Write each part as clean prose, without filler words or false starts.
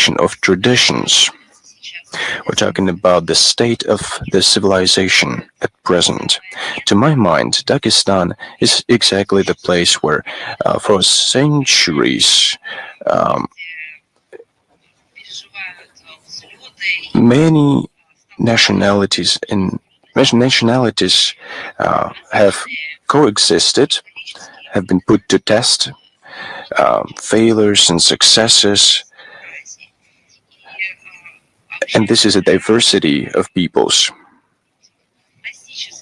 accumulation of traditions. We're talking about the state of the civilization at present. To my mind, Dagestan is exactly the place where, for centuries, many nationalities have coexisted, have been put to test, failures and successes. And this is a diversity of peoples.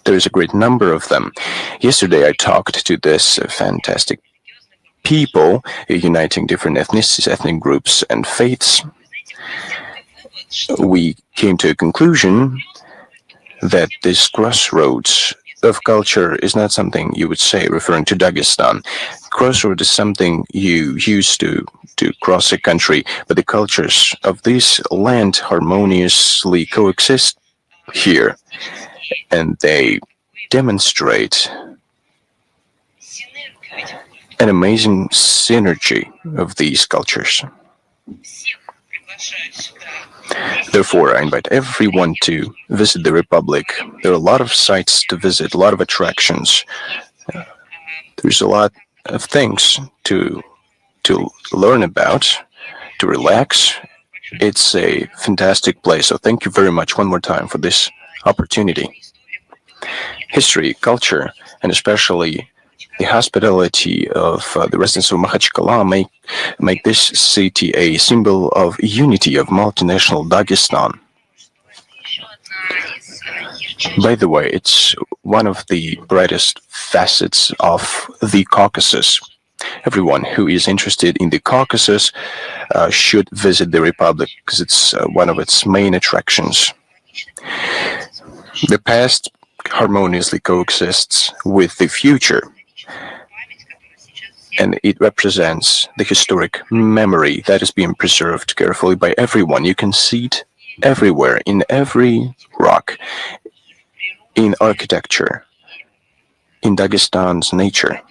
There is a great number of them. Yesterday I talked to this fantastic people uniting different ethnicities, ethnic groups and faiths. We came to a conclusion that this crossroads of culture is not something you would say referring to Dagestan. Crossroad is something you use to cross a country, but the cultures of this land harmoniously coexist here, and they demonstrate an amazing synergy of these cultures. Therefore, I invite everyone to visit the Republic. There are a lot of sites to visit, a lot of attractions. There's a lot of things to learn about, to relax. It's a fantastic place, so thank you very much one more time for this opportunity. History, culture, and especially the hospitality of the residents of Makhachkala make this city a symbol of unity of multinational Dagestan. By the way, it's one of the brightest facets of the Caucasus. Everyone who is interested in the Caucasus should visit the Republic because it's one of its main attractions. The past harmoniously coexists with the future, and it represents the historic memory that is being preserved carefully by everyone. You can see it everywhere, in every rock, in architecture, in Dagestan's nature.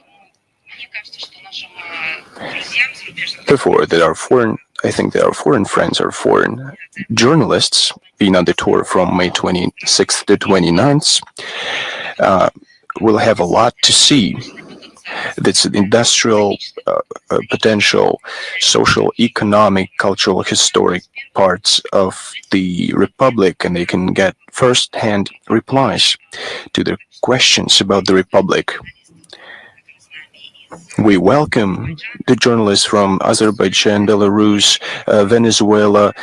Therefore, I think there are foreign friends or foreign journalists being on the tour from May 26th to 29th. Will have a lot to see. That's industrial potential, social, economic, cultural, historic parts of the Republic, and they can get first-hand replies to their questions about the Republic. We welcome the journalists from Azerbaijan, Belarus, Venezuela,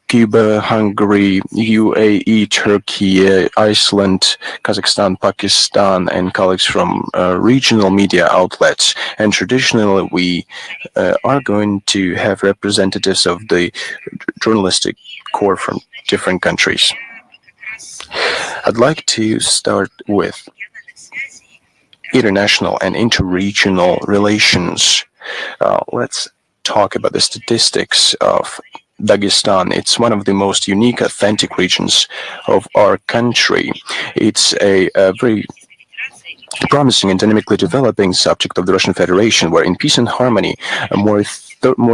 Cuba, Hungary, UAE, Turkey, Iceland, Kazakhstan, Pakistan, and colleagues from regional media outlets. And traditionally, we are going to have representatives of the journalistic corps from different countries. I'd like to start with international and interregional relations. Let's talk about the statistics of Dagestan. It's one of the most unique, authentic regions of our country. It's a very promising and dynamically developing subject of the Russian Federation, where in peace and harmony, more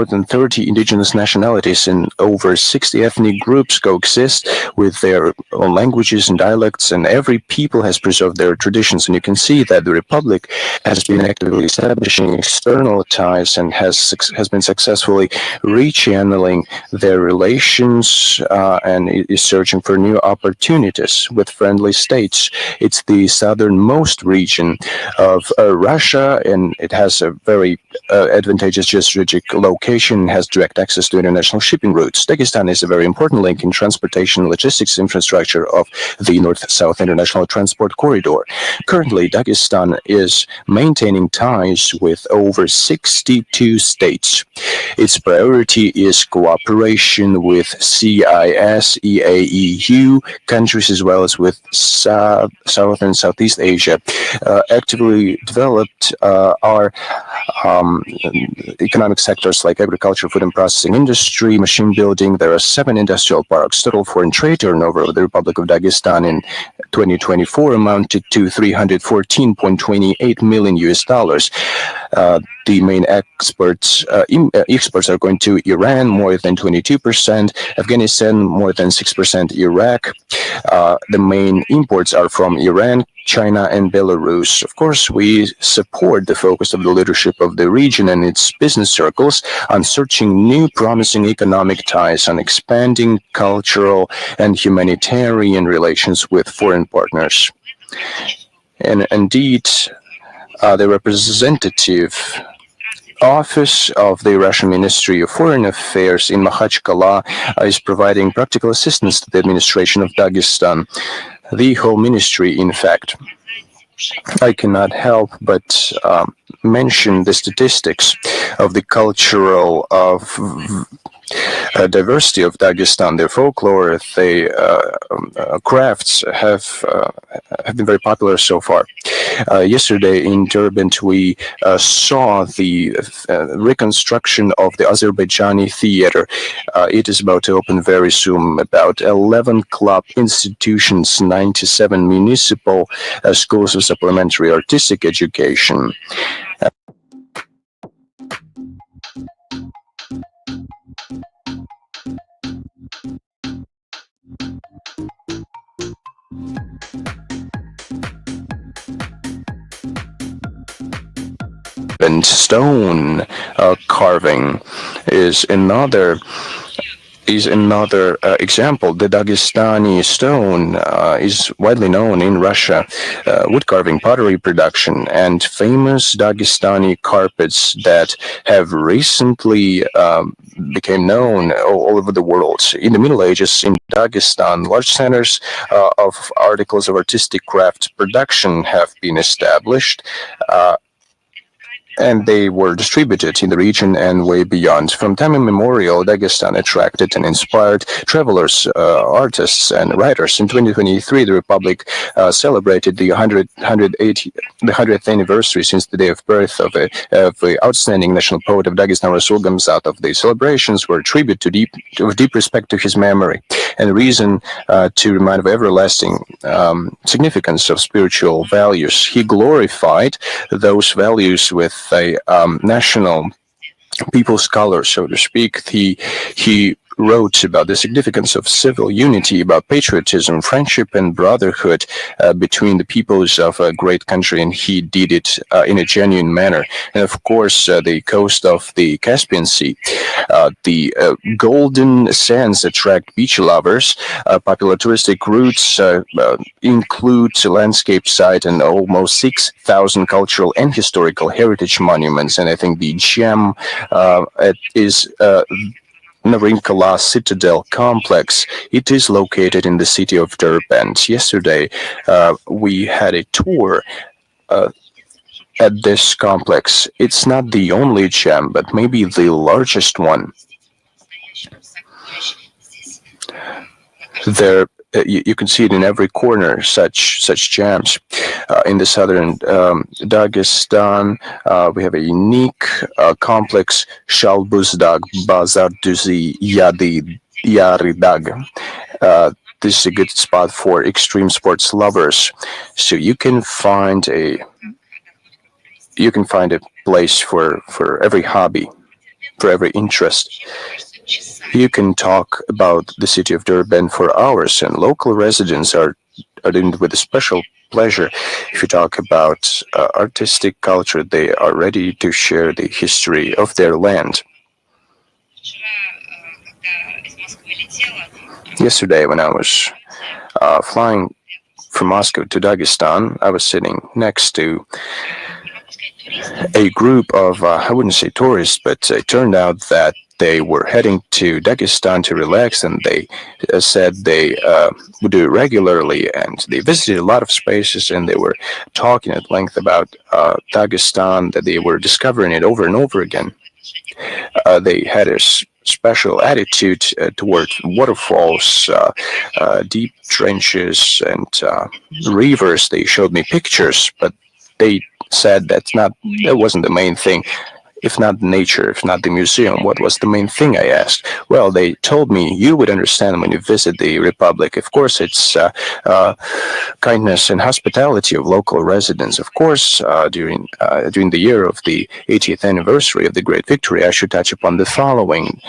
than 30 indigenous nationalities and over 60 ethnic groups coexist with their own languages and dialects, and every people has preserved their traditions. And you can see that the Republic has been actively establishing external ties and has been successfully rechanneling their relations and is searching for new opportunities with friendly states. It's the southernmost region of Russia, and it has a very advantageous strategic location, has direct access to international shipping routes. Dagestan is a very important link in transportation and logistics infrastructure of the North-South International Transport Corridor. Currently, Dagestan is maintaining ties with over 62 states. Its priority is cooperation with CIS, EAEU countries, as well as with South and Southeast Asia. Actively developed are economic sectors like agriculture, food and processing industry, machine building. There are 7 industrial parks. Total foreign trade turnover of the Republic of Dagestan in 2024 amounted to $314.28 million. The main exports are going to Iran, more than 22%, Afghanistan, more than 6%, Iraq. The main imports are from Iran, China, and Belarus. Of course, we support the focus of the leadership of the region and its business circles on searching new promising economic ties, on expanding cultural and humanitarian relations with foreign partners. And indeed, the representative office of the Russian Ministry of Foreign Affairs in Makhachkala is providing practical assistance to the administration of Dagestan. The whole ministry, in fact. I cannot help but mention the statistics of the cultural diversity of Dagestan. Their folklore, their crafts have been very popular so far. Yesterday in Durban, we saw the reconstruction of the Azerbaijani theater. It is about to open very soon. About 11 club institutions, 97 municipal schools of supplementary artistic education. And stone carving is another example. The Dagestani stone is widely known in Russia. Wood carving, pottery production, and famous Dagestani carpets that have recently became known all over the world. In the Middle Ages in Dagestan, large centers of articles of artistic craft production have been established. And they were distributed in the region and way beyond. From time immemorial, Dagestan attracted and inspired travelers, artists, and writers. In 2023, the Republic celebrated the 100th anniversary since the day of birth of the outstanding national poet of Dagestan, Rasul Gamzatov. The celebrations were a tribute to deep respect to his memory and reason to remind of everlasting significance of spiritual values. He glorified those values with a national people scholar, so to speak. He wrote about the significance of civil unity, about patriotism, friendship, and brotherhood between the peoples of a great country, and he did it in a genuine manner. And of course, the coast of the Caspian Sea, the golden sands attract beach lovers. Popular touristic routes include landscape site and almost 6,000 cultural and historical heritage monuments. And I think the gem is Narinkala Citadel Complex. It is located in the city of Durban. Yesterday, we had a tour at this complex. It's not the only gem, but maybe the largest one. There, you can see it in every corner. Such gems. In the southern Dagestan, we have a unique complex, Shalbuzdag Bazar Duzi Yadi Yaridag. This is a good spot for extreme sports lovers. So you can find a place for every hobby, for every interest. You can talk about the city of Durban for hours, and local residents are doing it with a special pleasure. If you talk about artistic culture, they are ready to share the history of their land. Yesterday, when I was flying from Moscow to Dagestan, I was sitting next to a group of, I wouldn't say tourists, but it turned out that they were heading to Dagestan to relax, and they said they would do it regularly, and they visited a lot of spaces, and they were talking at length about Dagestan, that they were discovering it over and over again. They had a special attitude toward waterfalls, deep trenches, and rivers. They showed me pictures, but they said that wasn't the main thing. if not nature, if not the museum? What was the main thing, I asked. Well, they told me, you would understand when you visit the Republic. Of course, it's kindness and hospitality of local residents. Of course, during the year of the 80th anniversary of the Great Victory, I should touch upon the following.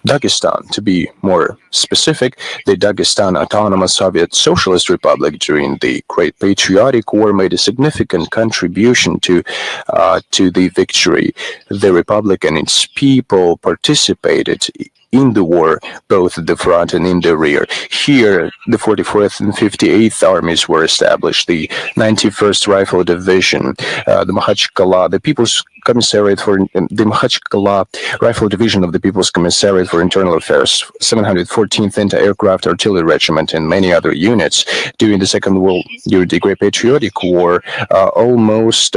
Dagestan, to be more specific, the Dagestan Autonomous Soviet Socialist Republic during the Great Patriotic War made a significant contribution to the victory. The republic and its people participated in the war, both at the front and in the rear. Here, the 44th and 58th Armies were established, the 91st Rifle Division, the Makhachkala, the People's Commissariat for the Makhachkala Rifle Division of the People's Commissariat for Internal Affairs, 714th Anti-Aircraft Artillery Regiment, and many other units. During the Great Patriotic War, almost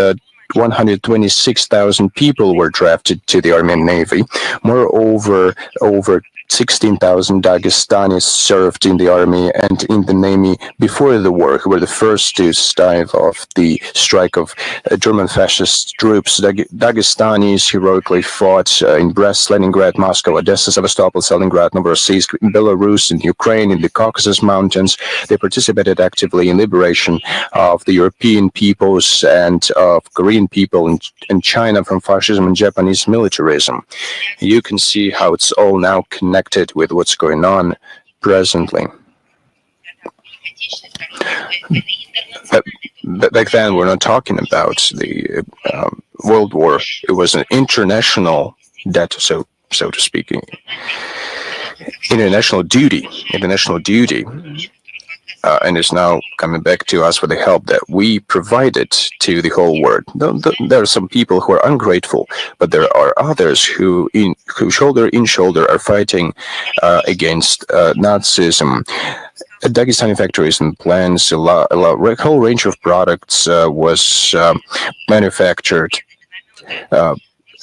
126,000 people were drafted to the Army and Navy. Moreover, over 16,000 Dagestanis served in the army and in the navy before the war, who were the first to stave off the strike of German fascist troops. Dagestanis heroically fought in Brest, Leningrad, Moscow, Odessa, Sevastopol, Stalingrad, Novorossiysk, in Belarus, in Ukraine, in the Caucasus Mountains. They participated actively in liberation of the European peoples and of Korean people in China from fascism and Japanese militarism. You can see how it's all now connected with what's going on presently. Back then, we're not talking about the World War. It was an international debt, so to speak, international duty, and is now coming back to us for the help that we provided to the whole world. There are some people who are ungrateful, but there are others who shoulder in shoulder are fighting against Nazism. Dagestani factories and plants, a whole range of products was manufactured.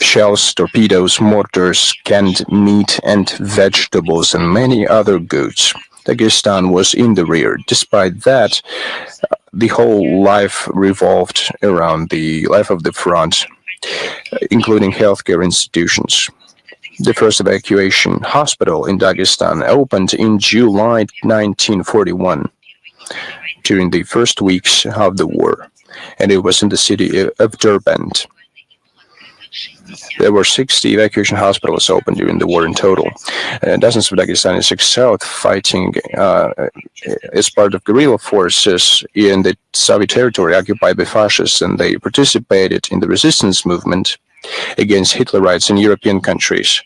Shells, torpedoes, mortars, canned meat and vegetables, and many other goods. Dagestan was in the rear. Despite that, the whole life revolved around the life of the front, including healthcare institutions. The first evacuation hospital in Dagestan opened in July 1941, during the first weeks of the war, and it was in the city of Derbent. There were 60 evacuation hospitals open during the war in total. Dozens of Dagestanis excelled fighting as part of guerrilla forces in the Soviet territory occupied by fascists, and they participated in the resistance movement against Hitlerites in European countries.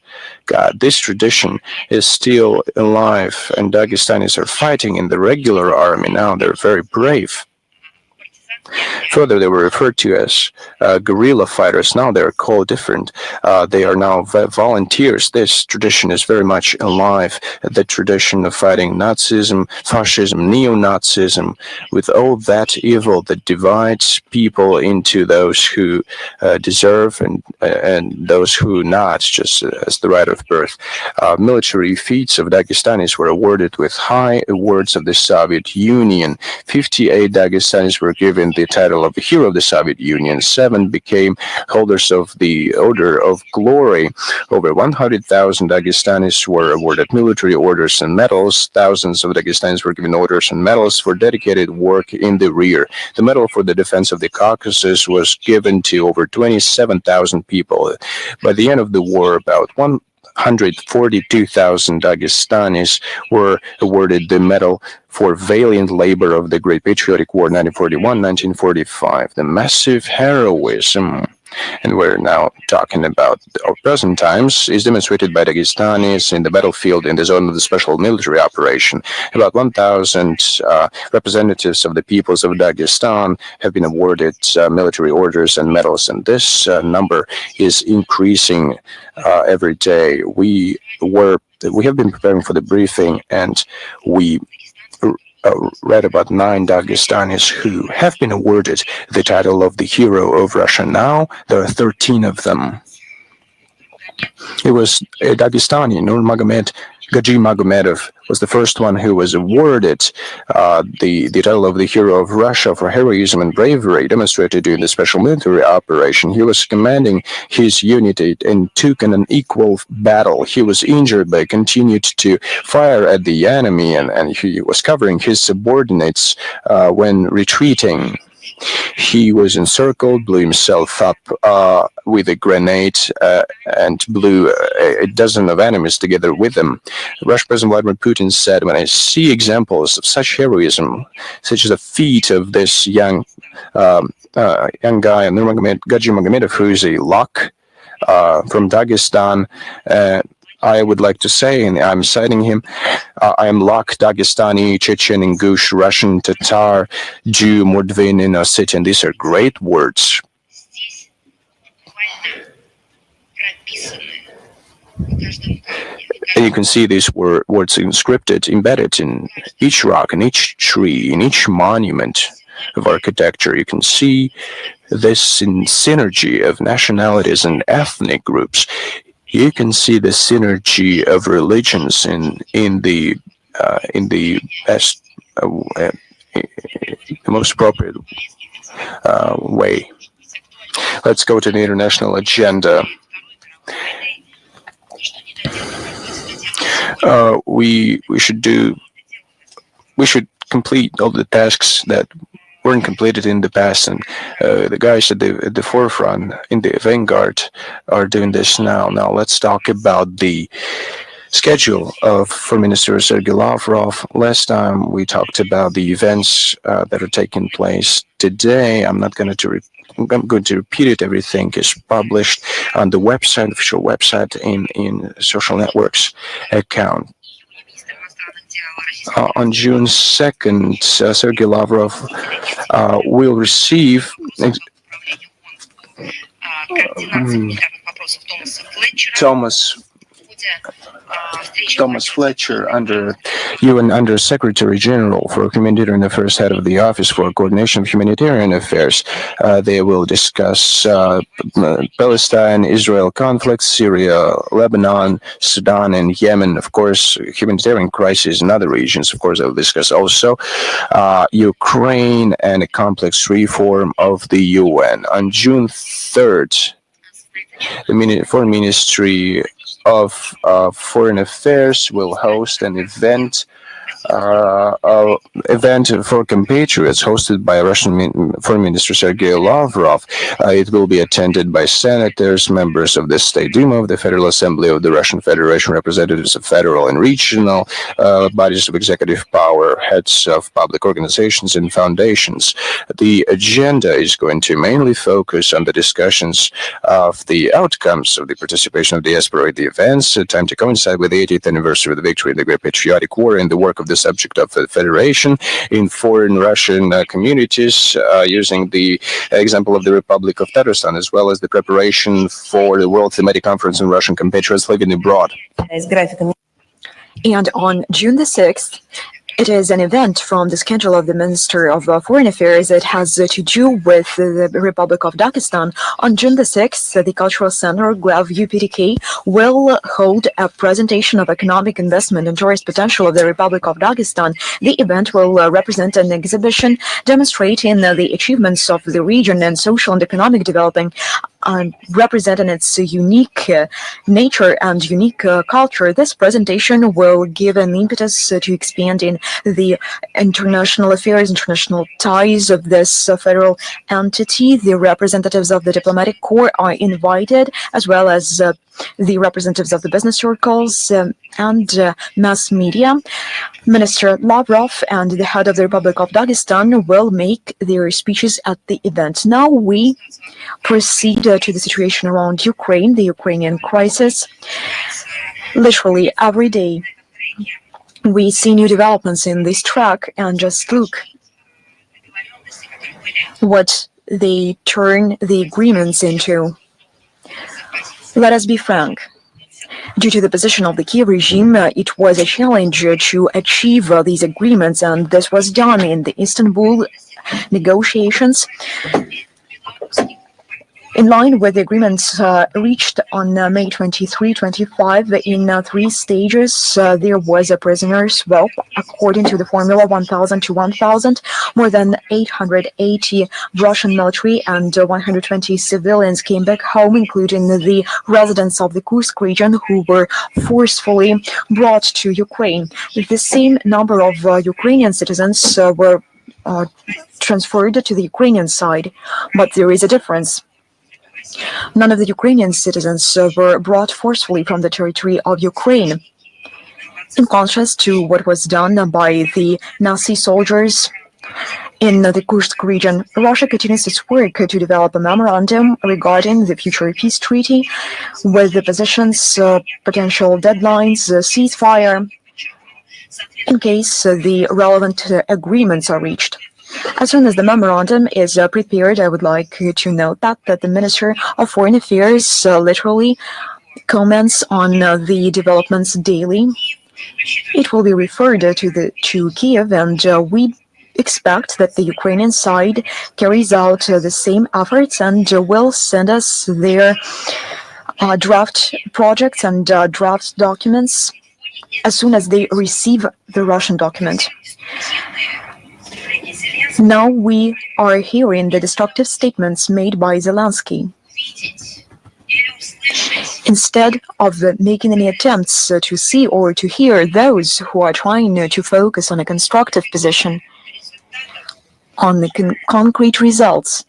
God, this tradition is still alive, and Dagestanis are fighting in the regular army now. They're very brave. Further, they were referred to as guerrilla fighters. Now they're called different. They are now volunteers. This tradition is very much alive. The tradition of fighting Nazism, fascism, neo-Nazism, with all that evil that divides people into those who deserve and those who not, just as the right of birth. Military feats of Dagestanis were awarded with high awards of the Soviet Union. 58 Dagestanis were given the title of the Hero of the Soviet Union. 7 became holders of the Order of Glory. Over 100,000 Dagestanis were awarded military orders and medals. Thousands of Dagestanis were given orders and medals for dedicated work in the rear. The Medal for the Defense of the Caucasus was given to over 27,000 people. By the end of the war, about 142,000 Dagestanis were awarded the Medal for Valiant Labor of the Great Patriotic War 1941-1945. The massive heroism, and we're now talking about our present times, is demonstrated by Dagestanis in the battlefield in the zone of the special military operation. About 1,000 representatives of the peoples of Dagestan have been awarded military orders and medals, and this number is increasing every day. We have been preparing for the briefing, and we read about 9 Dagestanis who have been awarded the title of the Hero of Russia. Now there are 13 of them. It was a Dagestani, Nurmagomedov Gaji Magomedov was the first one who was awarded the title of the Hero of Russia for heroism and bravery demonstrated during the special military operation. He was commanding his unit and took an unequal battle. He was injured but continued to fire at the enemy, and he was covering his subordinates when retreating. He was encircled, blew himself up with a grenade, and blew a dozen of enemies together with him. Russian President Vladimir Putin said, "When I see examples of such heroism, such as the feat of this young guy, Gaji Magomedov, who is a Lak from Dagestan, I would like to say, and I'm citing him, I am Lak, Dagestani, Chechen, Ingush, Russian, Tatar, Jew, Mordvin, and Ossetian. These are great words." And you can see these words inscripted, embedded in each rock, in each tree, in each monument of architecture. You can see this in synergy of nationalities and ethnic groups. You can see the synergy of religions in the best, most appropriate way. Let's go to the international agenda. We should complete all the tasks that weren't completed in the past, and the guys at the forefront, in the vanguard, are doing this now. Now let's talk about the schedule of Foreign Minister Sergei Lavrov. Last time we talked about the events that are taking place today. I'm going to repeat it. Everything is published on the website, official website, in social networks account. On June 2nd, Sergei Lavrov will receive Thomas Fletcher, UN Under Secretary General for Humanitarian Affairs, head of the Office for Coordination of Humanitarian Affairs. They will discuss Palestine, Israel conflict, Syria, Lebanon, Sudan, and Yemen. Of course, humanitarian crisis in other regions. Of course, they will discuss also Ukraine and a complex reform of the UN. On June 3rd, the Foreign Ministry of Foreign Affairs will host an event for compatriots hosted by Russian Foreign Minister Sergei Lavrov. It will be attended by senators, members of the State Duma of the Federal Assembly of the Russian Federation, representatives of federal and regional bodies of executive power, heads of public organizations and foundations. The agenda is going to mainly focus on the discussions of the outcomes of the participation of diaspora at the events, time to coincide with the 80th anniversary of the victory in the Great Patriotic War, and the work of the subject of the Federation in foreign Russian communities, using the example of the Republic of Tatarstan, as well as the preparation for the World Thematic Conference on Russian compatriots living abroad. And on June the 6th, it is an event from the schedule of the Minister of Foreign Affairs. It has to do with the Republic of Dagestan. On June the 6th, the Cultural Center, GLAV UPDK, will hold a presentation of economic investment and tourist potential of the Republic of Dagestan. The event will represent an exhibition demonstrating the achievements of the region and social and economic developing, representing its unique nature and unique culture. This presentation will give an impetus to expanding the international affairs, international ties of this federal entity. The representatives of the diplomatic corps are invited, as well as the representatives of the business circles and mass media. Minister Lavrov and the head of the Republic of Dagestan will make their speeches at the event. Now we proceed to the situation around Ukraine, the Ukrainian crisis. Literally every day we see new developments in this track, and just look what they turn the agreements into. Let us be frank. Due to the position of the Kiev regime, it was a challenge to achieve these agreements, and this was done in the Istanbul negotiations. In line with the agreements reached on May 23-25 in 3 stages, there was a prisoner swap according to the formula 1,000 to 1,000. More than 880 Russian military and 120 civilians came back home, including the residents of the Kursk region who were forcefully brought to Ukraine. The same number of Ukrainian citizens were transferred to the Ukrainian side, but there is a difference. None of the Ukrainian citizens were brought forcefully from the territory of Ukraine. In contrast to what was done by the Nazi soldiers in the Kursk region, Russia continues its work to develop a memorandum regarding the future peace treaty with the positions, potential deadlines, ceasefire, in case the relevant agreements are reached. As soon as the memorandum is prepared, I would like to note that the Minister of Foreign Affairs literally comments on the developments daily. It will be referred to Kiev, and we expect that the Ukrainian side carries out the same efforts and will send us their draft projects and draft documents as soon as they receive the Russian document. Now we are hearing the destructive statements made by Zelensky. Instead of making any attempts to see or to hear those who are trying to focus on a constructive position, on the concrete results,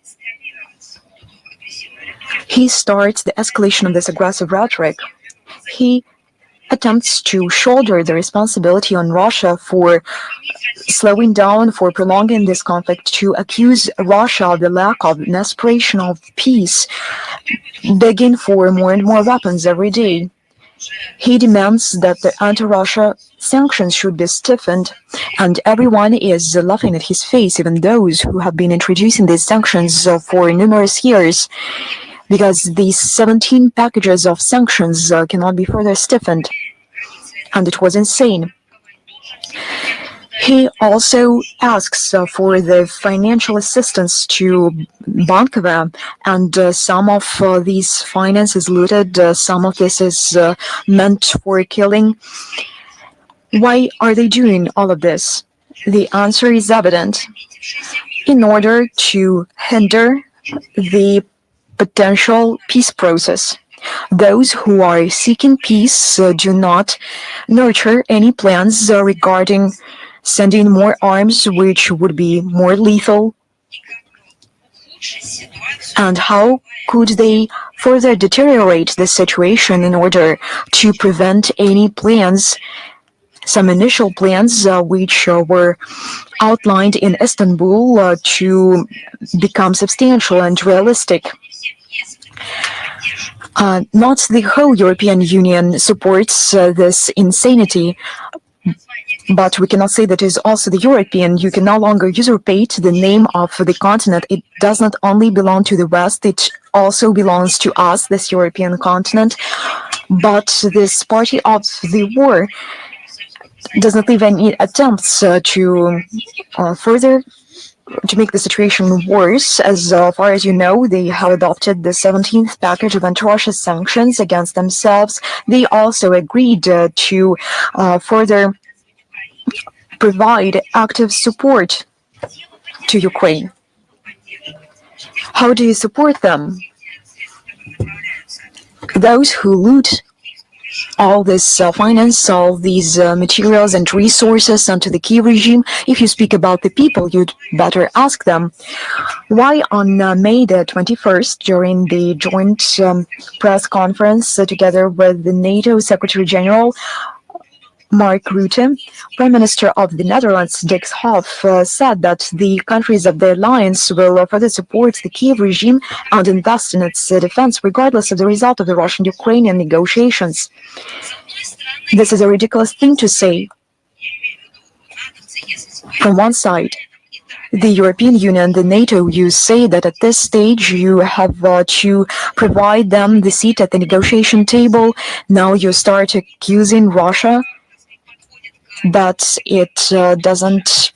he starts the escalation of this aggressive rhetoric. He attempts to shoulder the responsibility on Russia for slowing down, for prolonging this conflict, to accuse Russia of the lack of an aspiration of peace, begging for more and more weapons every day. He demands that the anti-Russia sanctions should be stiffened, and everyone is laughing at his face, even those who have been introducing these sanctions for numerous years, because these 17 packages of sanctions cannot be further stiffened, and it was insane. He also asks for the financial assistance to Bankova, and some of these finance is looted, some of this is meant for killing. Why are they doing all of this? The answer is evident. In order to hinder the potential peace process. Those who are seeking peace do not nurture any plans regarding sending more arms, which would be more lethal. And how could they further deteriorate the situation in order to prevent any plans, some initial plans which were outlined in Istanbul to become substantial and realistic? Not the whole European Union supports this insanity, but we cannot say that it is also the European. You can no longer usurpate the name of the continent. It does not only belong to the West, it also belongs to us, this European continent. But this party of the war does not leave any attempts to further to make the situation worse. As far as you know, they have adopted the 17th package of anti-Russia sanctions against themselves. They also agreed to further provide active support to Ukraine. How do you support them? Those who loot all this finance, all these materials and resources onto the Kiev regime, if you speak about the people, you'd better ask them why on May the 21st, during the joint press conference together with the NATO Secretary General Mark Rutte, Prime Minister of the Netherlands, Dick Schoof, said that the countries of the alliance will further support the Kiev regime and invest in its defense, regardless of the result of the Russian-Ukrainian negotiations. This is a ridiculous thing to say. From one side, the European Union, the NATO, you say that at this stage you have to provide them the seat at the negotiation table. Now you start accusing Russia that it doesn't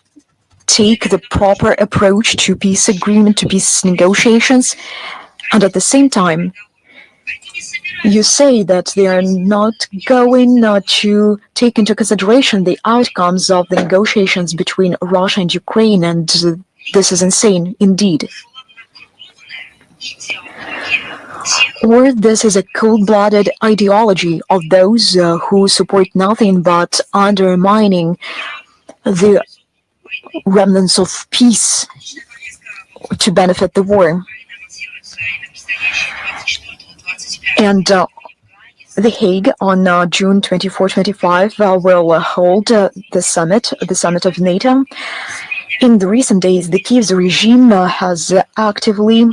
take the proper approach to peace agreement, to peace negotiations. And at the same time, you say that they are not going to take into consideration the outcomes of the negotiations between Russia and Ukraine, and this is insane indeed. Or this is a cold-blooded ideology of those who support nothing but undermining the remnants of peace to benefit the war. And The Hague on June 24-25 will hold the summit of NATO. In the recent days, the Kyiv regime has actively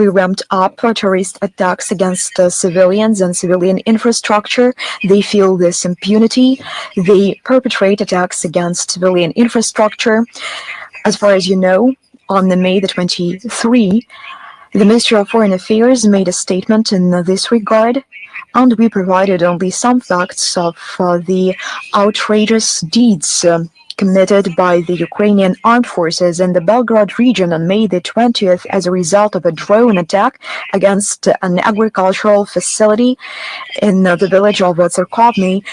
ramped up terrorist attacks against civilians and civilian infrastructure. They feel this impunity. They perpetrate attacks against civilian infrastructure. As far as you know, on May the 23rd, the Ministry of Foreign Affairs made a statement in this regard, and we provided only some facts of the outrageous deeds committed by the Ukrainian armed forces in the Belgrade region on May the 20th as a result of a drone attack against an agricultural facility in the village of Tsarkovny.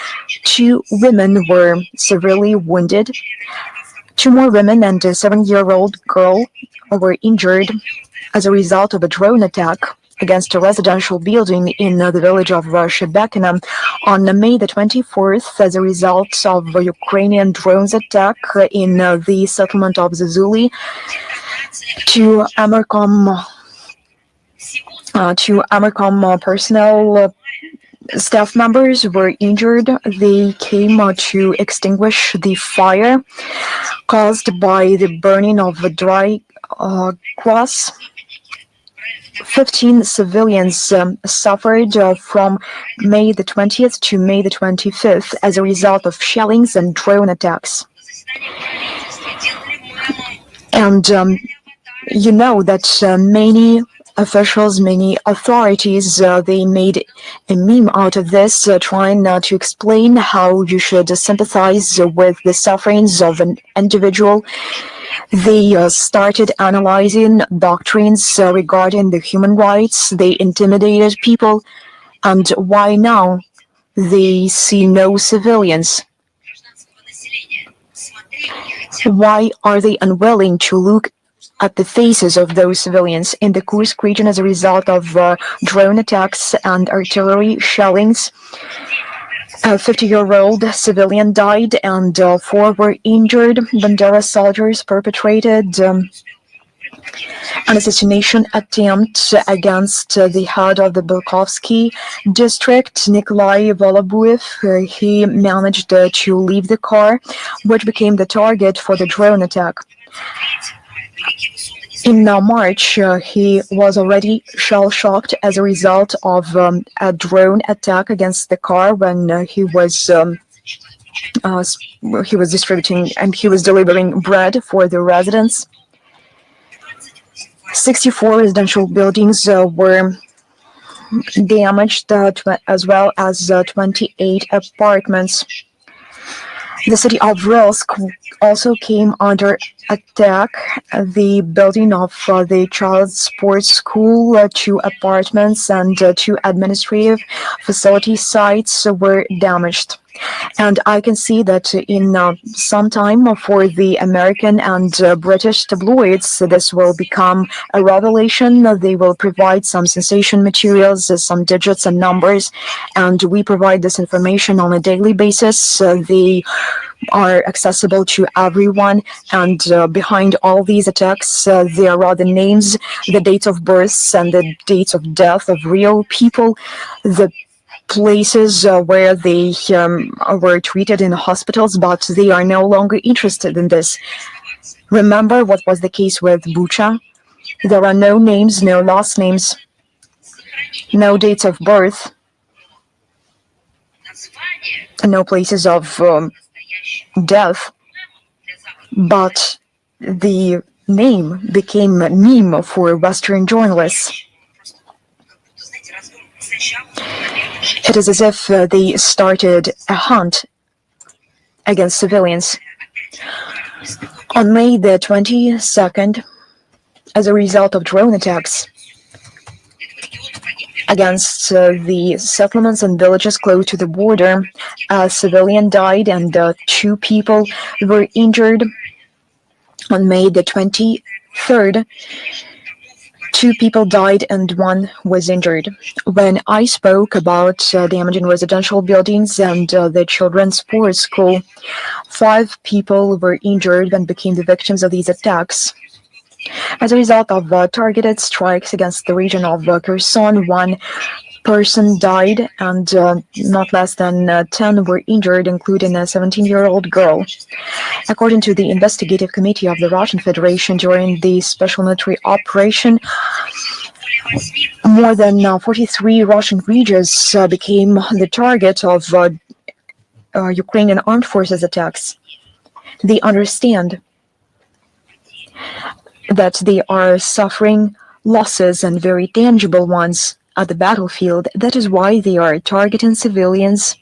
2 women were severely wounded. 2 more women and a 7-year-old girl were injured as a result of a drone attack against a residential building in the village of Shebekina on May the 24th as a result of a Ukrainian drones attack in the settlement of Zazuli. 2 Amercom personnel staff members were injured. They came to extinguish the fire caused by the burning of dry grass. 15 civilians suffered from May the 20th to May the 25th as a result of shellings and drone attacks. And you know that many officials, many authorities, they made a meme out of this, trying to explain how you should sympathize with the sufferings of an individual. They started analyzing doctrines regarding the human rights. They intimidated people. And why now they see no civilians? Why are they unwilling to look at the faces of those civilians in the Kursk region as a result of drone attacks and artillery shellings? A 50-year-old civilian died and 4 were injured. Bandera soldiers perpetrated an assassination attempt against the head of the Belkovsky district, Nikolai Volobuev. He managed to leave the car, which became the target for the drone attack. In March, he was already shell-shocked as a result of a drone attack against the car when he was distributing and he was delivering bread for the residents. 64 residential buildings were damaged, as well as 28 apartments. The city of Rilsk also came under attack. The building of the child sports school, 2 apartments, and 2 administrative facility sites were damaged. And I can see that in some time for the American and British tabloids, this will become a revelation. They will provide some sensation materials, some digits and numbers, and we provide this information on a daily basis. They are accessible to everyone, and behind all these attacks, there are the names, the dates of births, and the dates of death of real people, the places where they were treated in hospitals, but they are no longer interested in this. Remember what was the case with Bucha? There are no names, no last names, no dates of birth, no places of death, but the name became a meme for Western journalists. It is as if they started a hunt against civilians. On May the 22nd, as a result of drone attacks against the settlements and villages close to the border. A civilian died and 2 people were injured. On May the 23rd, 2 people died and 1 was injured. When I spoke about damage in residential buildings and the children's sports school, 5 people were injured and became the victims of these attacks. As a result of targeted strikes against the region of Kherson, 1 person died and not less than 10 were injured, including a 17-year-old girl. According to the investigative committee of the Russian Federation, during the special military operation, more than 43 Russian regions became the target of Ukrainian armed forces attacks. They understand that they are suffering losses and very tangible ones at the battlefield. That is why they are targeting civilians,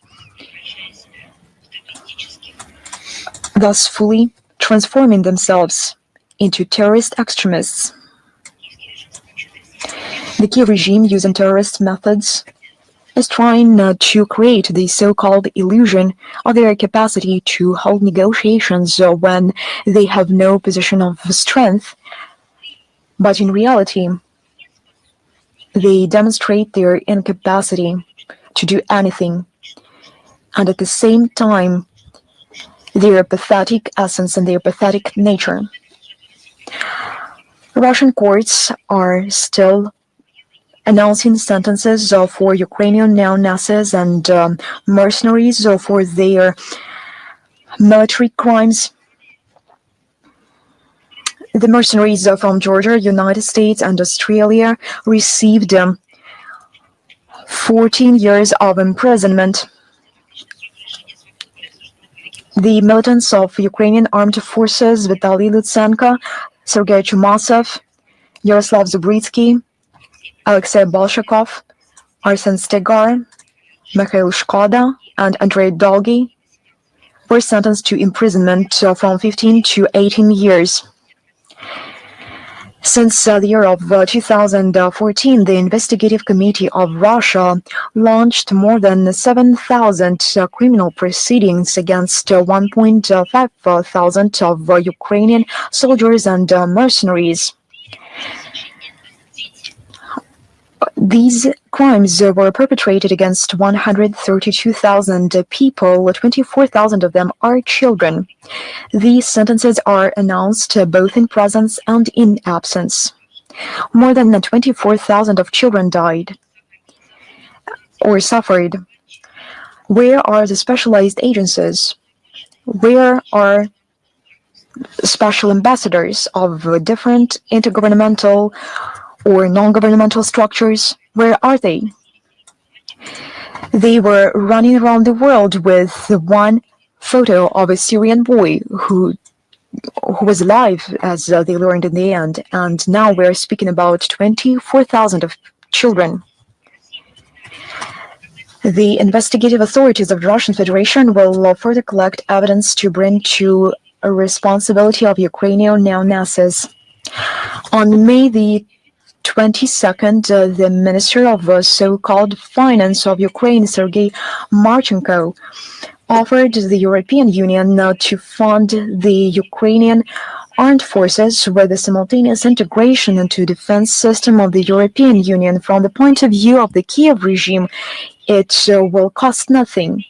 thus fully transforming themselves into terrorist extremists. The Kiev regime, using terrorist methods, is trying to create the so-called illusion of their capacity to hold negotiations when they have no position of strength. But in reality, they demonstrate their incapacity to do anything, and at the same time, their pathetic essence and their pathetic nature. Russian courts are still announcing sentences for Ukrainian neo-Nazis and mercenaries for their military crimes. The mercenaries from Georgia, United States, and Australia received 14 years of imprisonment. The militants of Ukrainian armed forces, Vitaly Lutsenko, Sergei Chumasov, Yaroslav Zubritsky, Alexei Bolshakov, Arsen Stegar, Mikhail Shkoda, and Andrei Dolgy were sentenced to imprisonment from 15 to 18 years. Since the year of 2014, the Investigative Committee of Russia launched more than 7,000 criminal proceedings against 1.5 thousand of Ukrainian soldiers and mercenaries. These crimes were perpetrated against 132,000 people, 24,000 of them are children. These sentences are announced both in presence and in absence. More than 24,000 of children died or suffered. Where are the specialized agencies? Where are special ambassadors of different intergovernmental or non-governmental structures? Where are they? They were running around the world with one photo of a Syrian boy who was alive, as they learned in the end, and now we're speaking about 24,000 of children. The investigative authorities of the Russian Federation will further collect evidence to bring to a responsibility of Ukrainian neo-Nazis. On May the 22nd, the Minister of so-called Finance of Ukraine, Sergei Marchenko, offered the European Union to fund the Ukrainian armed forces with the simultaneous integration into the defense system of the European Union. From the point of view of the Kiev regime, it will cost nothing.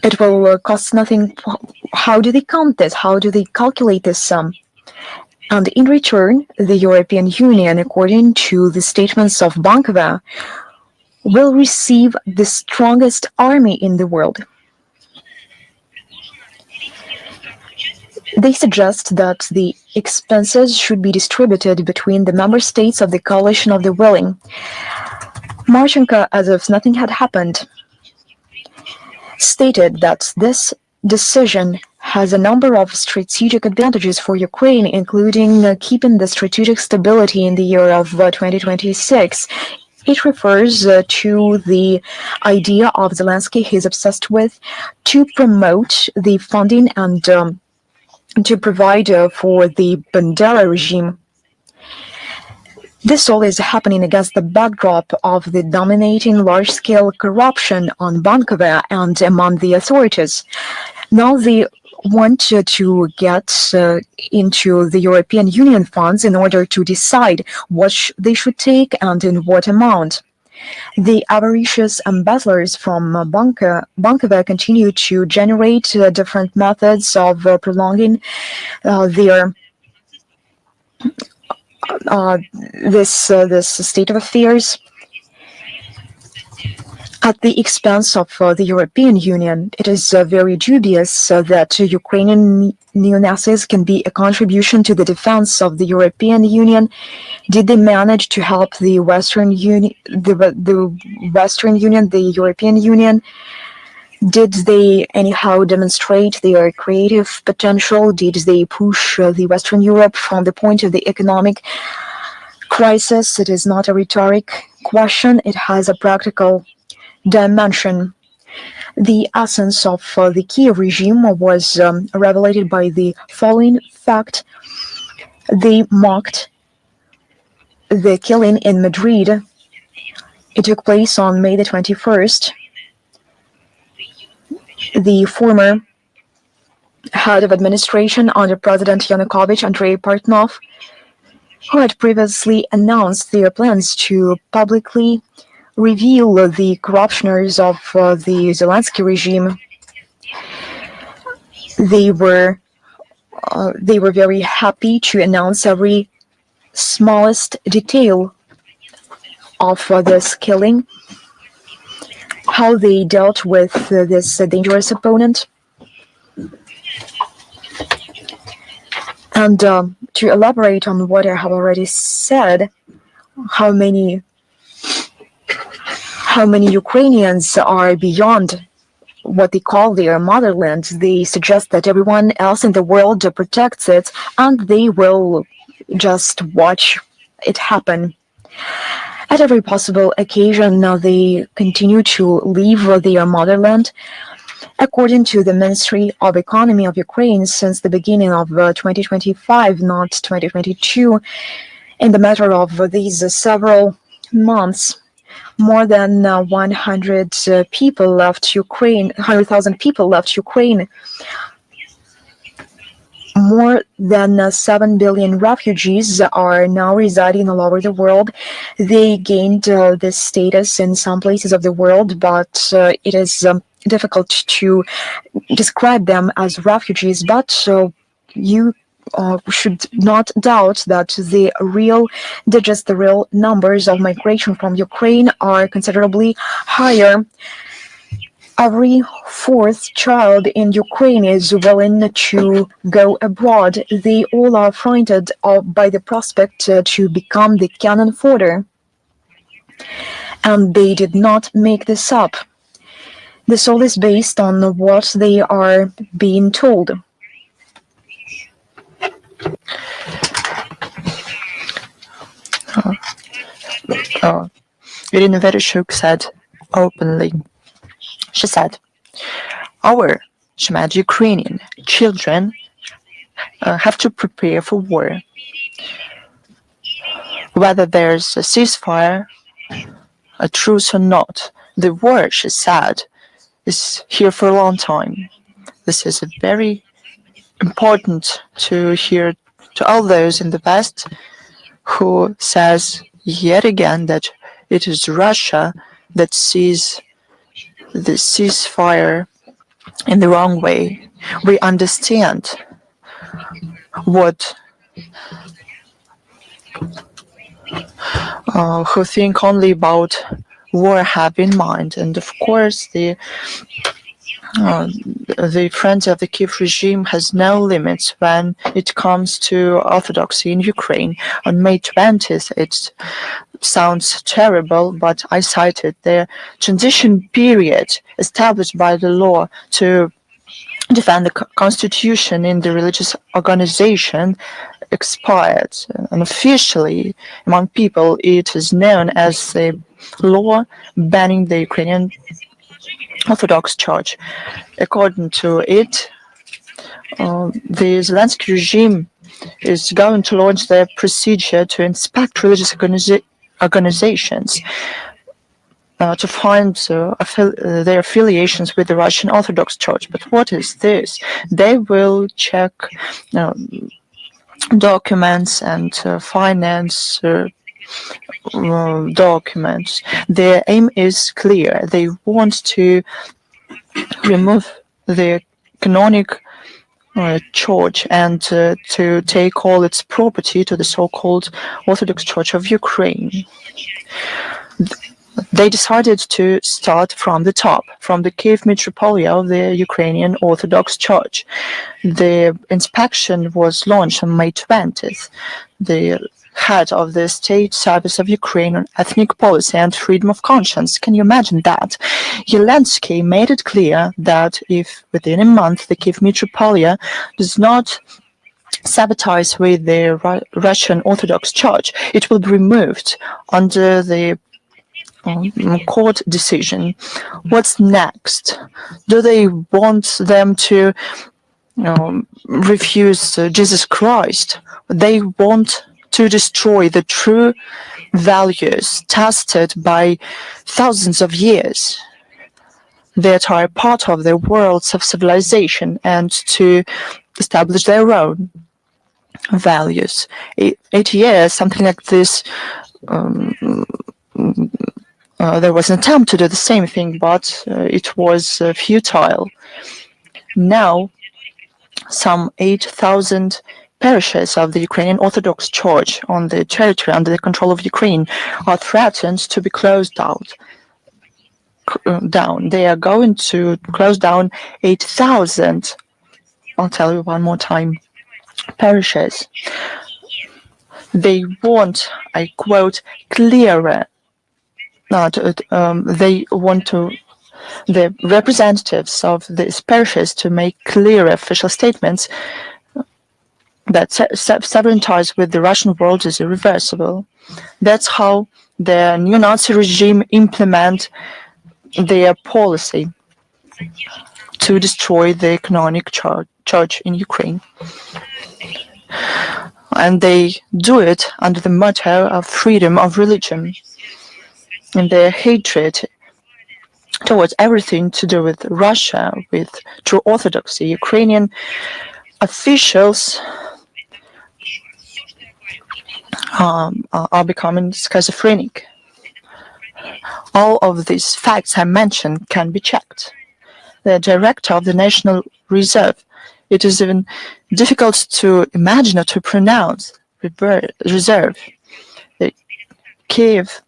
It will cost nothing. How do they count this? How do they calculate this sum? And in return, the European Union, according to the statements of Bankova, will receive the strongest army in the world. They suggest that the expenses should be distributed between the member states of the coalition of the willing. Marchenko, as if nothing had happened, stated that this decision has a number of strategic advantages for Ukraine, including keeping the strategic stability in the year of 2026. It refers to the idea of Zelensky he's obsessed with to promote the funding and to provide for the Bandera regime. This all is happening against the backdrop of the dominating large-scale corruption on Bankova and among the authorities. Now they want to get into the European Union funds in order to decide what they should take and in what amount. The avaricious embezzlers from Bankova continue to generate different methods of prolonging their this state of affairs at the expense of the European Union. It is very dubious that Ukrainian neo-Nazis can be a contribution to the defense of the European Union. Did they manage to help the Western Union, the European Union? Did they anyhow demonstrate their creative potential? Did they push the Western Europe from the point of the economic crisis? It is not a rhetoric question. It has a practical dimension. The essence of the Kiev regime was revelated by the following fact. They mocked the killing in Madrid. It took place on May the 21st. The former head of administration under President Yanukovych, Andrei Portnov, who had previously announced their plans to publicly reveal the corruptioners of the Zelensky regime. They were very happy to announce every smallest detail of this killing, how they dealt with this dangerous opponent. And to elaborate on what I have already said, how many Ukrainians are beyond what they call their motherland. They suggest that everyone else in the world protects it, and they will just watch it happen. At every possible occasion, now they continue to leave their motherland. According to the Ministry of Economy of Ukraine, since the beginning of 2025, not 2022, in the matter of these several months, more than 100,000 people left Ukraine. More than 7 billion refugees are now residing all over the world. They gained this status in some places of the world, but it is difficult to describe them as refugees. But you should not doubt that the real digits, the real numbers of migration from Ukraine are considerably higher. Every fourth child in Ukraine is willing to go abroad. They all are frightened by the prospect to become the cannon fodder. And they did not make this up. This all is based on what they are being told. Irina Vereshchuk said openly. She said, she meant Ukrainian children have to prepare for war. Whether there's a ceasefire, a truce or not, the war, she said, is here for a long time. This is very important to hear to all those in the West who says yet again that it is Russia that sees the ceasefire in the wrong way. We understand what who think only about war have in mind, and of course the Friends of the Kiev regime has no limits when it comes to orthodoxy in Ukraine. On May 20th, it sounds terrible, but I cited the transition period established by the law to defend the constitution in the religious organization expired. And officially, among people, it is known as the law banning the Ukrainian Orthodox Church. According to it, the Zelensky regime is going to launch their procedure to inspect religious organizations to find their affiliations with the Russian Orthodox Church. But what is this? They will check documents and finance documents. Their aim is clear. They want to remove the canonic church and to take all its property to the so-called Orthodox Church of Ukraine. They decided to start from the top, from the Kiev Metropolia of the Ukrainian Orthodox Church. The inspection was launched on May 20th. The head of the State Service of Ukraine on Ethnic Policy and Freedom of Conscience, can you imagine that? Zelensky made it clear that if within a month the Kiev Metropolia does not sabotage with the Russian Orthodox Church, it will be removed under the court decision. What's next? Do they want them to refuse Jesus Christ? They want to destroy the true values tested by thousands of years that are part of the worlds of civilization and to establish their own values. 80 years, something like this, there was an attempt to do the same thing, but it was futile. Now, some 8,000 parishes of the Ukrainian Orthodox Church on the territory under the control of Ukraine are threatened to be closed down. They are going to close down 8,000, I'll tell you one more time, parishes. They want, I quote, clearer. They want the representatives of these parishes to make clear official statements that severing ties with the Russian world is irreversible. That's how the neo-Nazi regime implement their policy to destroy the canonic church in Ukraine. And they do it under the motto of freedom of religion. And their hatred towards everything to do with Russia, with true orthodoxy, Ukrainian officials are becoming schizophrenic. All of these facts I mentioned can be checked. The director of the National Reserve, it is even difficult to imagine or to pronounce reserve. The Kiev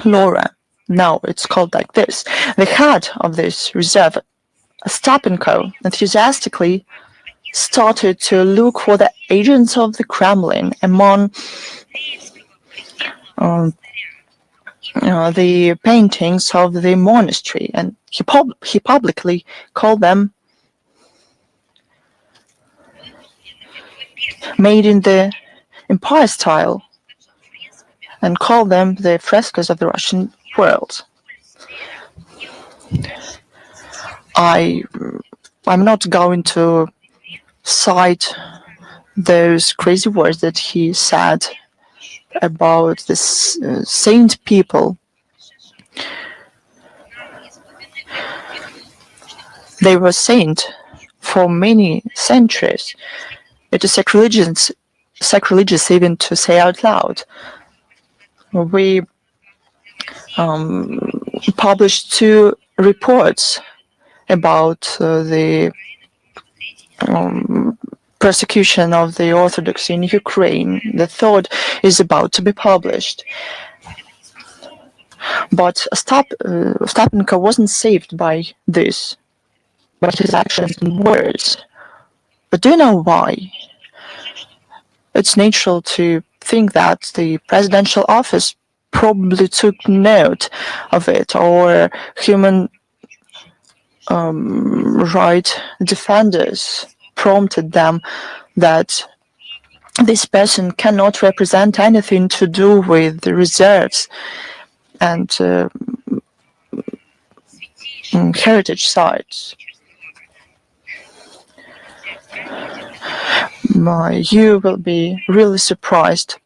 Laura, now it's called like this. The head of this reserve, Ostapenko, enthusiastically started to look for the agents of the Kremlin among the paintings of the monastery, and he publicly called them made in the Empire style, and called them the frescoes of the Russian world. I'm not going to cite those crazy words that he said about the saint people. They were saint for many centuries. It is sacrilegious even to say out loud. We published 2 reports about the persecution of the Orthodox in Ukraine. The third is about to be published. But Ostapenko wasn't saved by this, by his actions and words. But do you know why? It's natural to think that the presidential office probably took note of it, or human right defenders prompted them that this person cannot represent anything to do with the reserves and heritage sites. You will be really surprised.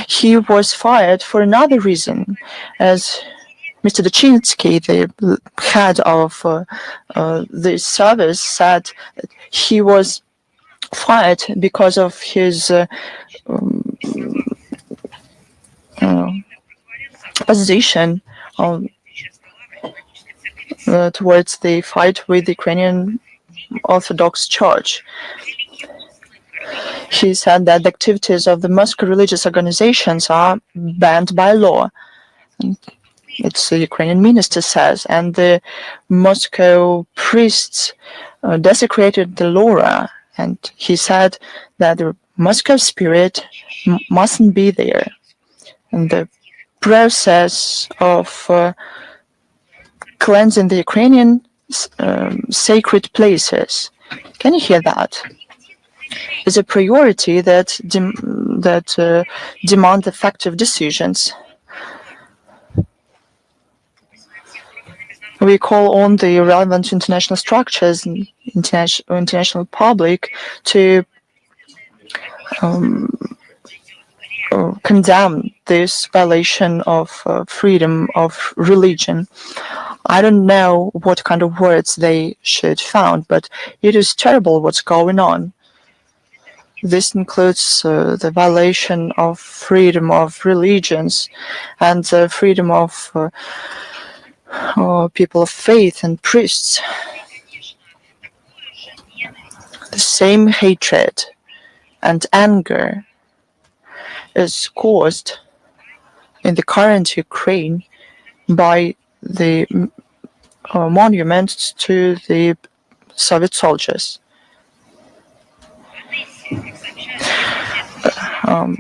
He was fired for another reason, as Mr. Dachinsky, the head of the service, said he was fired because of his position on, towards the fight with the Ukrainian Orthodox Church. He said that the activities of the Moscow religious organizations are banned by law. It's the Ukrainian minister says, and the Moscow priests desecrated the Laura, and he said that the Moscow spirit mustn't be there. And the process of cleansing the Ukrainian sacred places, can you hear that? Is a priority that demand effective decisions. We call on the relevant international structures and international public to condemn this violation of freedom of religion. I don't know what kind of words they should found, but it is terrible what's going on. This includes the violation of freedom of religions and freedom of people of faith and priests. The same hatred and anger is caused in the current Ukraine by the monuments to the Soviet soldiers.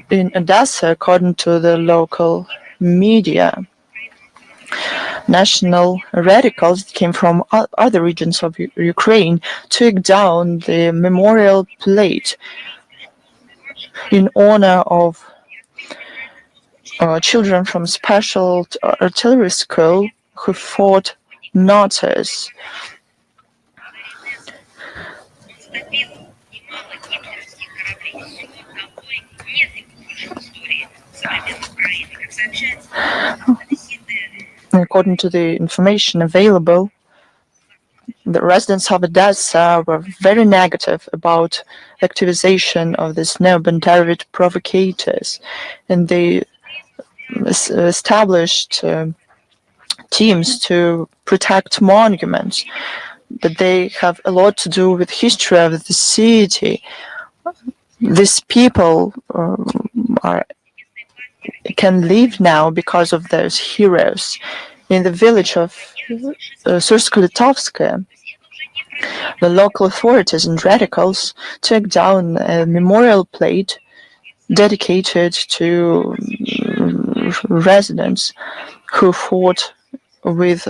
In Odessa, according to the local media, national radicals came from other regions of Ukraine took down the memorial plate in honor of children from special artillery school who fought Nazis. According to the information available, the residents of Odessa were very negative about the activization of these neo-Banderovich provocators, and they established teams to protect monuments, but they have a lot to do with history of the city. These people can live now because of those heroes. In the village of Sursko-Litovsk, the local authorities and radicals took down a memorial plate dedicated to residents who fought with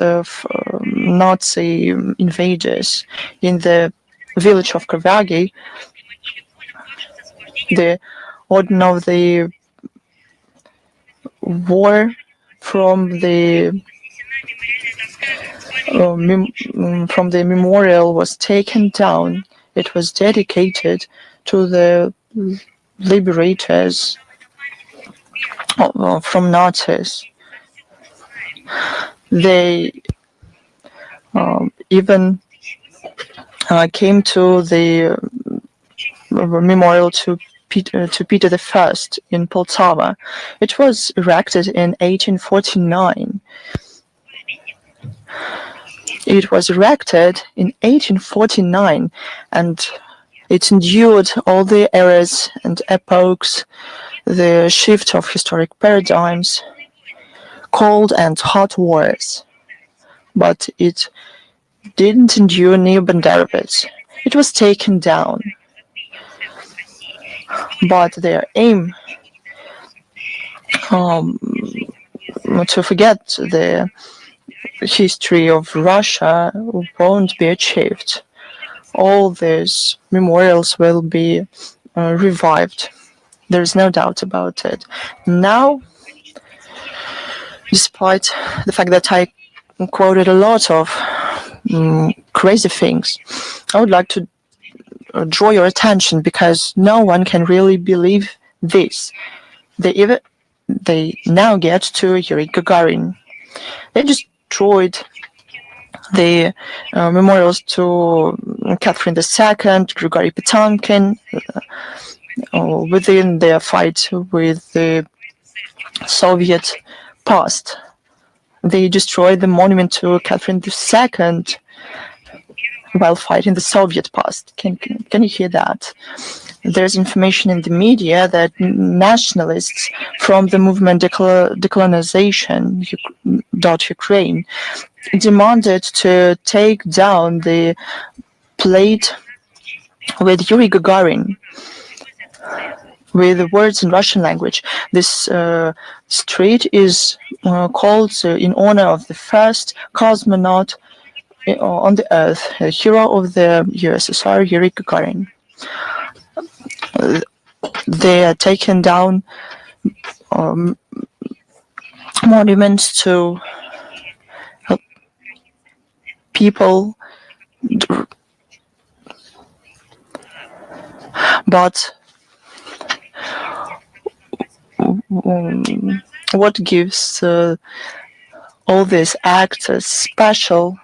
Nazi invaders. In the village of Karvagi, the order of the war from the memorial was taken down. It was dedicated to the liberators from Nazis. They even came to the memorial to Peter I in Poltava. It was erected in 1849. It was erected in 1849, and it endured all the eras and epochs, the shift of historic paradigms, cold and hot wars. But it didn't endure neo-Banderovics. It was taken down. But their aim to forget the history of Russia won't be achieved. All these memorials will be revived. There's no doubt about it. Now, despite the fact that I quoted a lot of crazy things, I would like to draw your attention because no one can really believe this. They now get to Yuri Gagarin. They destroyed the memorials to Catherine II, Grigory Potemkin, within their fight with the Soviet past. They destroyed the monument to Catherine II while fighting the Soviet past. Can you hear that? There's information in the media that nationalists from the movement Decolonization.Ukraine demanded to take down the plate with Yuri Gagarin with the words in Russian language. This street is called in honor of the first cosmonaut on the Earth, a hero of the USSR, Yuri Gagarin. They are taking down monuments to people, but what gives all these acts a special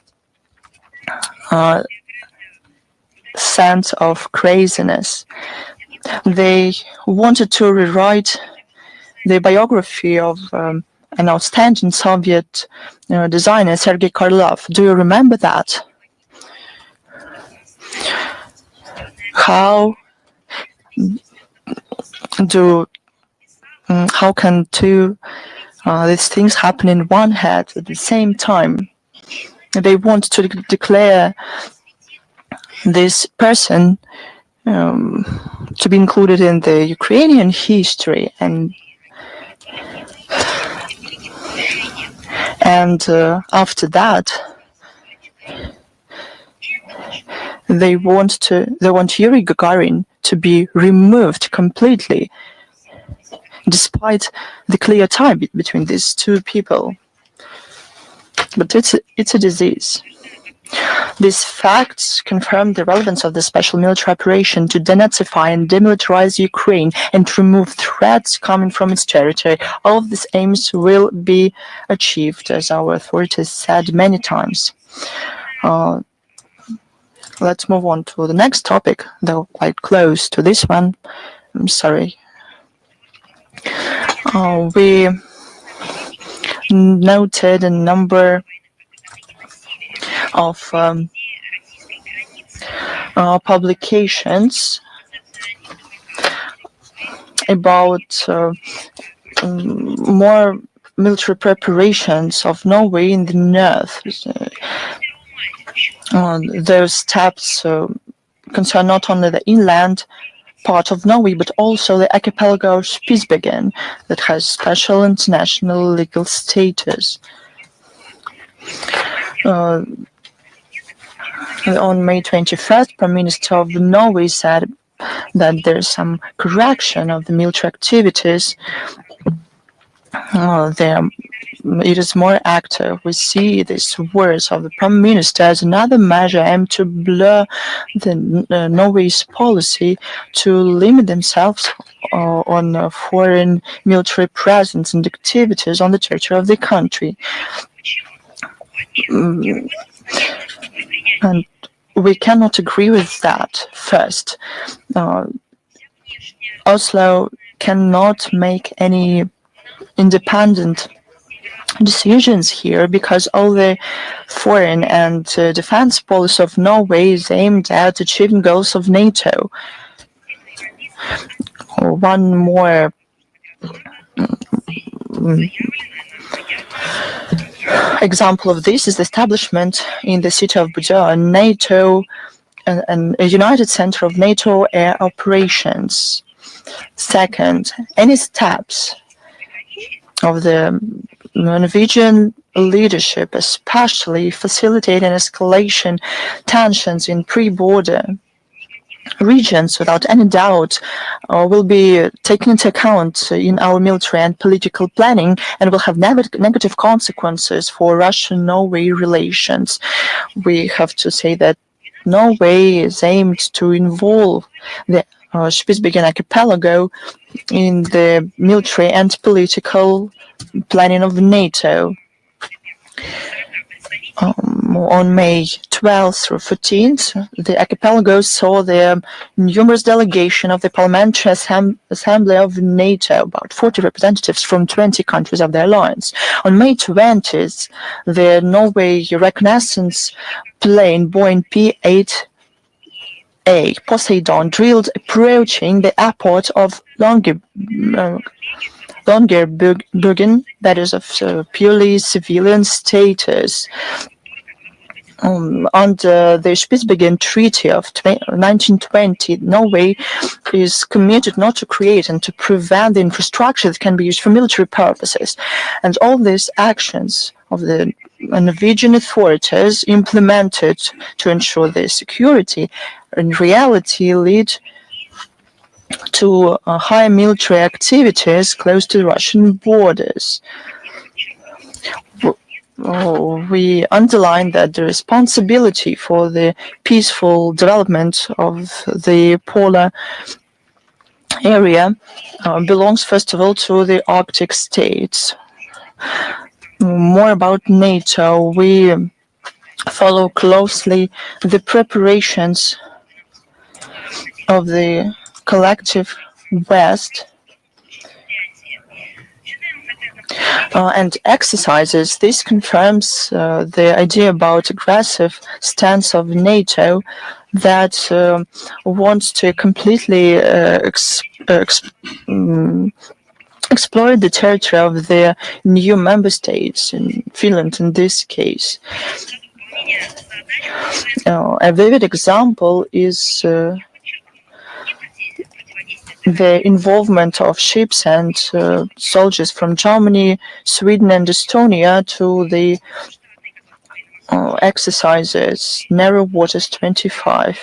sense of craziness? They wanted to rewrite the biography of an outstanding Soviet designer, Sergei Krylov. Do you remember that? How can two these things happen in one head at the same time? They want to declare this person to be included in the Ukrainian history, and after that, they want Yuri Gagarin to be removed completely, despite the clear tie between these two people. But it's a disease. These facts confirm the relevance of the special military operation to denazify and demilitarize Ukraine and to remove threats coming from its territory. All of these aims will be achieved, as our authorities said many times. Let's move on to the next topic, though quite close to this one. I'm sorry. We noted a number of publications about more military preparations of Norway in the north. Those steps concern not only the inland part of Norway, but also the archipelago of Spitsbergen that has special international legal status. On May 21st, Prime Minister of Norway said that there's some correction of the military activities. It is more active. We see these words of the Prime Minister as another measure aimed to blur the Norway's policy to limit themselves on foreign military presence and activities on the territory of the country. And we cannot agree with that. First, Oslo cannot make any independent decisions here because all the foreign and defense policy of Norway is aimed at achieving goals of NATO. One more example of this is the establishment in the city of Bodø, NATO, and a united center of NATO air operations. Second, any steps of the Norwegian leadership, especially facilitating escalation tensions in pre-border regions, without any doubt, will be taken into account in our military and political planning and will have negative consequences for Russian-Norway relations. We have to say that Norway is aimed to involve the Spitsbergen archipelago in the military and political planning of NATO. On May 12th through 14th, the archipelago saw the numerous delegation of the Parliamentary Assembly of NATO, about 40 representatives from 20 countries of the alliance. On May 20th, the Norway reconnaissance plane Boeing P-8A Poseidon drilled approaching the airport of Longyearbyen, that is of purely civilian status. Under the Spitsbergen Treaty of 1920, Norway is committed not to create and to prevent the infrastructure that can be used for military purposes. And all these actions of the Norwegian authorities implemented to ensure their security in reality lead to high military activities close to the Russian borders. We underline that the responsibility for the peaceful development of the polar area belongs first of all to the Arctic states. More about NATO, we follow closely the preparations of the collective West and exercises. This confirms the idea about aggressive stance of NATO that wants to completely exploit the territory of the new member states, in Finland in this case. A vivid example is the involvement of ships and soldiers from Germany, Sweden, and Estonia to the exercises Narrow Waters 25.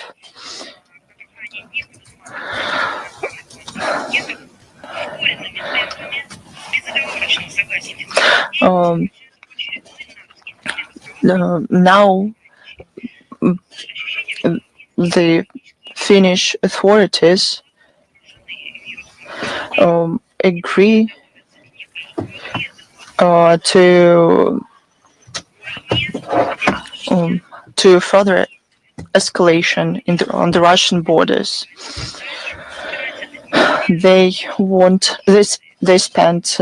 Now, the Finnish authorities agree to further escalation on the Russian borders. They want this. They spent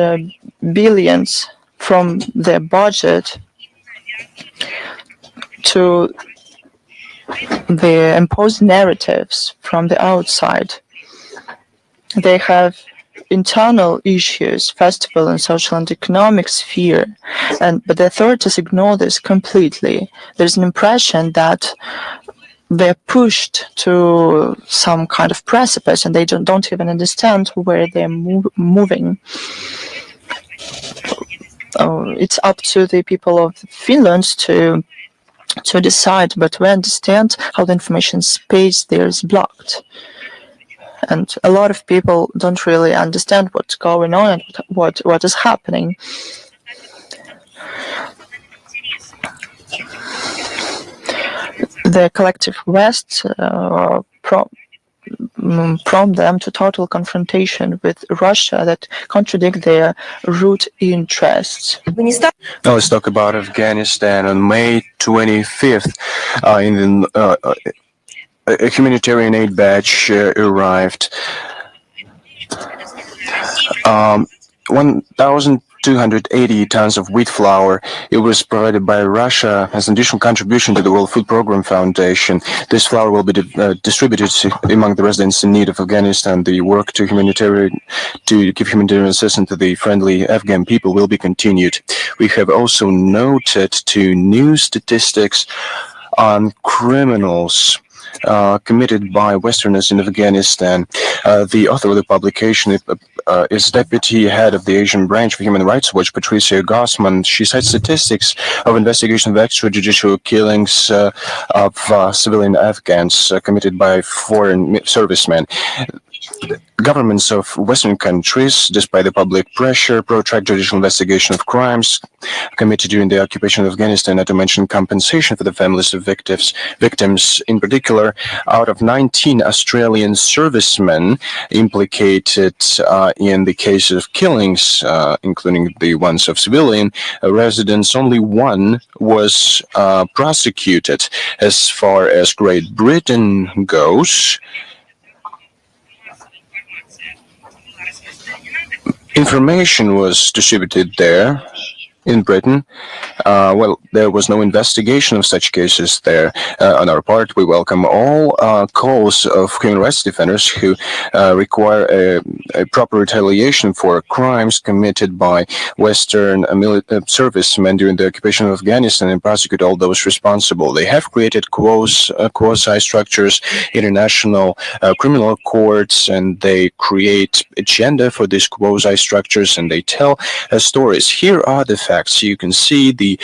billions from their budget to the imposed narratives from the outside. They have internal issues, first of all, in social and economic sphere, but the authorities ignore this completely. There's an impression that they're pushed to some kind of precipice and they don't even understand where they're moving. It's up to the people of Finland to decide, but we understand how the information space there is blocked. And a lot of people don't really understand what's going on and what is happening. The collective West prompt them to total confrontation with Russia that contradict their root interests. Now let's talk about Afghanistan. On May 25th, a humanitarian aid batch arrived. 1,280 tons of wheat flour. It was provided by Russia as an additional contribution to the World Food Program Foundation. This flour will be distributed among the residents in need of Afghanistan. The work to give humanitarian assistance to the friendly Afghan people will be continued. We have also noted two new statistics on criminals committed by Westerners in Afghanistan. The author of the publication is Deputy Head of the Asian Branch of Human Rights Watch, Patricia Gossman. She cites statistics of investigation of extrajudicial killings of civilian Afghans committed by foreign servicemen. governments of Western countries, despite the public pressure, protract judicial investigation of crimes committed during the occupation of Afghanistan, not to mention compensation for the families of victims. In particular, out of 19 Australian servicemen implicated in the case of killings, including the ones of civilian residents, only one was prosecuted. As far as Great Britain goes, information was distributed there in Britain. Well, there was no investigation of such cases there. On our part, we welcome all calls of human rights defenders who require a proper retaliation for crimes committed by Western servicemen during the occupation of Afghanistan and prosecute all those responsible. They have created quasi-structures, international criminal courts, and they create agenda for these quasi-structures, and they tell stories. Here are the facts. You can see the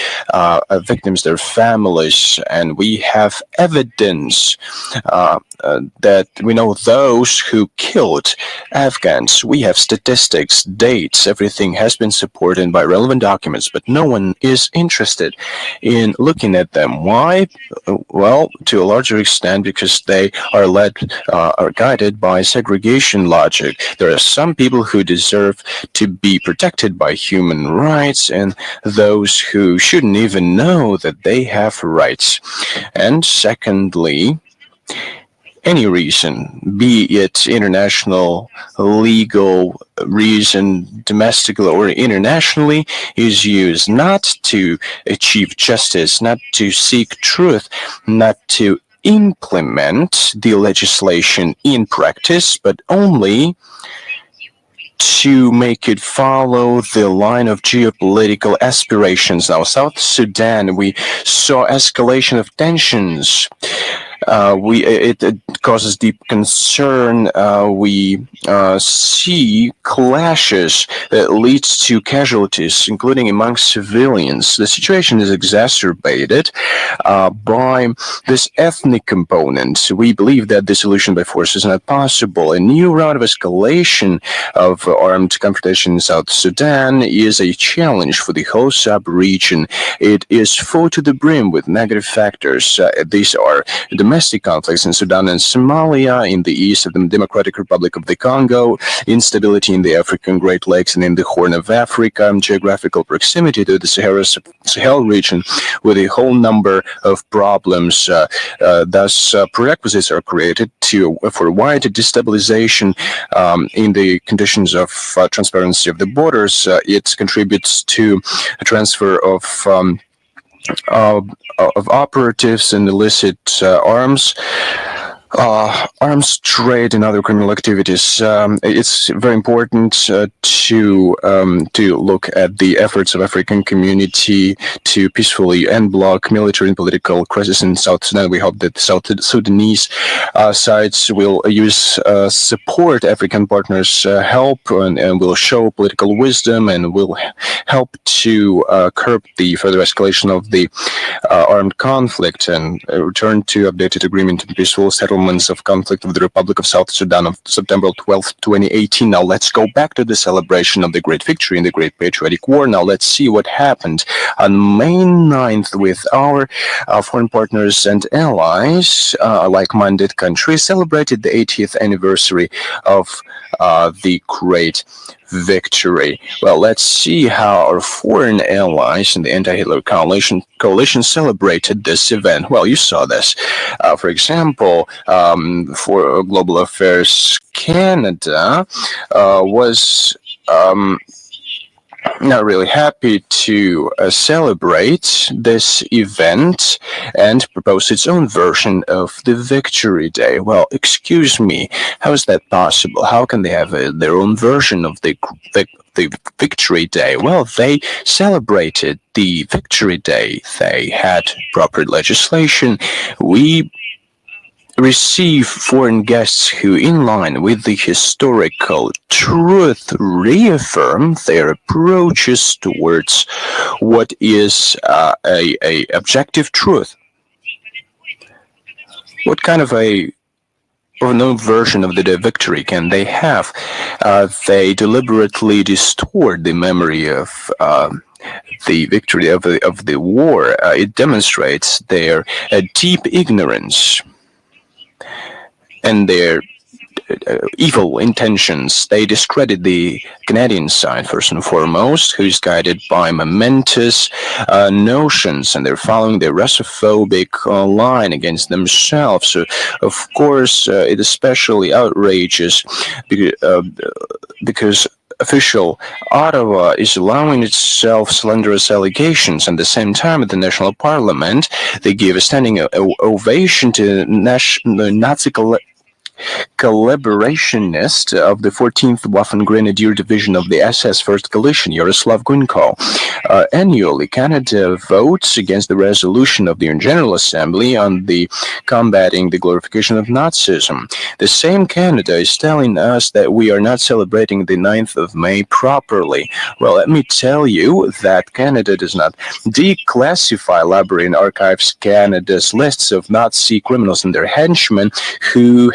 victims, their families, and we have evidence that we know those who killed Afghans. We have statistics, dates, everything has been supported by relevant documents, but no one is interested in looking at them. Why? Well, to a larger extent, because they are led, are guided by segregation logic. There are some people who deserve to be protected by human rights, and those who shouldn't even know that they have rights. And secondly, any reason, be it international, legal reason, domestically or internationally, is used not to achieve justice, not to seek truth, not to implement the legislation in practice, but only to make it follow the line of geopolitical aspirations. Now, South Sudan, we saw escalation of tensions. It causes deep concern. We see clashes that leads to casualties, including among civilians. The situation is exacerbated by this ethnic component. We believe that the solution by force is not possible. A new round of escalation of armed confrontation in South Sudan is a challenge for the whole sub-region. It is full to the brim with negative factors. These are domestic conflicts in Sudan and Somalia, in the east of the Democratic Republic of the Congo, instability in the African Great Lakes and in the Horn of Africa, geographical proximity to the Sahel region, with a whole number of problems. Thus, prerequisites are created for wide destabilization in the conditions of transparency of the borders. It contributes to a transfer of operatives and illicit arms trade and other criminal activities. It's very important to look at the efforts of African community to peacefully end block military and political crisis in South Sudan. We hope that the South Sudanese sides will support African partners' help and will show political wisdom and will help to curb the further escalation of the armed conflict and return to updated agreement and peaceful settlements of conflict of the Republic of South Sudan of September 12, 2018. Now let's go back to the celebration of the great victory in the Great Patriotic War. Now let's see what happened on May 9th with our foreign partners and allies, like-minded countries, celebrated the 80th anniversary of the great victory. Well, let's see how our foreign allies in the anti-Hitler coalition celebrated this event. Well, you saw this. For example, for Global Affairs Canada was not really happy to celebrate this event and propose its own version of the Victory Day. Well, excuse me, how is that possible? How can they have their own version of the Victory Day? Well, they celebrated the Victory Day. They had proper legislation. We receive foreign guests who, in line with the historical truth, reaffirm their approaches towards what is a objective truth. What kind of a or no version of the victory can they have. They deliberately distort the memory of the victory of the war. It demonstrates their deep ignorance and their evil intentions. They discredit the Canadian side, first and foremost, who is guided by momentous notions, and they're following the Russophobic line against themselves. So, of course, it especially outrageous because official Ottawa is allowing itself slanderous allegations. At the same time, at the national parliament, they give a standing ovation to the Nazi collaborationist of the 14th Waffen Grenadier Division of the SS 1st Galician, Yaroslav Gunko. Annually, Canada votes against the resolution of the General Assembly on the combating the glorification of Nazism. The same Canada is telling us that we are not celebrating the 9th of May properly. Well, let me tell you that Canada does not declassify Library and Archives Canada's lists of Nazi criminals and their henchmen who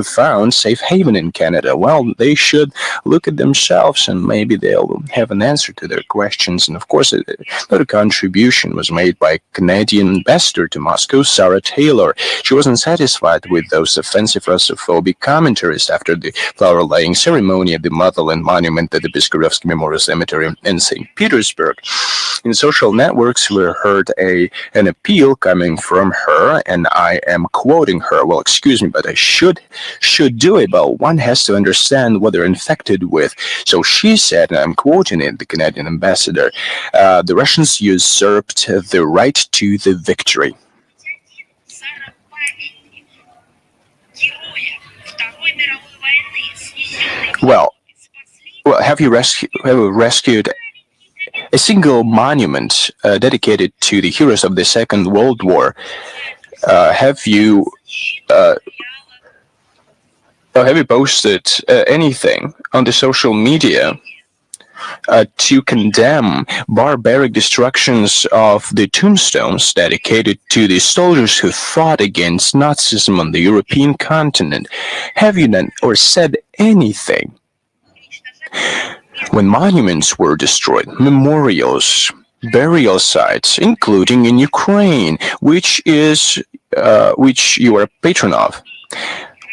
found safe haven in Canada. Well, they should look at themselves and maybe they'll have an answer to their questions. And of course, another contribution was made by Canadian ambassador to Moscow, Sarah Taylor. She wasn't satisfied with those offensive Russophobic commentaries after the flower-laying ceremony at the Motherland Monument at the Piskarovsky Memorial Cemetery in St. Petersburg. In social networks, we heard an appeal coming from her, and I am quoting her. Well, excuse me, but I should do it, but one has to understand what they're infected with. So she said, and I'm quoting it, the Canadian ambassador, the Russians usurped the right to the victory. Well, have you rescued a single monument dedicated to the heroes of the Second World War? Have you posted anything on the social media to condemn barbaric destructions of the tombstones dedicated to the soldiers who fought against Nazism on the European continent? Have you done or said anything? When monuments were destroyed, memorials, burial sites, including in Ukraine, which you are a patron of.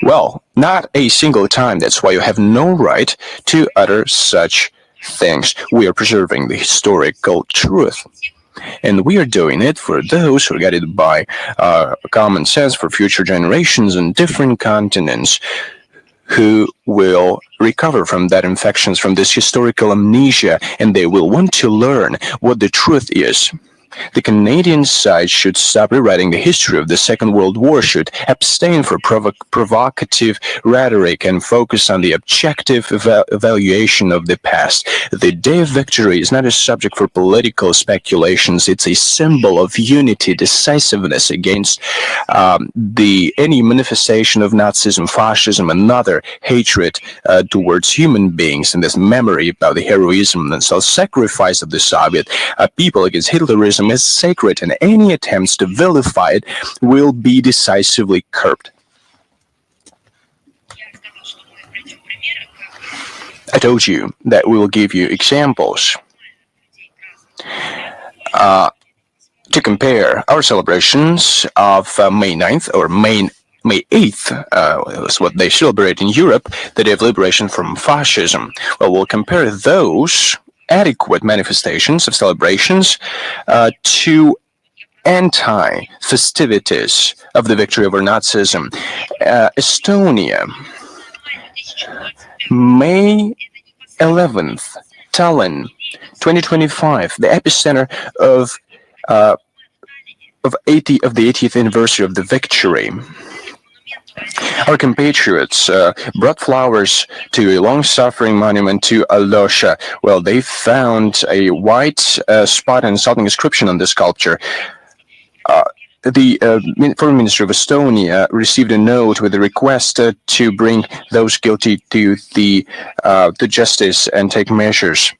Well, not a single time. That's why you have no right to utter such things. We are preserving the historical truth. And we are doing it for those who are guided by common sense for future generations on different continents who will recover from that infections, from this historical amnesia, and they will want to learn what the truth is. The Canadian side should stop rewriting the history of the Second World War, should abstain from provocative rhetoric and focus on the objective evaluation of the past. The Day of Victory is not a subject for political speculations. It's a symbol of unity, decisiveness against any manifestation of Nazism, fascism, and other hatred towards human beings, and this memory about the heroism and self-sacrifice of the Soviet people against Hitlerism is sacred, and any attempts to vilify it will be decisively curbed. I told you that we will give you examples to compare our celebrations of May 9th or May 8th, is what they celebrate in Europe, the Day of Liberation from Fascism. Well, we'll compare those adequate manifestations of celebrations to anti-festivities of the victory over Nazism. Estonia, May 11th, Tallinn, 2025, the epicenter of the 80th anniversary of the victory. Our compatriots brought flowers to a long-suffering monument to Alosha. Well, they found a white spot and insulting inscription on the sculpture. The Foreign Ministry of Estonia received a note with a request to bring those guilty to justice and take measures.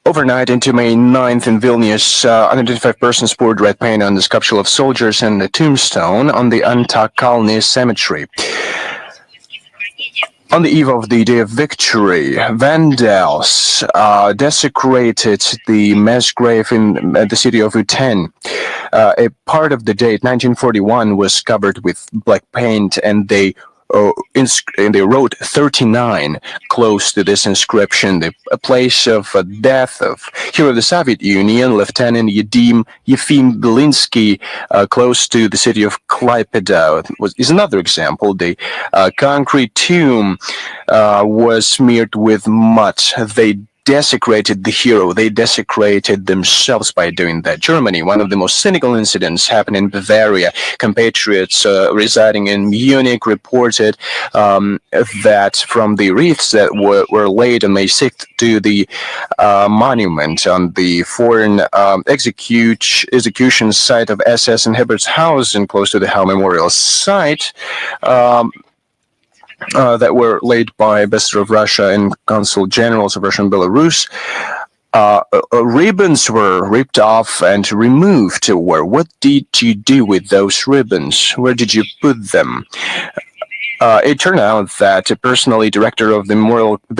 Overnight into May 9th in Vilnius, unidentified persons poured red paint on the sculpture of soldiers and the tombstone on the Antakalny cemetery. On the eve of the Day of Victory, vandals desecrated the mass grave in the city of Uten. A part of the date, 1941, was covered with black paint, and they wrote 39 close to this inscription, the place of death of hero of the Soviet Union, Lieutenant Yefim Belinsky, close to the city of Klaipeda. Is another example. The concrete tomb was smeared with mud. They desecrated the hero. They desecrated themselves by doing that. Germany, one of the most cynical incidents happened in Bavaria. Compatriots residing in Munich reported that from the wreaths that were laid on May 6th to the monument on the foreign execution site of SS in Hebertshausen, close to the Hell Memorial site, that were laid by Ambassador of Russia and Consul Generals of Russia and Belarus. Ribbons were ripped off and removed. What did you do with those ribbons? Where did you put them? It turned out that personally director of the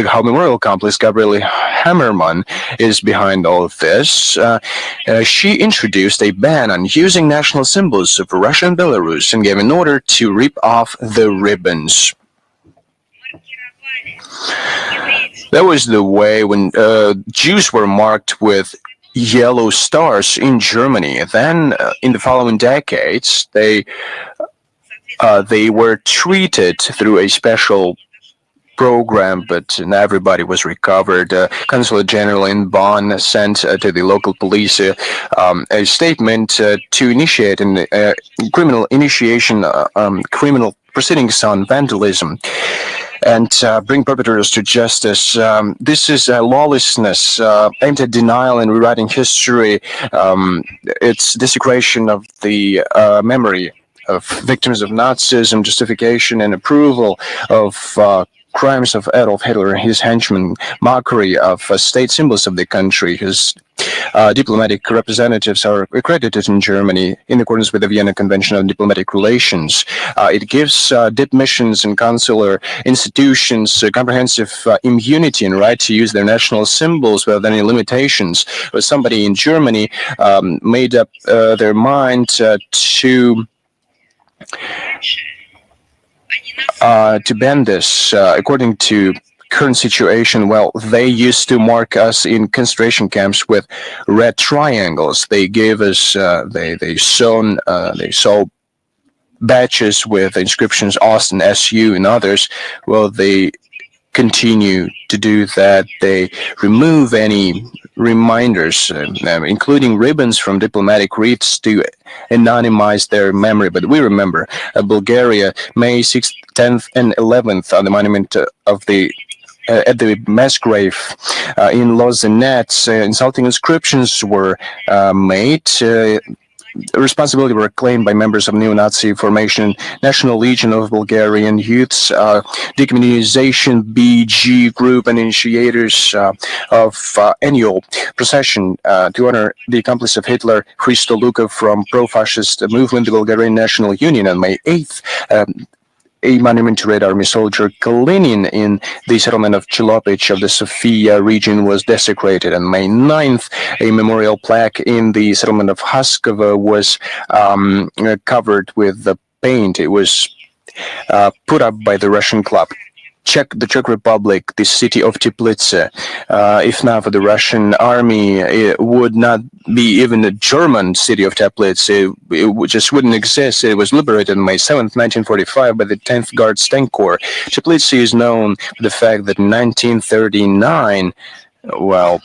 Hell Memorial Complex, Gabriele Hammerman, is behind all of this. She introduced a ban on using national symbols of Russia and Belarus and gave an order to rip off the ribbons. That was the way when Jews were marked with yellow stars in Germany. Then, in the following decades, they were treated through a special program, but not everybody was recovered. Consulate General in Bonn sent to the local police a statement to initiate a criminal proceedings on vandalism and bring perpetrators to justice. This is lawlessness aimed at denial and rewriting history. It's desecration of the memory of victims of Nazism, justification and approval of crimes of Adolf Hitler and his henchmen, mockery of state symbols of the country. His diplomatic representatives are accredited in Germany in accordance with the Vienna Convention on Diplomatic Relations. It gives dip missions and consular institutions comprehensive immunity and right to use their national symbols without any limitations. But somebody in Germany made up their mind to ban this. According to current situation, well, they used to mark us in concentration camps with red triangles. They gave us, they saw badges with inscriptions Austin, SU, and others. Well, they continue to do that. They remove any reminders, including ribbons from diplomatic wreaths to anonymize their memory. But we remember Bulgaria, May 6th, 10th, and 11th on the monument of the at the mass grave in Lozenets. Insulting inscriptions were made. Responsibility were claimed by members of neo-Nazi formation, National Legion of Bulgarian Youths, Decommunization BG group, and initiators of annual procession to honor the accomplice of Hitler, Hristo Luka, from pro-fascist movement, the Bulgarian National Union. On May 8th, a monument to Red Army soldier Kalinin in the settlement of Chilopich of the Sofia region was desecrated. On May 9th, a memorial plaque in the settlement of Haskova was covered with the paint. It was put up by the Russian club. The Czech Republic, the city of Teplice. If not for the Russian army, it would not be even a German city of Teplice. It just wouldn't exist. It was liberated on May 7th, 1945 by the 10th Guards Tank Corps. Teplice is known for the fact that in 1939, well,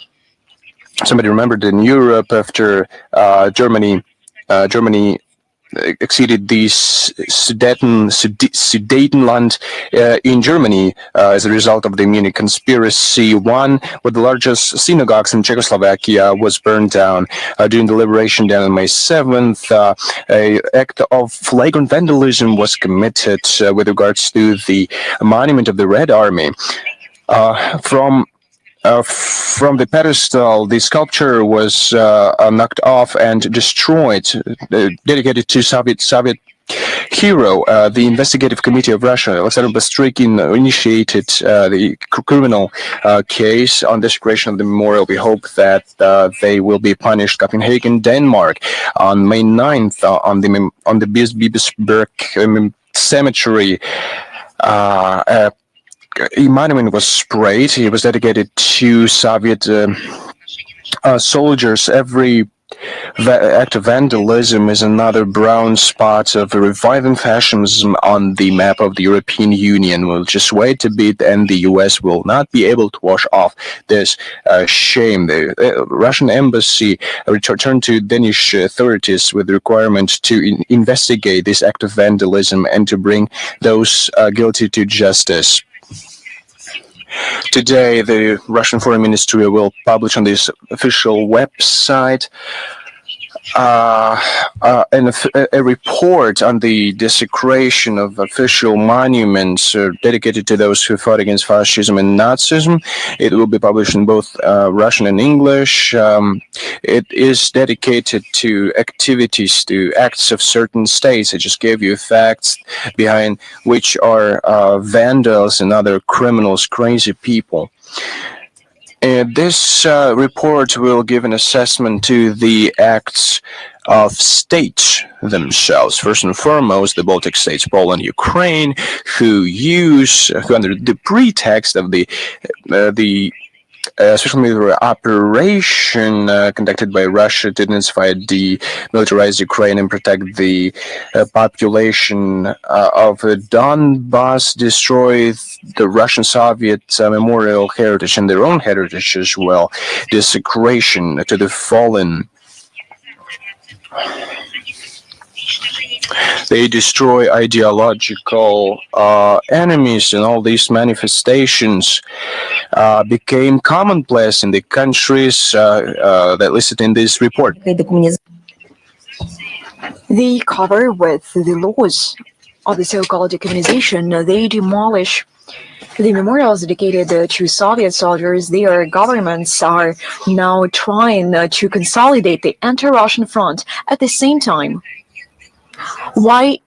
somebody remembered in Europe after Germany exceeded the Sudetenland in Germany as a result of the Munich conspiracy. One with the largest synagogues in Czechoslovakia was burned down during the liberation day on May 7th. An act of flagrant vandalism was committed with regards to the monument of the Red Army. From from the pedestal, the sculpture was knocked off and destroyed, dedicated to Soviet hero. The investigative committee of Russia, Alexander Bastrykin, initiated the criminal case on desecration of the memorial. We hope that they will be punished. Copenhagen, Denmark, on May 9th, on the Biesberg cemetery. A monument was sprayed. It was dedicated to Soviet soldiers. Every act of vandalism is another brown spot of reviving fascism on the map of the European Union. We'll just wait a bit, and the US will not be able to wash off this shame. The Russian embassy returned to Danish authorities with the requirement to investigate this act of vandalism and to bring those guilty to justice. Today, the Russian Foreign Ministry will publish on this official website a report on the desecration of official monuments dedicated to those who fought against fascism and Nazism. It will be published in both Russian and English. It is dedicated to activities, to acts of certain states. I just gave you facts behind which are vandals and other criminals, crazy people. This report will give an assessment to the acts of states themselves. First and foremost, the Baltic states, Poland, Ukraine, who under the pretext of the special military operation conducted by Russia to intensify demilitarize Ukraine and protect the population of Donbass, destroy the Russian Soviet memorial heritage and their own heritage as well, desecration to the fallen. They destroy ideological enemies, and all these manifestations became commonplace in the countries that listed in this report. They cover with the laws of the so-called decommunization. They demolish the memorials dedicated to Soviet soldiers. Their governments are now trying to consolidate the anti-Russian front. At the same time, why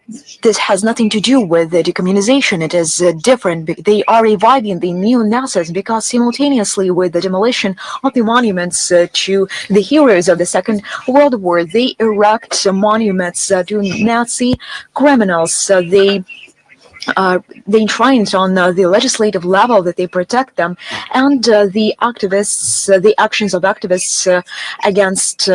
this has nothing to do with the decommunization? It is different. They are reviving the neo-Nazis because simultaneously with the demolition of the monuments to the heroes of the Second World War, they erect monuments to Nazi criminals. They enshrine on the legislative level that they protect them, and the actions of activists against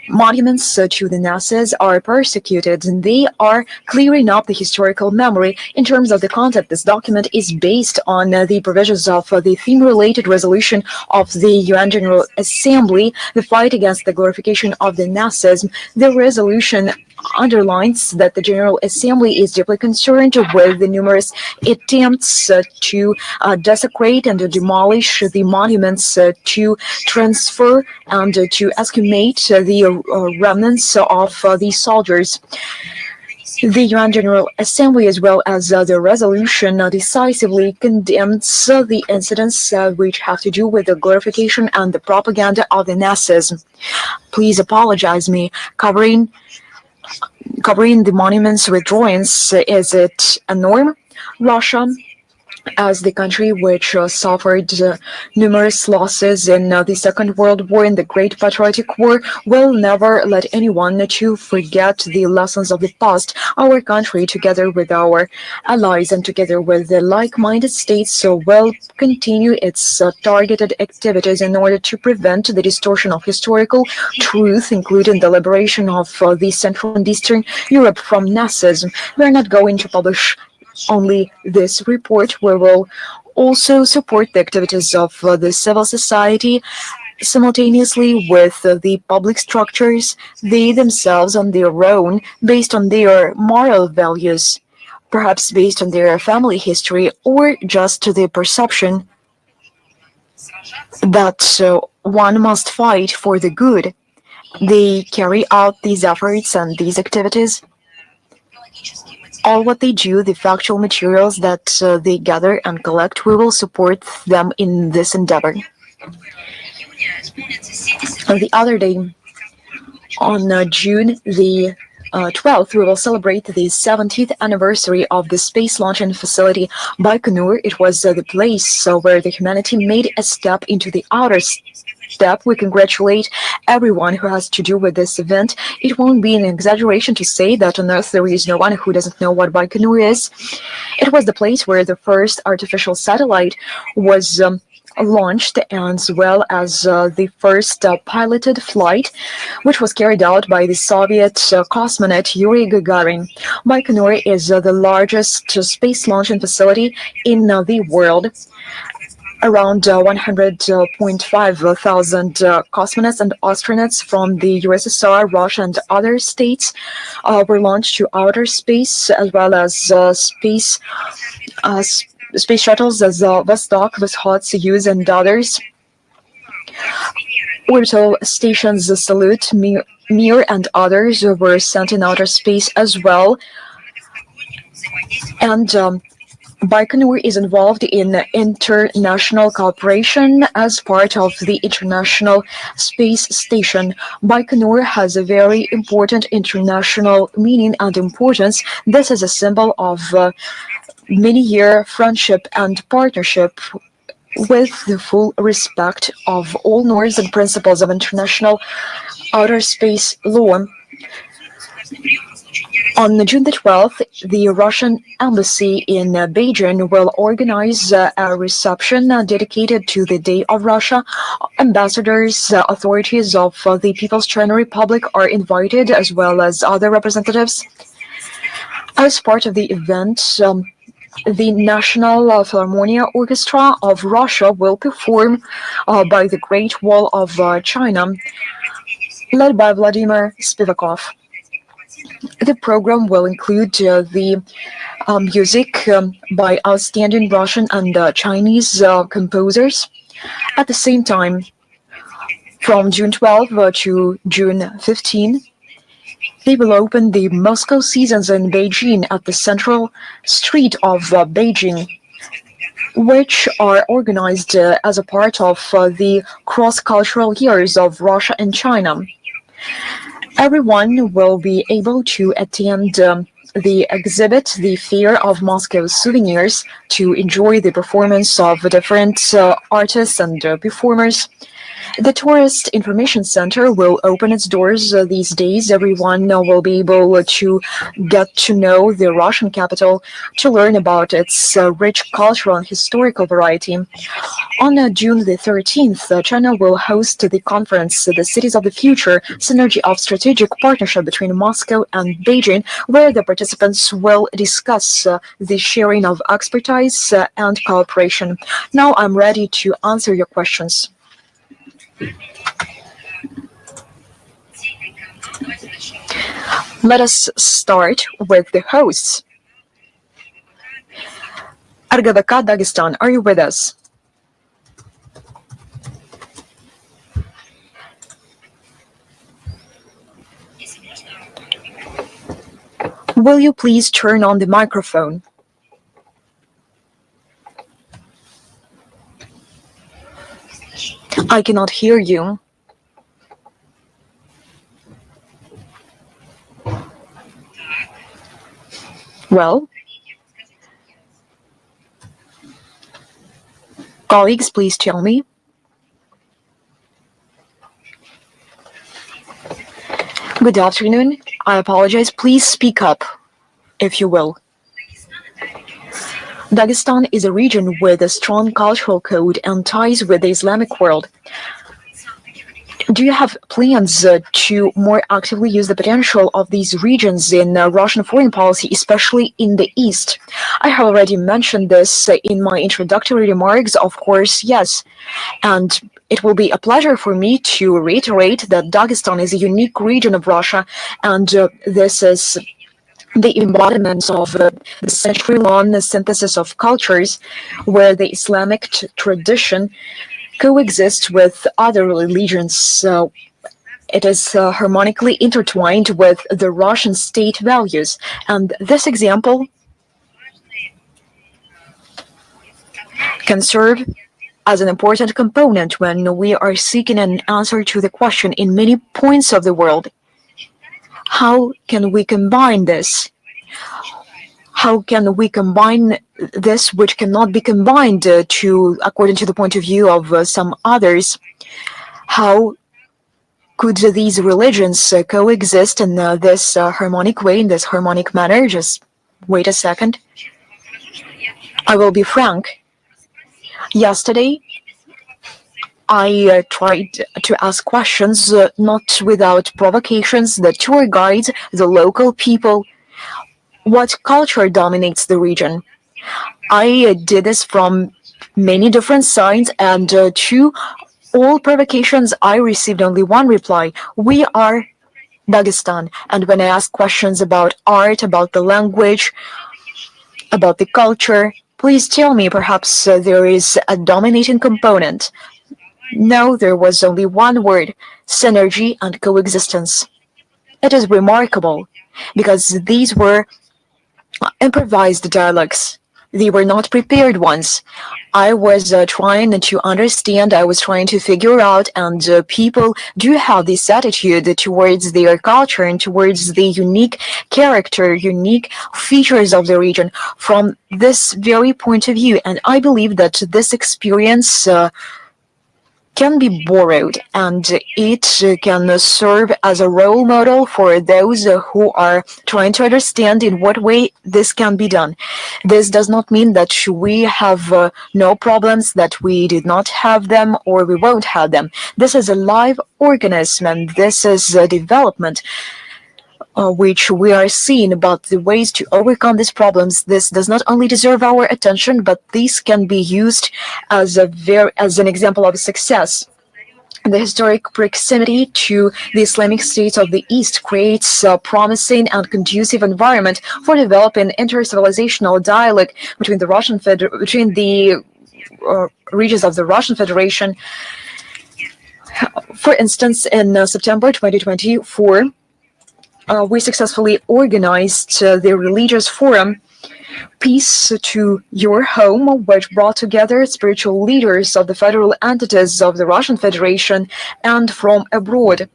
monuments to the Nazis are persecuted, and they are clearing up the historical memory. In terms of the content, this document is based on the provisions of the theme-related resolution of the UN General Assembly, the fight against the glorification of the Nazism. The resolution underlines that the General Assembly is deeply concerned with the numerous attempts to desecrate and to demolish the monuments, to transfer and to exhumate the remnants of the soldiers. The UN General Assembly, as well as the resolution, decisively condemns the incidents which have to do with the glorification and the propaganda of the Nazism. Please apologize me. Covering the monuments with drawings, is it a norm? Russia, as the country which suffered numerous losses in the Second World War and the Great Patriotic War, will never let anyone to forget the lessons of the past. Our country, together with our allies and together with the like-minded states, will continue its targeted activities in order to prevent the distortion of historical truth, including the liberation of the Central and Eastern Europe from Nazism. We are not going to publish only this report. We will also support the activities of the civil society simultaneously with the public structures, they themselves on their own, based on their moral values, perhaps based on their family history, or just the perception that one must fight for the good. They carry out these efforts and these activities. All what they do, the factual materials that they gather and collect, we will support them in this endeavor. The other day, on June the 12th, we will celebrate the 70th anniversary of the space launching facility Baikonur. It was the place where the humanity made a step into the outer step. We congratulate everyone who has to do with this event. It won't be an exaggeration to say that on Earth there is no one who doesn't know what Baikonur is. It was the place where the first artificial satellite was launched, as well as the first piloted flight, which was carried out by the Soviet cosmonaut Yuri Gagarin. Baikonur is the largest space launching facility in the world. Around 100.5 thousand cosmonauts and astronauts from the USSR, Russia, and other states were launched to outer space, as well as space shuttles as Vostok, Voskhod, Soyuz, and others. Orbital stations Salyut, Mir, and others were sent in outer space as well. And Baikonur is involved in international cooperation as part of the International Space Station. Baikonur has a very important international meaning and importance. This is a symbol of many-year friendship and partnership with the full respect of all norms and principles of international outer space law. On June the 12th, the Russian embassy in Beijing will organize a reception dedicated to the Day of Russia. Ambassadors, authorities of the People's China Republic are invited, as well as other representatives. As part of the event, the National Philharmonia Orchestra of Russia will perform by the Great Wall of China, led by Vladimir Spivakov. The program will include the music by outstanding Russian and Chinese composers. At the same time, from June 12 to June 15, they will open the Moscow Seasons in Beijing at the central street of Beijing, which are organized as a part of the cross-cultural years of Russia and China. Everyone will be able to attend the exhibit, the Fair of Moscow Souvenirs, to enjoy the performance of different artists and performers. The Tourist Information Center will open its doors these days. Everyone will be able to get to know the Russian capital, to learn about its rich cultural and historical variety. On June the 13th, China will host the conference, The Cities of the Future, Synergy of Strategic Partnership between Moscow and Beijing, where the participants will discuss the sharing of expertise and cooperation. Now I'm ready to answer your questions. Let us start with the hosts. RGVK Dagestan, are you with us? Will you please turn on the microphone? I cannot hear you. Well, colleagues, please tell me. Good afternoon. I apologize. Please speak up, if you will. Dagestan is a region with a strong cultural code and ties with the Islamic world. Do you have plans to more actively use the potential of these regions in Russian foreign policy, especially in the East? I have already mentioned this in my introductory remarks. Of course, yes. And it will be a pleasure for me to reiterate that Dagestan is a unique region of Russia, and this is the embodiment of the century-long synthesis of cultures where the Islamic tradition coexists with other religions. So it is harmonically intertwined with the Russian state values. And this example can serve as an important component when we are seeking an answer to the question in many points of the world. How can we combine this? How can we combine this which cannot be combined according to the point of view of some others? How could these religions coexist in this harmonic way, in this harmonic manner? Just wait a second. I will be frank. Yesterday, I tried to ask questions, not without provocations, the tour guides, the local people. What culture dominates the region? I did this from many different sides, and to all provocations, I received only one reply. We are Dagestan. And when I asked questions about art, about the language, about the culture, please tell me, perhaps there is a dominating component. No, there was only one word: synergy and coexistence. It is remarkable, because these were improvised dialogues. They were not prepared ones. I was trying to understand, I was trying to figure out, and people do have this attitude towards their culture and towards the unique character, unique features of the region from this very point of view. And I believe that this experience can be borrowed, and it can serve as a role model for those who are trying to understand in what way this can be done. This does not mean that we have no problems, that we did not have them, or we won't have them. This is a live organism, and this is a development which we are seeing about the ways to overcome these problems. This does not only deserve our attention, but this can be used as an example of success. The historic proximity to the Islamic states of the East creates a promising and conducive environment for developing inter-civilizational dialogue between the regions of the Russian Federation. For instance, in September 2024, we successfully organized the religious forum Peace to Your Home, which brought together spiritual leaders of the federal entities of the Russian Federation and from abroad.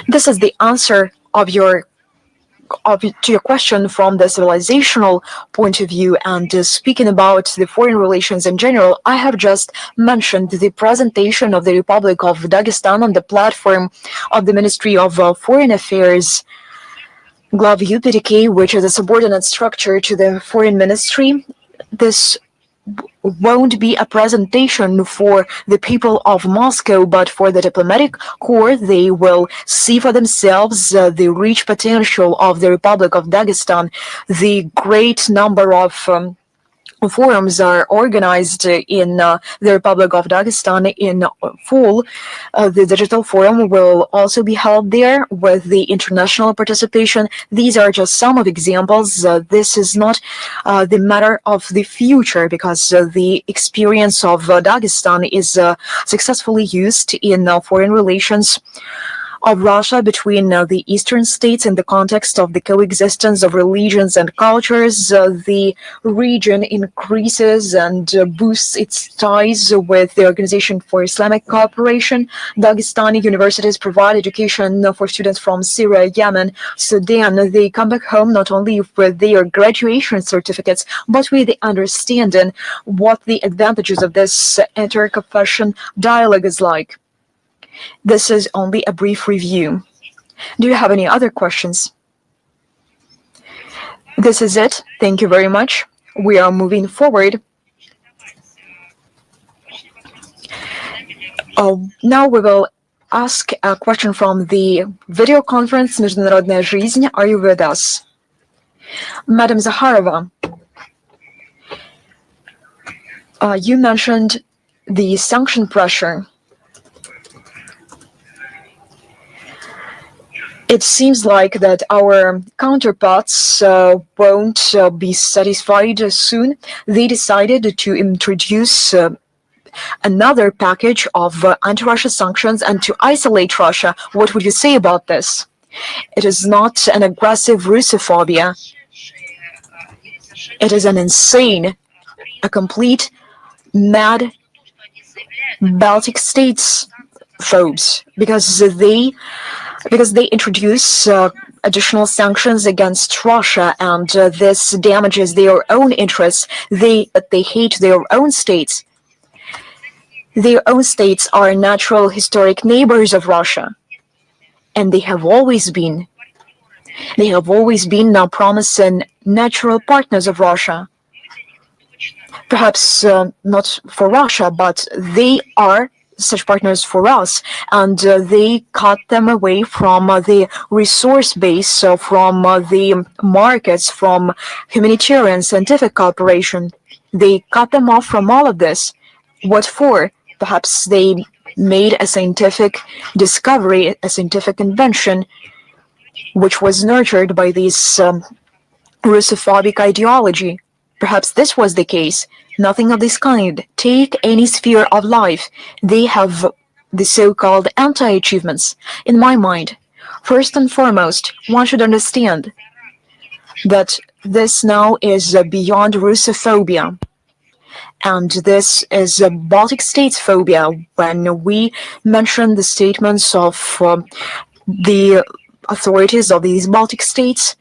This is the answer to your question from the civilizational point of view. And speaking about the foreign relations in general, I have just mentioned the presentation of the Republic of Dagestan on the platform of the Ministry of Foreign Affairs, Glav UPDK, which is a subordinate structure to the Foreign Ministry. This won't be a presentation for the people of Moscow, but for the diplomatic corps. They will see for themselves the rich potential of the Republic of Dagestan. The great number of forums are organized in the Republic of Dagestan in full. The digital forum will also be held there with the international participation. These are just some of examples. This is not the matter of the future, because the experience of Dagestan is successfully used in foreign relations of Russia between the eastern states in the context of the coexistence of religions and cultures. The region increases and boosts its ties with the Organization for Islamic Cooperation. Dagestani universities provide education for students from Syria, Yemen, Sudan. They come back home not only with their graduation certificates, but with the understanding what the advantages of this interconfession dialogue is like. This is only a brief review. Do you have any other questions? This is it. Thank you very much. We are moving forward. Now we will ask a question from the video conference Международная жизнь. Are you with us? Madam Zakharova, you mentioned the sanction pressure. It seems like that our counterparts won't be satisfied soon. They decided to introduce another package of anti-Russia sanctions and to isolate Russia. What would you say about this? It is not an aggressive Russophobia. It is an insane, a complete mad Baltic states phobes because they introduce additional sanctions against Russia, and this damages their own interests. They hate their own states. Their own states are natural historic neighbors of Russia, and they have always been. They have always been now promising natural partners of Russia. Perhaps not for Russia, but they are such partners for us, and they cut them away from the resource base, from the markets, from humanitarian scientific cooperation. They cut them off from all of this. What for? Perhaps they made a scientific discovery, a scientific invention, which was nurtured by this Russophobic ideology. Perhaps this was the case. Nothing of this kind. Take any sphere of life. They have the so-called anti-achievements. In my mind, first and foremost, one should understand that this now is beyond Russophobia. And this is a Baltic states phobia. When we mention the statements of the authorities of these Baltic states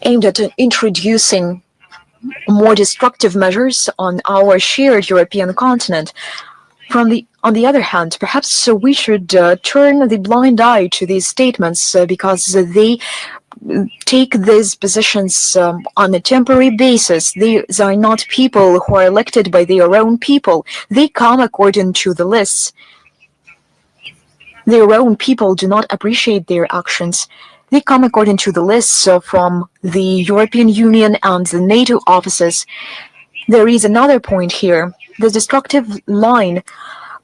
aimed at introducing more destructive measures on our shared European continent. On the other hand, perhaps we should turn the blind eye to these statements because they take these positions on a temporary basis. These are not people who are elected by their own people. They come according to the lists. Their own people do not appreciate their actions. They come according to the lists from the European Union and the NATO offices. There is another point here. The destructive line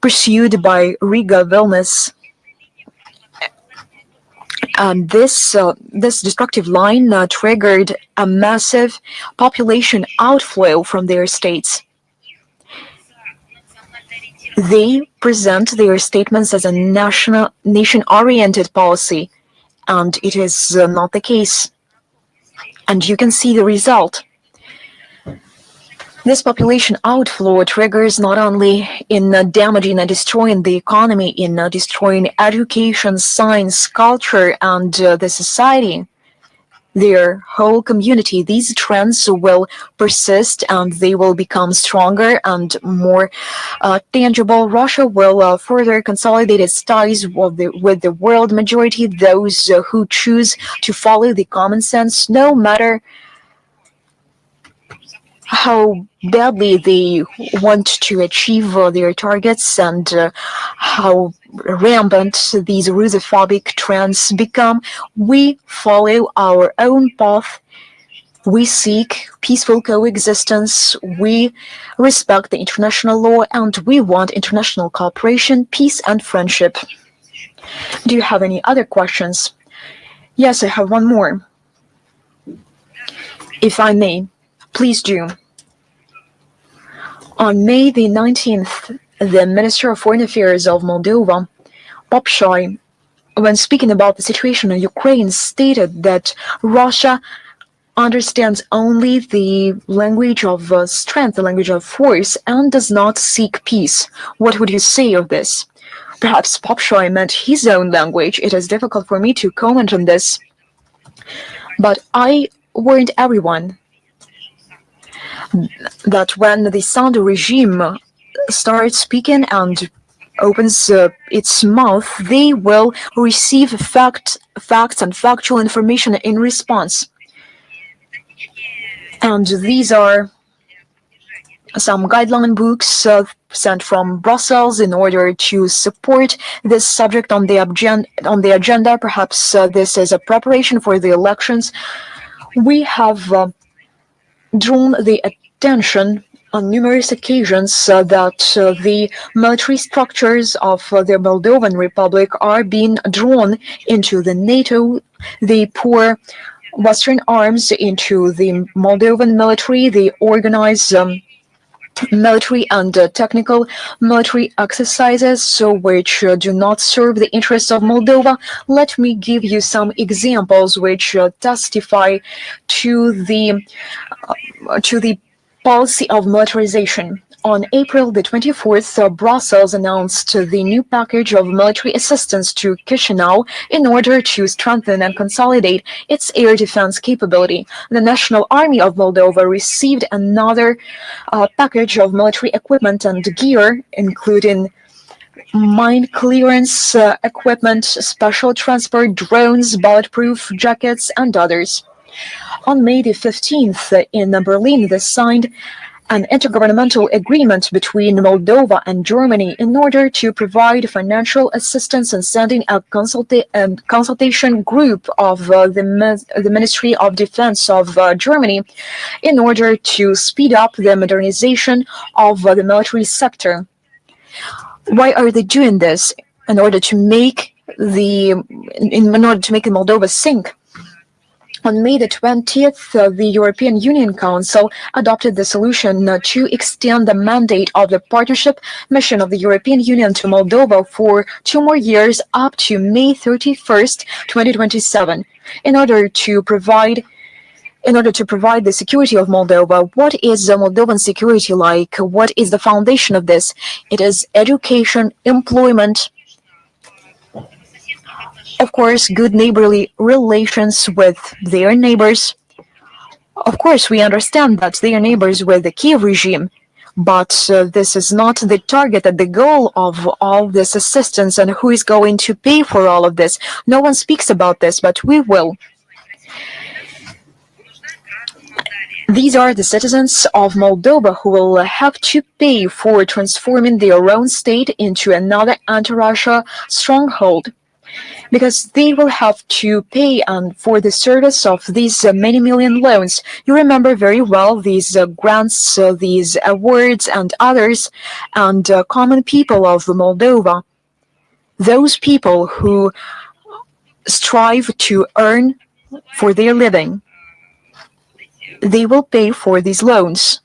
pursued by Riga Vilnius. And this destructive line triggered a massive population outflow from their states. They present their statements as a nation-oriented policy, and it is not the case. And you can see the result. This population outflow triggers not only in damaging and destroying the economy, in destroying education, science, culture, and the society, their whole community. These trends will persist and they will become stronger and more tangible. Russia will further consolidate its ties with the world majority, those who choose to follow the common sense, no matter how badly they want to achieve their targets and how rampant these Russophobic trends become. We follow our own path. We seek peaceful coexistence. We respect the international law, and we want international cooperation, peace, and friendship. Do you have any other questions? Yes, I have one more. If I may. Please do. On May the 19th, the Minister of Foreign Affairs of Moldova, Popshoi, when speaking about the situation in Ukraine, stated that Russia understands only the language of strength, the language of force, and does not seek peace. What would you say of this? Perhaps Popshoi meant his own language. It is difficult for me to comment on this. But I warned everyone that when the Sound regime starts speaking and opens its mouth, they will receive facts and factual information in response. And these are some guideline books sent from Brussels in order to support this subject on the agenda. Perhaps this is a preparation for the elections. We have drawn the attention on numerous occasions that the military structures of the Moldovan Republic are being drawn into the NATO. They pour Western arms into the Moldovan military. They organize military and technical military exercises which do not serve the interests of Moldova. Let me give you some examples which testify to the policy of militarization. On April the 24th, Brussels announced the new package of military assistance to Chisinau in order to strengthen and consolidate its air defense capability. The National Army of Moldova received another package of military equipment and gear, including mine clearance equipment, special transport drones, bulletproof jackets, and others. On May the 15th, in Berlin, they signed an intergovernmental agreement between Moldova and Germany in order to provide financial assistance and sending a consultation group of the Ministry of Defense of Germany in order to speed up the modernization of the military sector. Why are they doing this? In order to make Moldova sink. On May the 20th, the European Union Council adopted the solution to extend the mandate of the partnership mission of the European Union to Moldova for 2 more years up to May 31st, 2027, in order to provide the security of Moldova. What is Moldovan security like? What is the foundation of this? It is education, employment, of course, good neighborly relations with their neighbors. Of course, we understand that they are neighbors with the Kiev regime, but this is not the target and the goal of all this assistance, and who is going to pay for all of this. No one speaks about this, but we will. These are the citizens of Moldova who will have to pay for transforming their own state into another anti-Russia stronghold, because they will have to pay for the service of these many million loans. You remember very well these grants, these awards and others, and common people of Moldova, those people who strive to earn for their living, they will pay for these loans.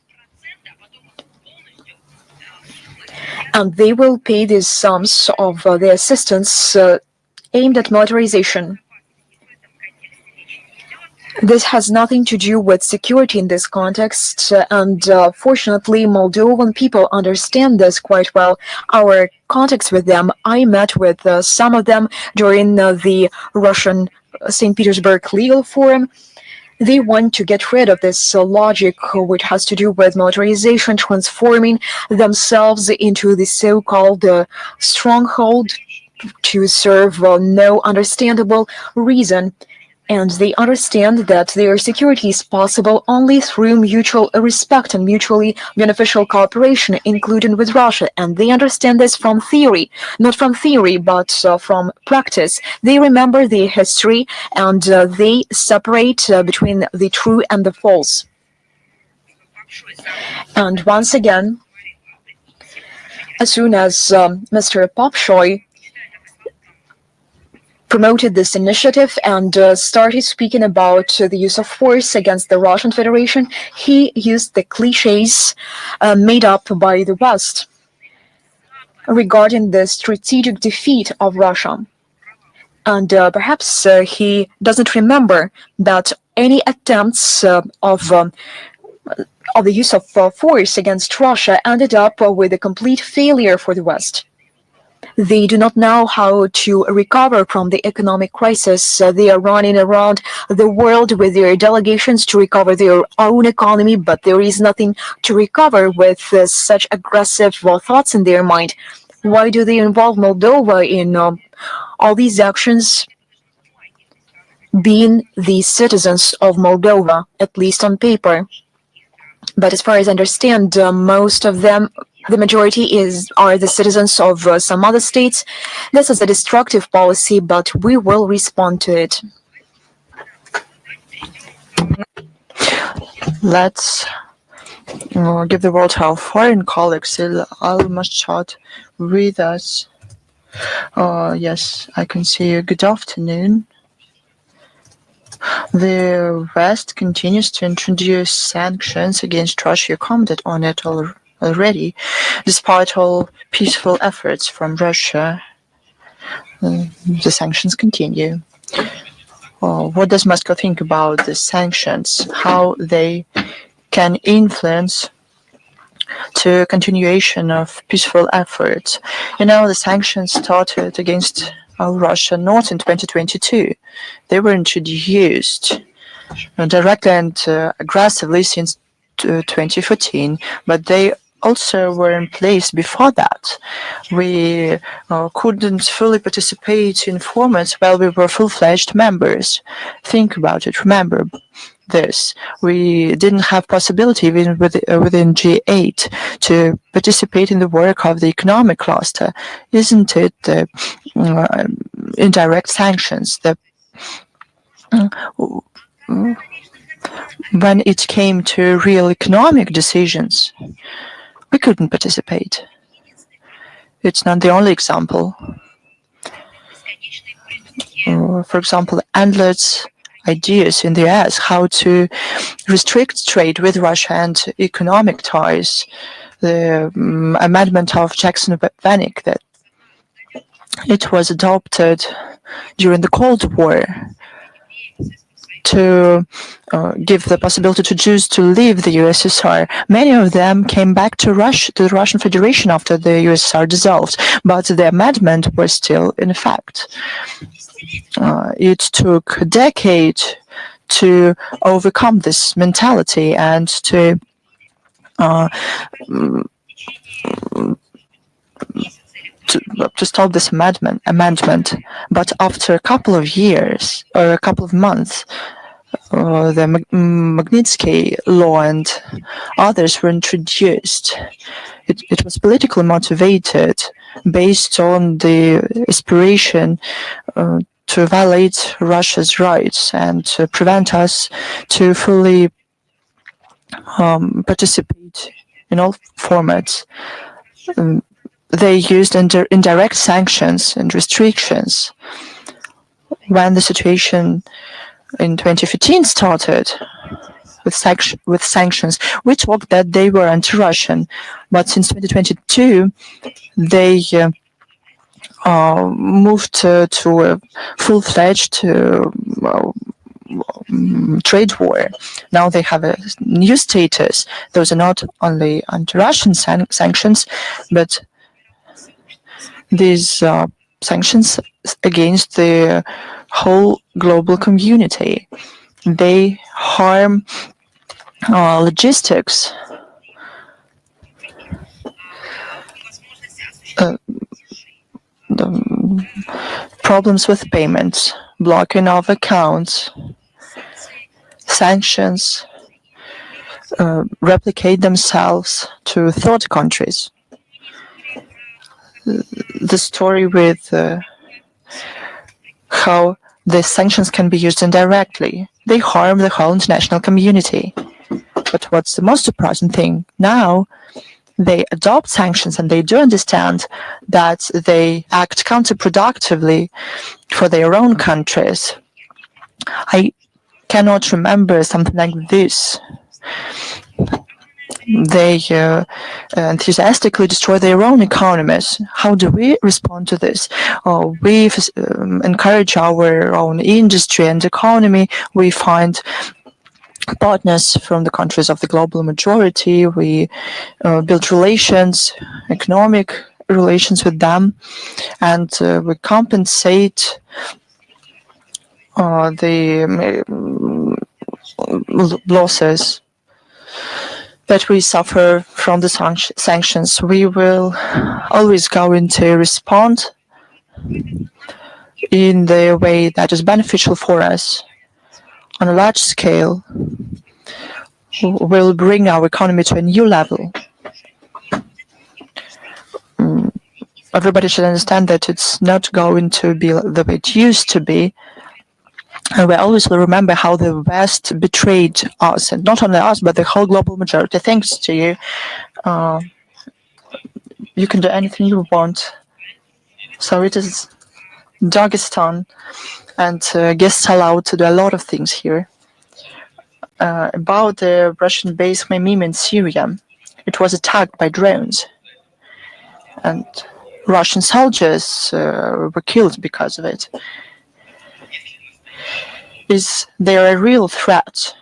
And they will pay these sums of the assistance aimed at militarization. This has nothing to do with security in this context, and fortunately, Moldovan people understand this quite well. Our contacts with them, I met with some of them during the Russian St. Petersburg Legal Forum. They want to get rid of this logic which has to do with militarization, transforming themselves into the so-called stronghold to serve no understandable reason. And they understand that their security is possible only through mutual respect and mutually beneficial cooperation, including with Russia. And they understand this from theory, not from theory, but from practice. They remember their history, and they separate between the true and the false. And once again, as soon as Mr. Popshoy promoted this initiative and started speaking about the use of force against the Russian Federation, he used the cliches made up by the West regarding the strategic defeat of Russia. And perhaps he doesn't remember that any attempts of the use of force against Russia ended up with a complete failure for the West. They do not know how to recover from the economic crisis. They are running around the world with their delegations to recover their own economy, but there is nothing to recover with such aggressive thoughts in their mind. Why do they involve Moldova in all these actions? Being the citizens of Moldova, at least on paper. But as far as I understand, most of them, the majority are the citizens of some other states. This is a destructive policy, but we will respond to it. Let's give the word to our foreign colleagues. Al-Mashad with us. Yes, I can see you. Good afternoon. The West continues to introduce sanctions against Russia. You commented on it already. Despite all peaceful efforts from Russia, the sanctions continue. What does Moscow think about the sanctions? How they can influence to continuation of peaceful efforts. The sanctions started against Russia not in 2022. They were introduced directly and aggressively since 2014, but they also were in place before that. We couldn't fully participate in formats while we were full-fledged members. Think about it. Remember this. We didn't have possibility even within G8 to participate in the work of the economic cluster. Isn't it the indirect sanctions? When it came to real economic decisions, we couldn't participate. It's not the only example. For example, endless ideas in the US how to restrict trade with Russia and economic ties. The amendment of Jackson-Vanik that it was adopted during the Cold War to give the possibility to Jews to leave the USSR. Many of them came back to the Russian Federation after the USSR dissolved, but the amendment was still in effect. It took a decade to overcome this mentality and to stop this amendment. But after a couple of years or a couple of months, the Magnitsky law and others were introduced. It was politically motivated, based on the aspiration to violate Russia's rights and to prevent us to fully participate in all formats. They used indirect sanctions and restrictions. When the situation in 2015 started with sanctions, we talked that they were anti-Russian, but since 2022, they moved to a full-fledged trade war. Now they have a new status. Those are not only anti-Russian sanctions, but these sanctions against the whole global community. They harm logistics. The problems with payments, blocking of accounts, sanctions replicate themselves to third countries. The story with how the sanctions can be used indirectly. They harm the whole international community. But what's the most surprising thing? Now they adopt sanctions and they do understand that they act counterproductively for their own countries. I cannot remember something like this. They enthusiastically destroy their own economies. How do we respond to this? We encourage our own industry and economy. We find partners from the countries of the global majority. We build relations, economic relations with them, and we compensate the losses that we suffer from the sanctions. We will always going to respond in the way that is beneficial for us. On a large scale, will bring our economy to a new level. Everybody should understand that it's not going to be the way it used to be. And we always will remember how the West betrayed us, and not only us, but the whole global majority. Thanks to you. You can do anything you want. So it is Dagestan, and guests allowed to do a lot of things here. About the Russian base Khmeimim in Syria, it was attacked by drones, and Russian soldiers were killed because of it. Is there a real threat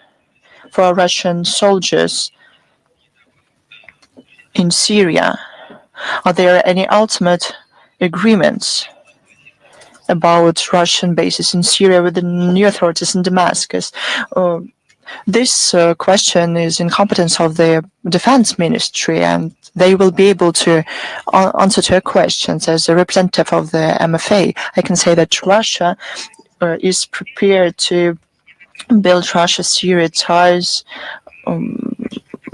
for Russian soldiers in Syria? Are there any ultimate agreements about Russian bases in Syria with the new authorities in Damascus? This question is in competence of the defense ministry, and they will be able to answer to your questions. As a representative of the MFA, I can say that Russia is prepared to build Russia-Syria ties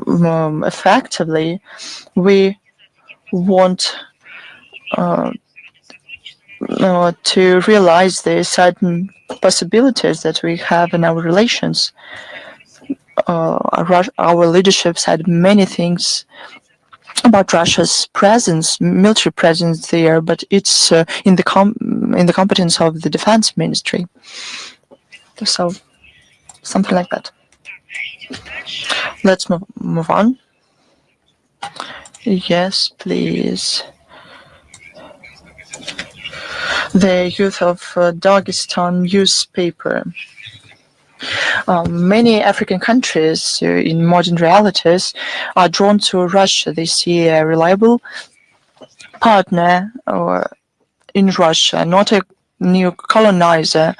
effectively. We want to realize the certain possibilities that we have in our relations. Our leadership said many things about Russia's presence, military presence there, but it's in the competence of the defense ministry. So something like that. Let's move on. Yes, please. The youth of Dagestan newspaper. Many African countries in modern realities are drawn to Russia. They see a reliable partner in Russia, not a new colonizer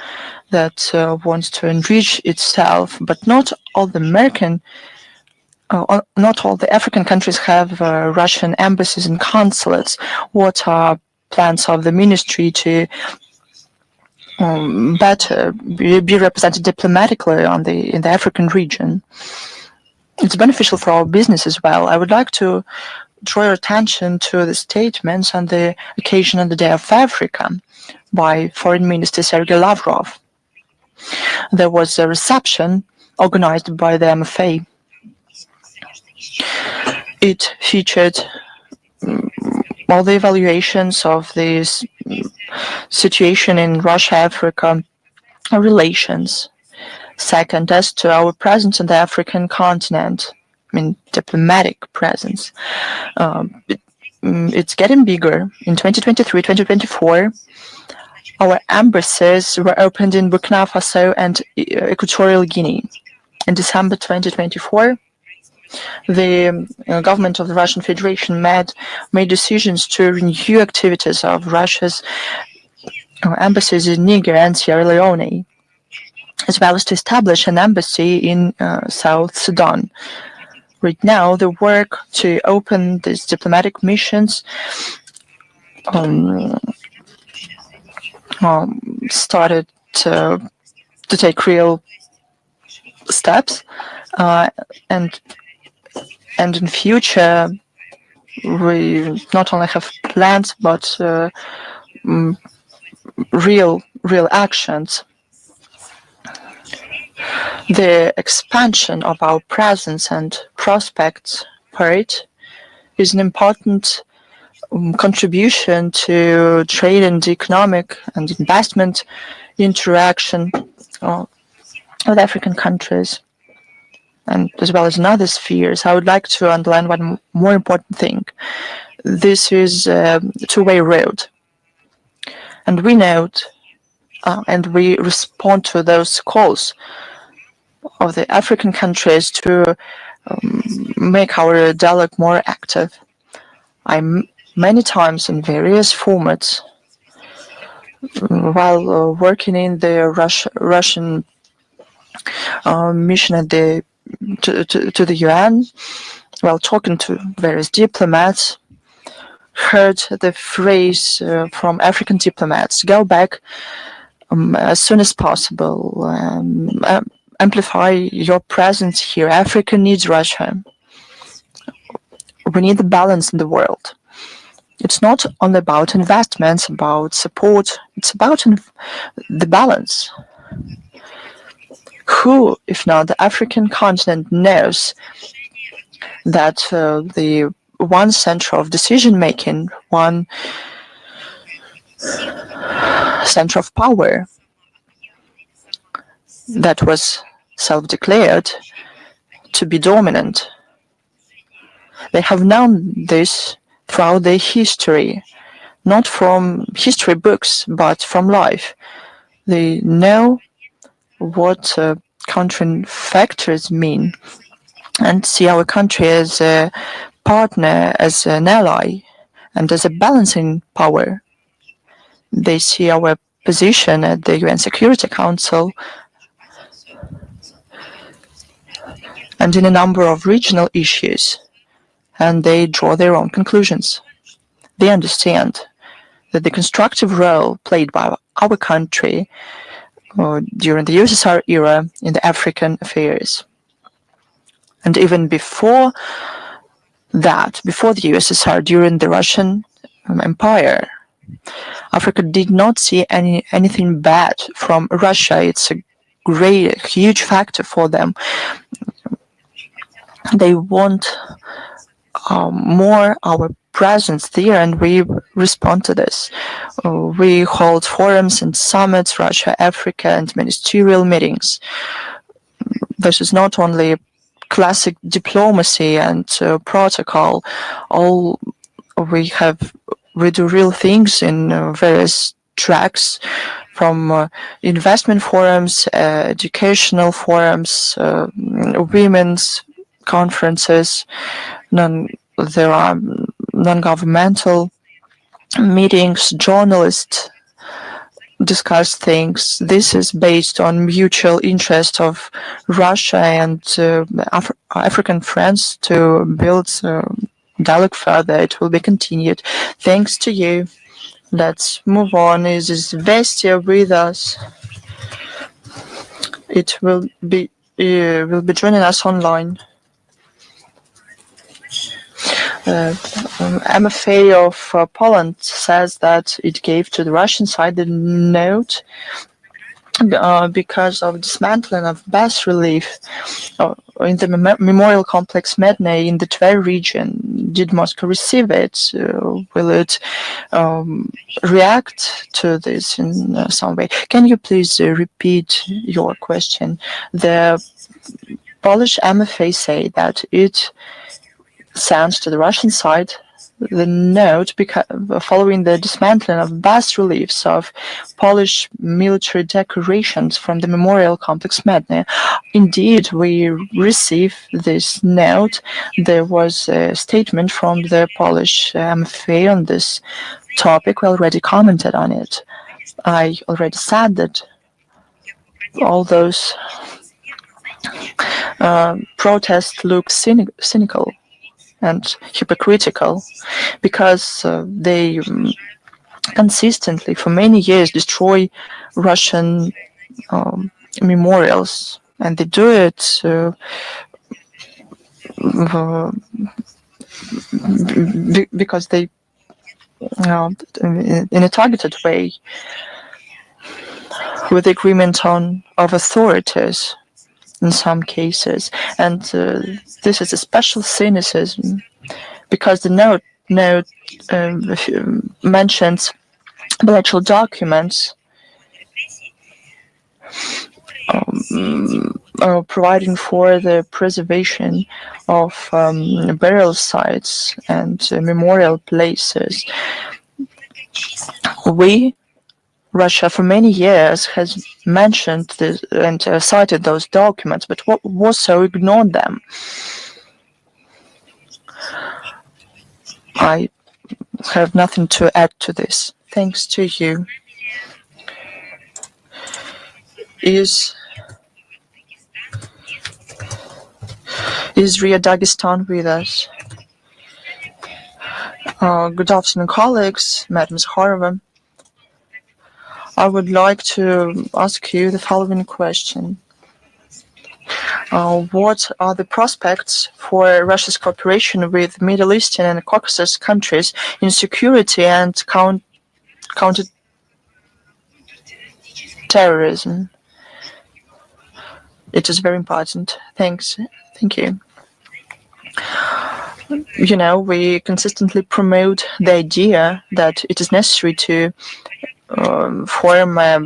that wants to enrich itself. But not all the African countries have Russian embassies and consulates. What are plans of the ministry to better be represented diplomatically in the African region? It's beneficial for our business as well. I would like to draw your attention to the statements on the occasion of the Day of Africa by Foreign Minister Sergei Lavrov. There was a reception organized by the MFA. It featured all the evaluations of this situation in Russia-Africa relations. Second, as to our presence in the African continent, diplomatic presence, it's getting bigger. In 2023, 2024, our embassies were opened in Burkina Faso and Equatorial Guinea. In December 2024, the government of the Russian Federation made decisions to renew activities of Russia's embassies in Niger and Sierra Leone, as well as to establish an embassy in South Sudan. Right now, the work to open these diplomatic missions started to take real steps, and in future we not only have plans but real actions. The expansion of our presence and prospects for it is an important contribution to trade and economic and investment interaction with African countries, and as well as in other spheres. I would like to underline one more important thing. This is a two-way road, and we note and we respond to those calls of the African countries to make our dialogue more active. Many times in various formats, while working in the Russian mission at to the UN, while talking to various diplomats, heard the phrase from African diplomats, go back as soon as possible, amplify your presence here. Africa needs Russia. We need the balance in the world. It's not only about investments, about support, it's about the balance. Who, if not the African continent, knows that the one center of decision-making, one center of power that was self-declared to be dominant. They have known this throughout their history, not from history books, but from life. They know what countering factors mean and see our country as a partner, as an ally, and as a balancing power. They see our position at the UN Security Council and in a number of regional issues, and they draw their own conclusions. They understand that the constructive role played by our country during the USSR era in the African affairs, and even before that, before the USSR, during the Russian Empire, Africa did not see anything bad from Russia. It's a great, huge factor for them. They want more our presence there, and we respond to this. We hold forums and summits, Russia, Africa, and ministerial meetings. This is not only classic diplomacy and protocol. We do real things in various tracks, from investment forums, educational forums, women's conferences. There are non-governmental meetings, journalists discuss things. This is based on mutual interest of Russia and African friends to build dialogue further. It will be continued. Thanks to you. Let's move on. Is Vestia with us? It will be joining us online. MFA of Poland says that it gave to the Russian side the note because of dismantling of bas relief in the memorial complex Medne in the Tver region. Did Moscow receive it? Will it react to this in some way? Can you please repeat your question? The Polish MFA say that it sends to the Russian side the note following the dismantling of bas reliefs of Polish military decorations from the memorial complex Medne. Indeed, we received this note. There was a statement from the Polish MFA on this topic. We already commented on it. I already said that all those protests look cynical and hypocritical, because they consistently, for many years, destroy Russian memorials, and they do it because they, in a targeted way, with the agreement of authorities in some cases. And this is a special cynicism, because the note mentions bilateral documents providing for the preservation of burial sites and memorial places. Russia for many years has mentioned this and cited those documents, but what Warsaw ignored them. I have nothing to add to this. Thanks to you. Is Ria Dagestan with us? Good afternoon, colleagues, Madam Zakharova. I would like to ask you the following question. What are the prospects for Russia's cooperation with Middle Eastern and Caucasus countries in security and counter-terrorism? It is very important. Thanks. Thank you. You know, we consistently promote the idea that it is necessary to form a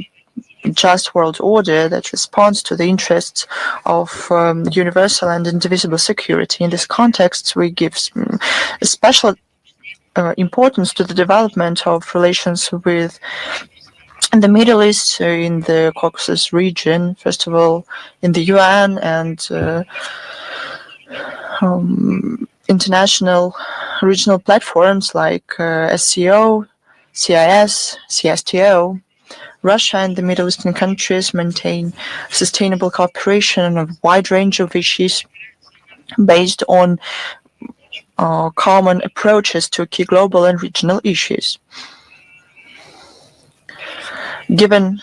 just world order that responds to the interests of universal and indivisible security. In this context, we give special importance to the development of relations with the Middle East, in the Caucasus region, first of all, in the UN, and international regional platforms like SCO, CIS, CSTO, Russia and the Middle Eastern countries maintain sustainable cooperation on a wide range of issues based on common approaches to key global and regional issues. Given,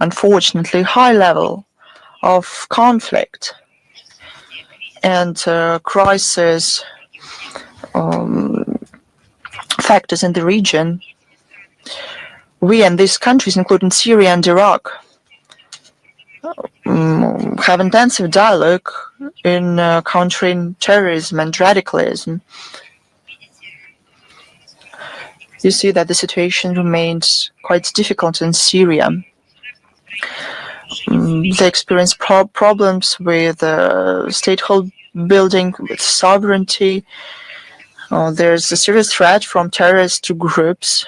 unfortunately, high level of conflict and crisis factors in the region, we and these countries, including Syria and Iraq, have intensive dialogue in countering terrorism and radicalism. You see that the situation remains quite difficult in Syria. They experience problems with statehood building, with sovereignty. There's a serious threat from terrorist groups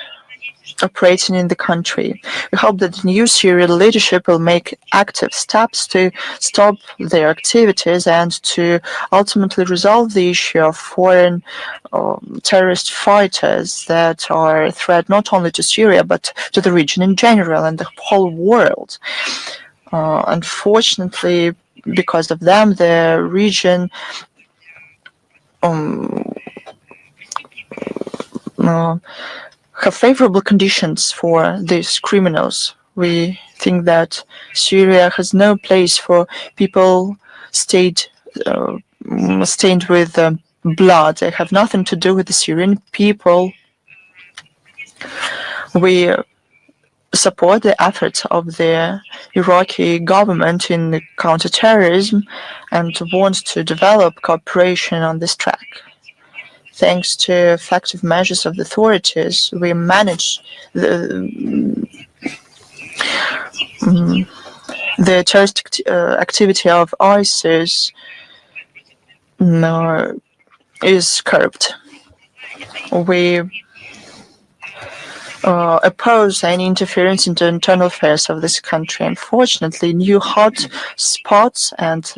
operating in the country. We hope that the new Syrian leadership will make active steps to stop their activities and to ultimately resolve the issue of foreign terrorist fighters that are a threat not only to Syria but to the region in general and the whole world. Unfortunately, because of them, the region have favorable conditions for these criminals. We think that Syria has no place for people stained with blood. They have nothing to do with the Syrian people. We support the efforts of the Iraqi government in counterterrorism and want to develop cooperation on this track. Thanks to effective measures of the authorities, we manage the terrorist activity of ISIS is curbed. We oppose any interference into internal affairs of this country. Unfortunately, new hot spots and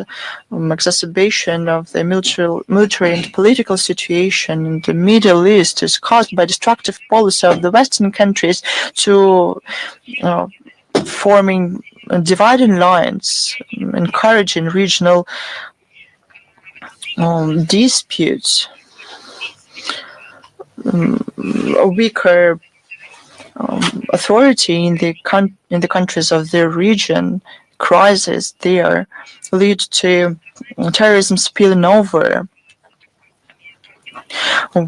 exacerbation of the military and political situation in the Middle East is caused by destructive policy of the Western countries to forming dividing lines, encouraging regional disputes, a weaker authority in the countries of the region, crisis there lead to terrorism spilling over.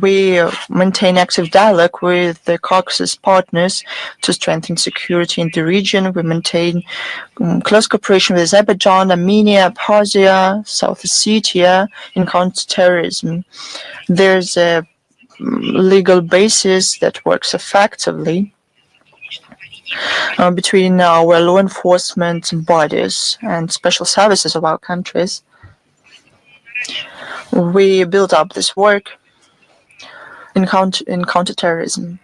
We maintain active dialogue with the Caucasus partners to strengthen security in the region. We maintain close cooperation with Azerbaijan, Armenia, Abkhazia, South Ossetia in counterterrorism. There's a legal basis that works effectively between our law enforcement bodies and special services of our countries. We build up this work in counterterrorism,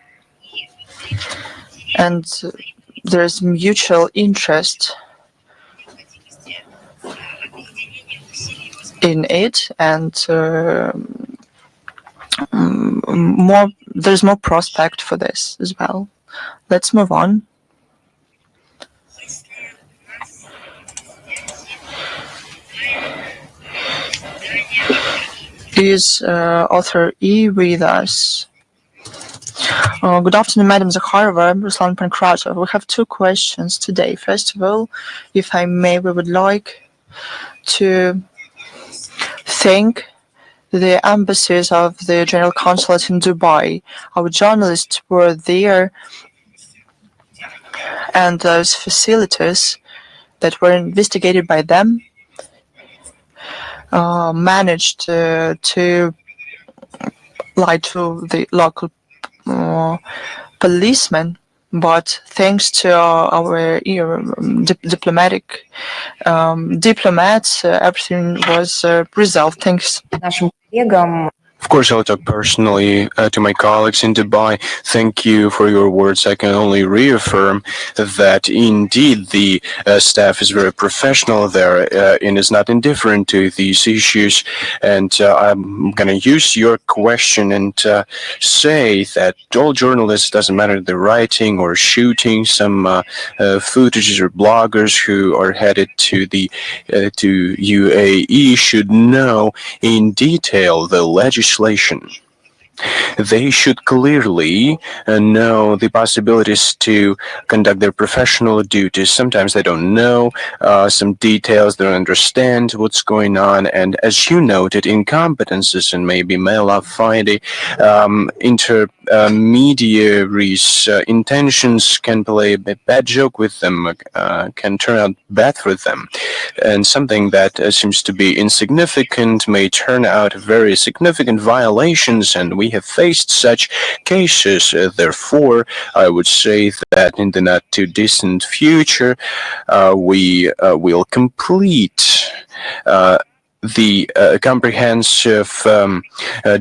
and there's mutual interest in it, and there's more prospect for this as well. Let's move on. Is author E with us? Good afternoon, Madam Zakharova, Ruslan Pankratov. We have two questions today. First of all, if I may, we would like to thank the embassies of the General Consulate in Dubai. Our journalists were there, and those facilities that were investigated by them managed to lie to the local policemen, but thanks to our diplomats, everything was resolved. Thanks. course, I'll talk personally to my colleagues in Dubai. Thank you for your words. I can only reaffirm that indeed the staff is very professional there and is not indifferent to these issues. And I'm going to use your question and say that all journalists, doesn't matter the writing or shooting, some footages or bloggers who are headed to the to UAE should know in detail the legislation. They should clearly know the possibilities to conduct their professional duties. Sometimes they don't know some details, they don't understand what's going on, and as you noted, incompetences and maybe malafide intermediaries' intentions can play a bad joke with them, can turn out bad for them, and something that seems to be insignificant may turn out very significant violations, and we have faced such cases. Therefore, I would say that in the not too distant future, we will complete the comprehensive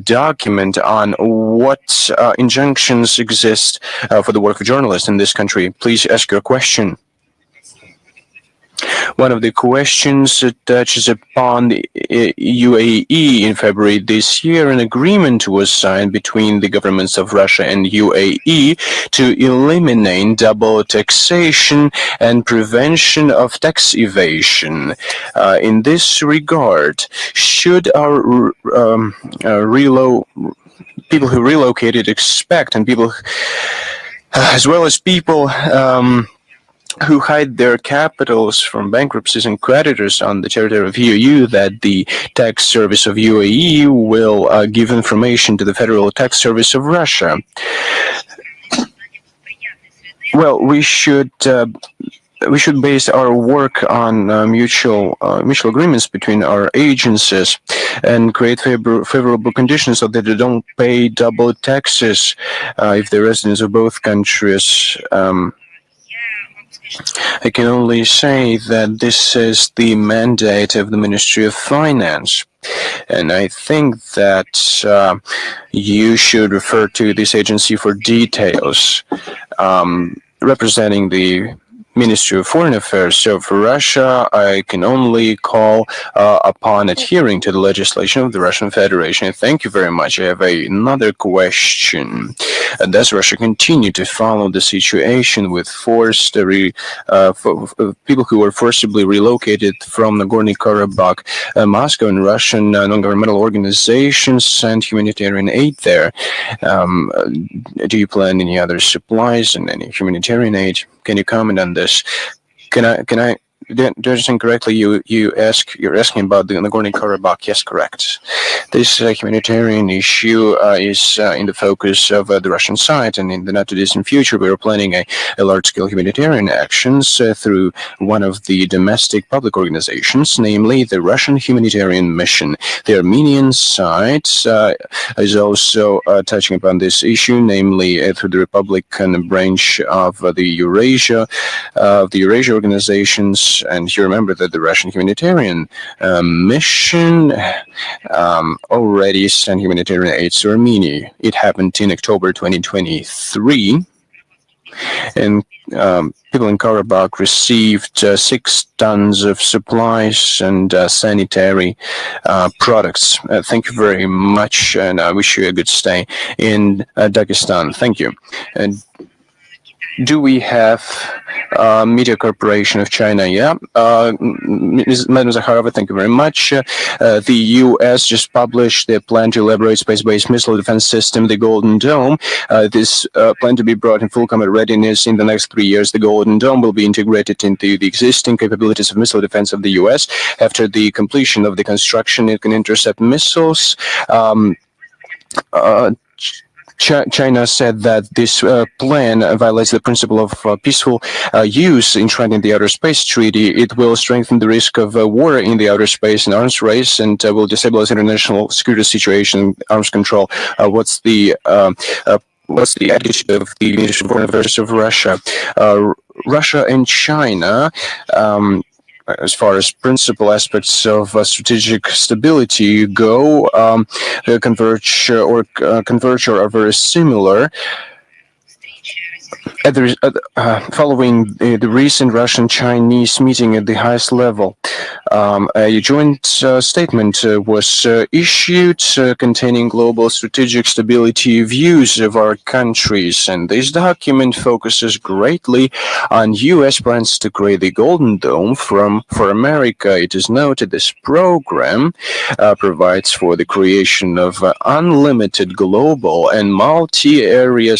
document on what injunctions exist for the work of journalists in this country. Please ask your question. One of the questions touches upon the UAE. In February this year, an agreement was signed between the governments of Russia and UAE to eliminate double taxation and prevention of tax evasion. In this regard, should our people who relocated expect, and people as well as people who hide their capitals from bankruptcies and creditors on the territory of UAE, that the tax service of UAE will give information to the Federal Tax Service of Russia? Well, we should base our work on mutual agreements between our agencies and create favorable conditions so that they don't pay double taxes if they're residents of both countries. I can only say that this is the mandate of the Ministry of Finance. And I think that you should refer to this agency for details representing the Ministry of Foreign Affairs. So for Russia, I can only call upon adhering to the legislation of the Russian Federation. Thank you very much. I have another question. Does Russia continue to follow the situation with forced people who were forcibly relocated from Nagorno-Karabakh? Moscow and Russian non-governmental organizations send humanitarian aid there. Do you plan any other supplies and any humanitarian aid? Can you comment on this? Can I did I understand correctly? You're asking about the Nagorno-Karabakh? Yes, correct. This humanitarian issue is in the focus of the Russian side, and in the not too distant future, we are planning a large-scale humanitarian actions through one of the domestic public organizations, namely the Russian Humanitarian Mission. The Armenian side is also touching upon this issue, namely through the Republican branch of the Eurasia organizations. And you remember that the Russian Humanitarian Mission already sent humanitarian aid to Armenia. It happened in October 2023. And people in Karabakh received 6 tons of supplies and sanitary products. Thank you very much, and I wish you a good stay in Dagestan. Thank you. And do we have Media Corporation of China? Yeah. Madam Zakharova, thank you very much. The U.S. just published their plan to elaborate space-based missile defense system, the Golden Dome. This plan to be brought in full combat readiness in the next 3 years. The Golden Dome will be integrated into the existing capabilities of missile defense of the U.S. After the completion of the construction, it can intercept missiles. China said that this plan violates the principle of peaceful use enshrined in the Outer Space Treaty. It will strengthen the risk of war in the outer space and arms race, and will destabilize international security situation, arms control. What's the attitude of the Ministry of Foreign Affairs of Russia? Russia and China as far as principal aspects of strategic stability go, converge or are very similar. Following the recent Russian-Chinese meeting at the highest level, a joint statement was issued containing global strategic stability views of our countries, and this document focuses greatly on U.S. plans to create the Golden Dome for America. It is noted this program provides for the creation of unlimited global and multi-area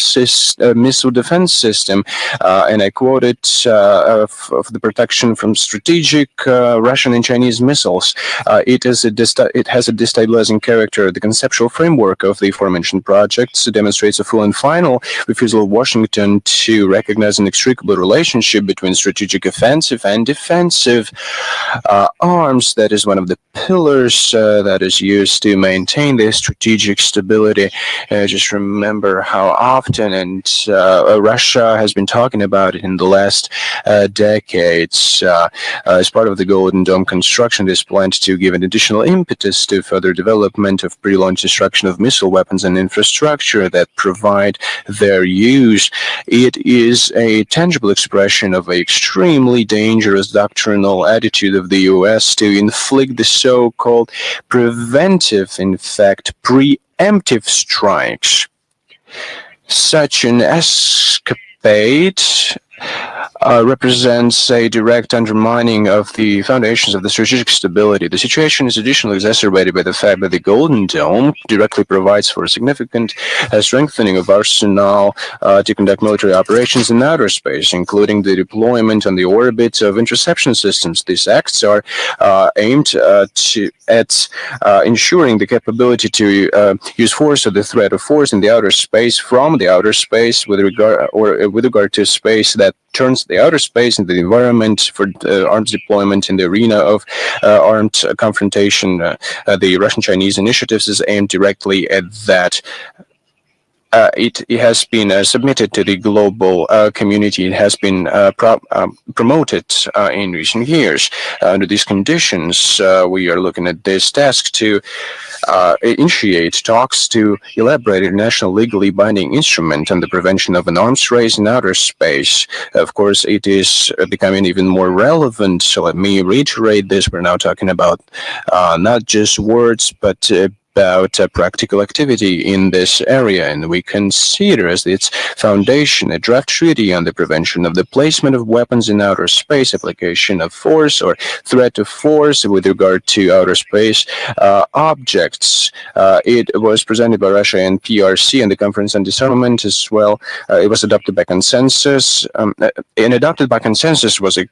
missile defense system, and I quote it, of the protection from strategic Russian and Chinese missiles. It has a destabilizing character. The conceptual framework of the aforementioned projects demonstrates a full and final refusal of Washington to recognize an inextricable relationship between strategic offensive and defensive arms. That is one of the pillars that is used to maintain the strategic stability. Just remember how often and Russia has been talking about it in the last decades. As part of the Golden Dome construction, it is planned to give an additional impetus to further development of pre-launch destruction of missile weapons and infrastructure that provide their use. It is a tangible expression of an extremely dangerous doctrinal attitude of the U.S. to inflict the so-called preventive, in fact, preemptive strikes. Such an escapade represents a direct undermining of the foundations of the strategic stability. The situation is additionally exacerbated by the fact that the Golden Dome directly provides for a significant strengthening of arsenal to conduct military operations in outer space, including the deployment on the orbit of interception systems. These acts are aimed at ensuring the capability to use force or the threat of force in the outer space from the outer space with regard to space that turns the outer space into the environment for arms deployment in the arena of armed confrontation. The Russian-Chinese initiatives is aimed directly at that. It has been submitted to the global community. It has been promoted in recent years. Under these conditions, we are looking at this task to initiate talks to elaborate a national legally binding instrument on the prevention of an arms race in outer space. Of course, it is becoming even more relevant. So let me reiterate this. We're now talking about not just words, but about practical activity in this area, and we consider as its foundation a draft treaty on the prevention of the placement of weapons in outer space, application of force or threat of force with regard to outer space objects. It was presented by Russia and PRC and the Conference on Disarmament as well. It was adopted by consensus, and adopted by consensus was a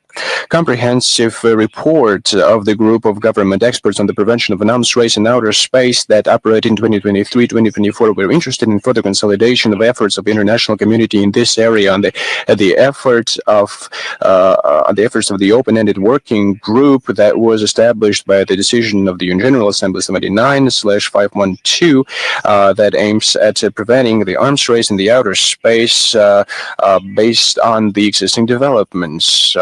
comprehensive report of the group of government experts on the prevention of an arms race in outer space that operate in 2023-2024. We're interested in further consolidation of efforts of the international community in this area, on the efforts of the open-ended working group that was established by the decision of the General Assembly 79/512 that aims at preventing the arms race in the outer space based on the existing developments.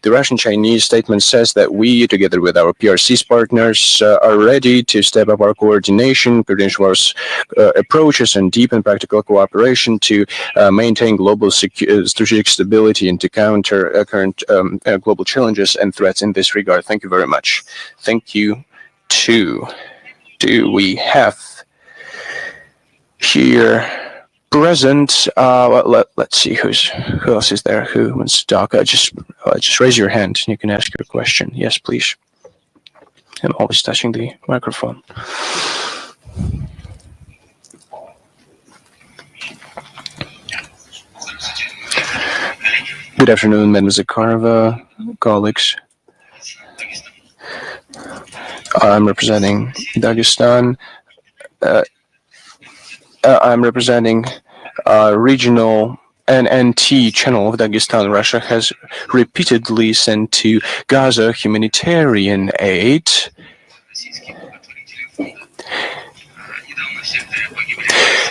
The Russian-Chinese statement says that we, together with our PRC's partners, are ready to step up our coordination, credential approaches, and deepen practical cooperation to maintain global strategic stability and to counter current global challenges and threats in this regard. Thank you very much. Thank you, too. Do we have here present? Let's see who else is there who wants to talk. Just raise your hand and you can ask your question. Yes, please. I'm always touching the microphone. Good afternoon, Madam Zakharova, colleagues. I'm representing Dagestan. I'm representing regional NNT channel of Dagestan. Russia has repeatedly sent to Gaza humanitarian aid.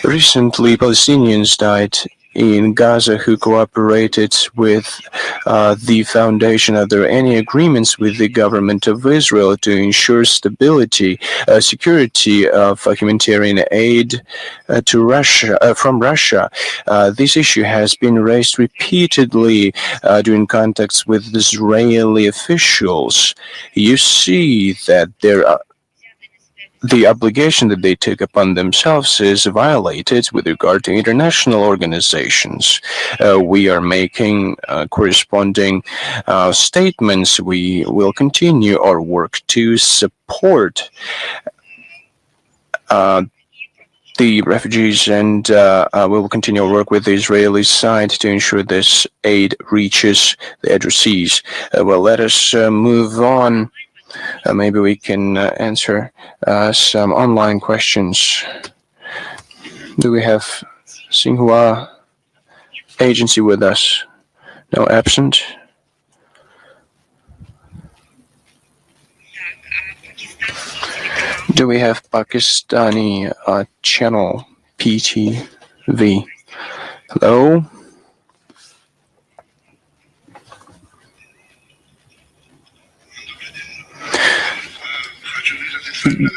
Recently, Palestinians died in Gaza who cooperated with the foundation. Are there any agreements with the government of Israel to ensure stability, security of humanitarian aid to Russia from Russia? This issue has been raised repeatedly during contacts with Israeli officials. You see that the obligation that they took upon themselves is violated with regard to international organizations. We are making corresponding statements. We will continue our work to support the refugees, and we will continue our work with the Israeli side to ensure this aid reaches the addressees. Well, let us move on. Maybe we can answer some online questions. Do we have Xinhua agency with us? No, absent. Do we have Pakistani channel PTV? Hello?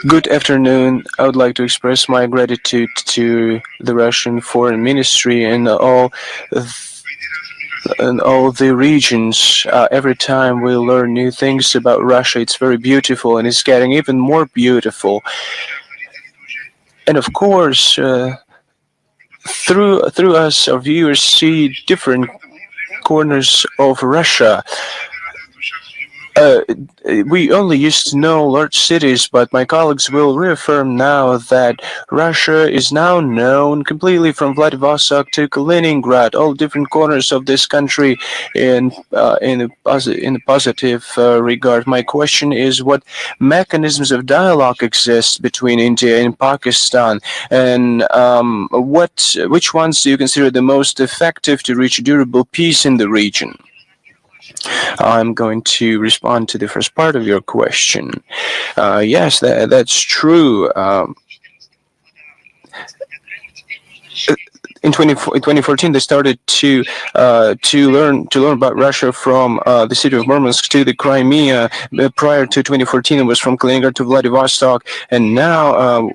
Good afternoon. I would like to express my gratitude to the Russian Foreign Ministry and all the regions. Every time we learn new things about Russia, it's very beautiful, and it's getting even more beautiful. And of course, through us, our viewers see different corners of Russia. We only used to know large cities, but my colleagues will reaffirm now that Russia is now known completely from Vladivostok to Kaliningrad, all different corners of this country in a positive regard. My question is, what mechanisms of dialogue exist between India and Pakistan, and which ones do you consider the most effective to reach durable peace in the region? I'm going to respond to the first part of your question. Yes, that's true. In 2014, they started to learn about Russia from the city of Murmansk to the Crimea. Prior to 2014, it was from Kaliningrad to Vladivostok, and now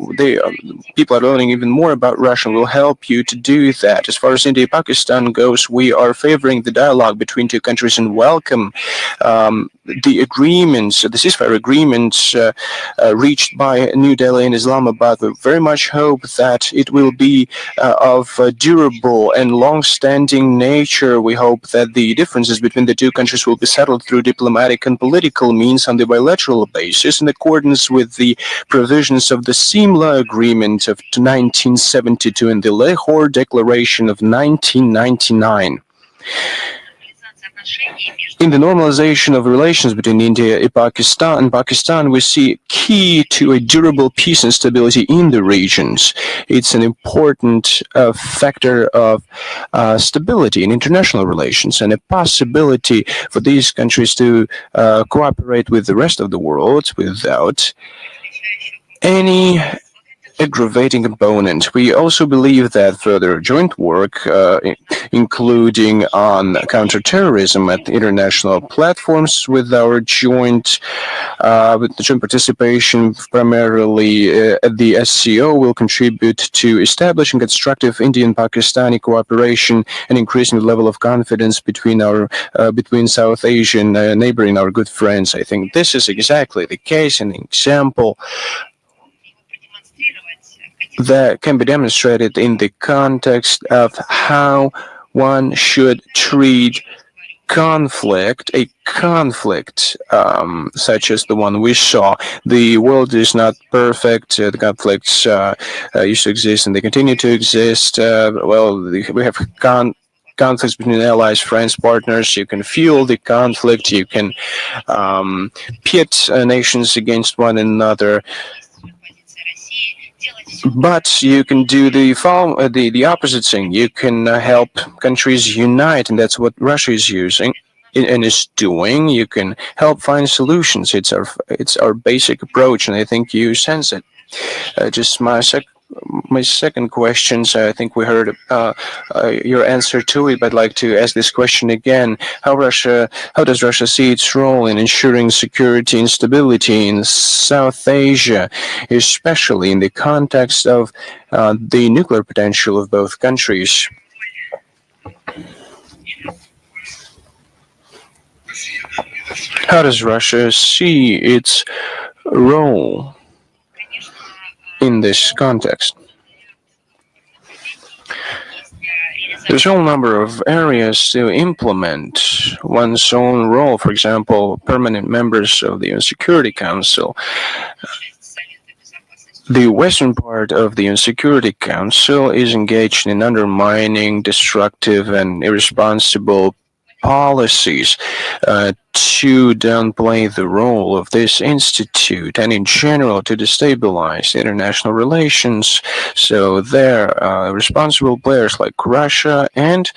people are learning even more about Russia. We'll help you to do that. As far as India-Pakistan goes, we are favoring the dialogue between two countries and welcome the agreements, the ceasefire agreements reached by New Delhi and Islamabad. We very much hope that it will be of durable and long-standing nature. We hope that the differences between the two countries will be settled through diplomatic and political means on the bilateral basis in accordance with the provisions of the Simla Agreement of 1972 and the Lahore Declaration of 1999. In the normalization of relations between India and Pakistan, we see key to a durable peace and stability in the regions. It's an important factor of stability in international relations and a possibility for these countries to cooperate with the rest of the world without any aggravating component. We also believe that further joint work, including on counterterrorism at international platforms, with our joint participation primarily at the SCO, will contribute to establishing constructive Indian-Pakistani cooperation and increasing the level of confidence between South Asian neighboring our good friends. I think this is exactly the case, an example that can be demonstrated in the context of how one should treat a conflict such as the one we saw. The world is not perfect. The conflicts used to exist and they continue to exist. We have conflicts between allies, friends, partners. You can fuel the conflict. You can pit nations against one another. But you can do the opposite thing. You can help countries unite, and that's what Russia is using and is doing. You can help find solutions. It's our basic approach, and I think you sense it. Just my My second question, so I think we heard your answer to it, but I'd like to ask this question again. How does Russia see its role in ensuring security and stability in South Asia, especially in the context of the nuclear potential of both countries? How does Russia see its role in this context? There's a whole number of areas to implement one's own role. For example, permanent members of the UN Security Council. The western part of the UN Security Council is engaged in undermining destructive and irresponsible policies to downplay the role of this institute and in general to destabilize international relations. So there, responsible players like Russia and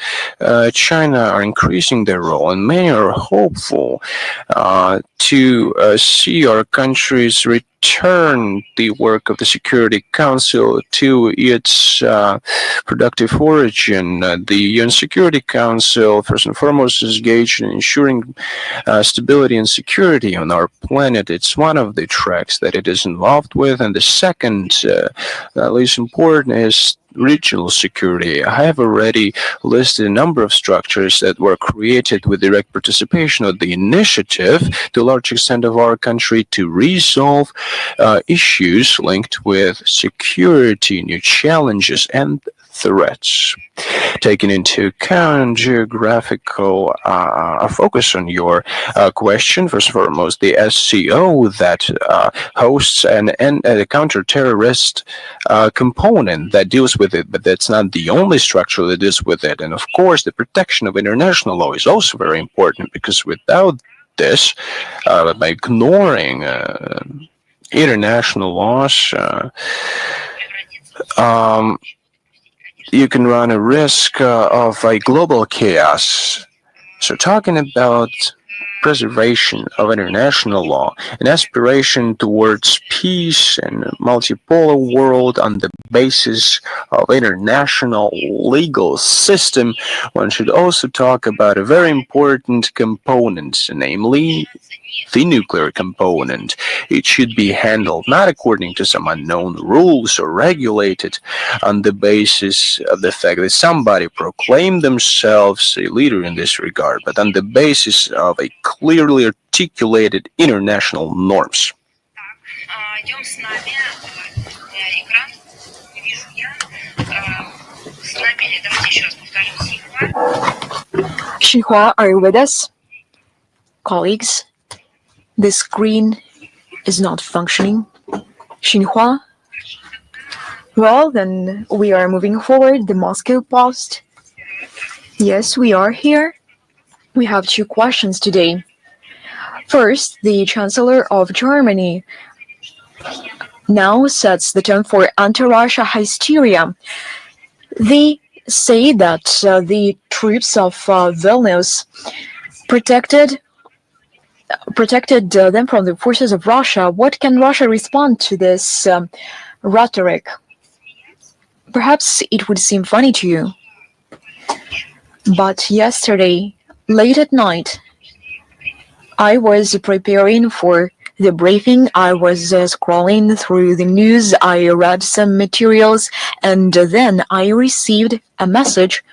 China are increasing their role, and many are hopeful to see our countries return the work of the Security Council to its productive origin. The UN Security Council, first and foremost, is engaged in ensuring stability and security on our planet. It's one of the tracks that it is involved with, and the second, least important, is regional security. I have already listed a number of structures that were created with direct participation of the initiative to a large extent of our country to resolve issues linked with security, new challenges, and threats. Taking into account geographical focus on your question, first and foremost, the SCO that hosts a counter-terrorist component that deals with it, but that's not the only structure that deals with it. And of course, the protection of international law is also very important, because without this, by ignoring international laws, you can run a risk of a global chaos. So talking about preservation of international law, an aspiration towards peace and a multipolar world on the basis of international legal system, one should also talk about a very important component, namely the nuclear component. It should be handled not according to some unknown rules or regulated on the basis of the fact that somebody proclaimed themselves a leader in this regard, but on the basis of a clearly articulated international norms. Идем с нами экран. Не вижу я. С нами, давайте еще раз повторим, Сихва. Xinhua, are you with us? Colleagues, the screen is not functioning. Xinhua? Well, then we are moving forward. The Moscow Post. Yes, we are here. We have two questions today. First, the Chancellor of Germany now sets the tone for anti-Russia hysteria. They say that the troops of Vilnius protected them from the forces of Russia. What can Russia respond to this rhetoric? Perhaps it would seem funny to you, but yesterday, late at night, I was preparing for the briefing. I was scrolling through the news. I read some materials, and then I received a message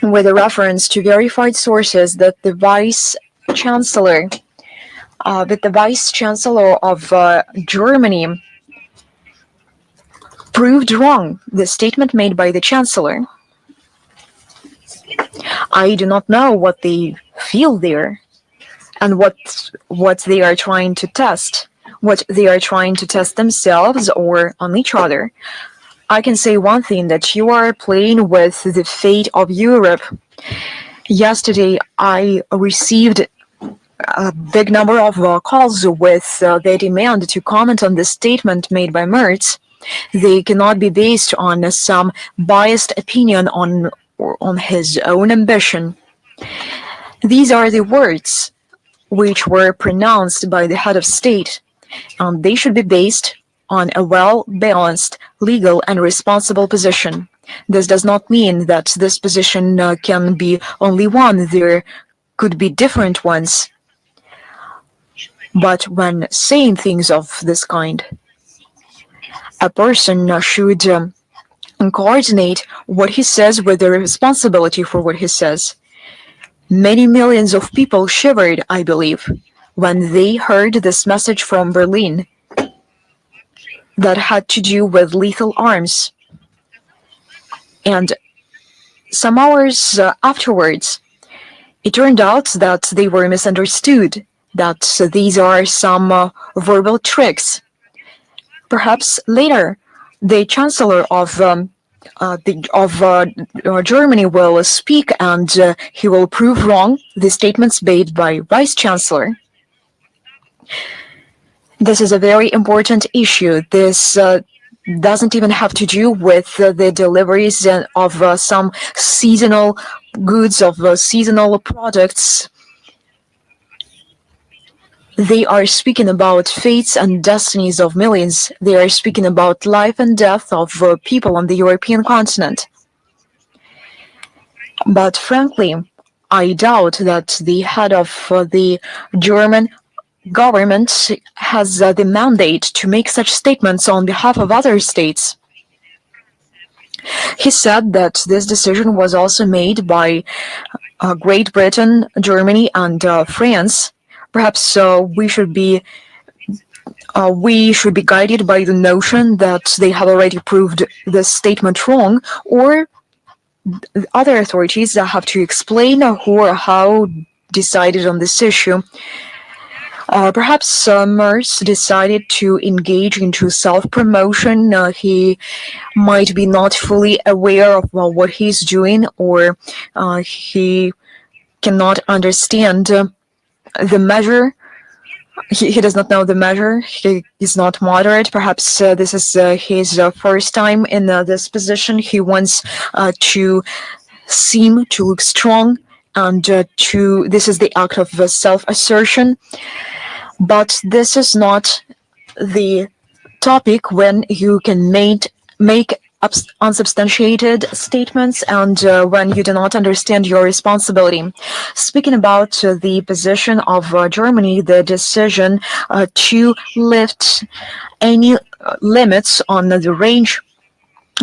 with a reference to verified sources that the Vice Chancellor of Germany proved wrong the statement made by the Chancellor. I do not know what they feel there and what they are trying to test, what they are trying to test themselves or on each other. I can say one thing, that you are playing with the fate of Europe. Yesterday, I received a big number of calls with the demand to comment on the statement made by Merz. They cannot be based on some biased opinion on his own ambition. These are the words which were pronounced by the head of state, and they should be based on a well-balanced, legal and responsible position. This does not mean that this position can be only one. There could be different ones. But when saying things of this kind, a person should coordinate what he says with the responsibility for what he says. Many millions of people shivered, I believe, when they heard this message from Berlin that had to do with lethal arms. And some hours afterwards, it turned out that they were misunderstood, that these are some verbal tricks. Perhaps later, the Chancellor of Germany will speak and he will prove wrong the statements made by Vice Chancellor. This is a very important issue. This doesn't even have to do with the deliveries of some seasonal goods, of seasonal products. They are speaking about fates and destinies of millions. They are speaking about life and death of people on the European continent. But frankly, I doubt that the head of the German government has the mandate to make such statements on behalf of other states. He said that this decision was also made by Great Britain, Germany, and France. Perhaps we should be guided by the notion that they have already proved this statement wrong, or other authorities that have to explain who or how decided on this issue. Perhaps Merz decided to engage into self-promotion. He might be not fully aware of what he's doing, or he cannot understand the measure. He does not know the measure. He is not moderate. Perhaps this is his first time in this position. He wants to seem to look strong, and this is the act of self-assertion. But this is not the topic when you can make unsubstantiated statements and when you do not understand your responsibility. Speaking about the position of Germany, the decision to lift any limits on the range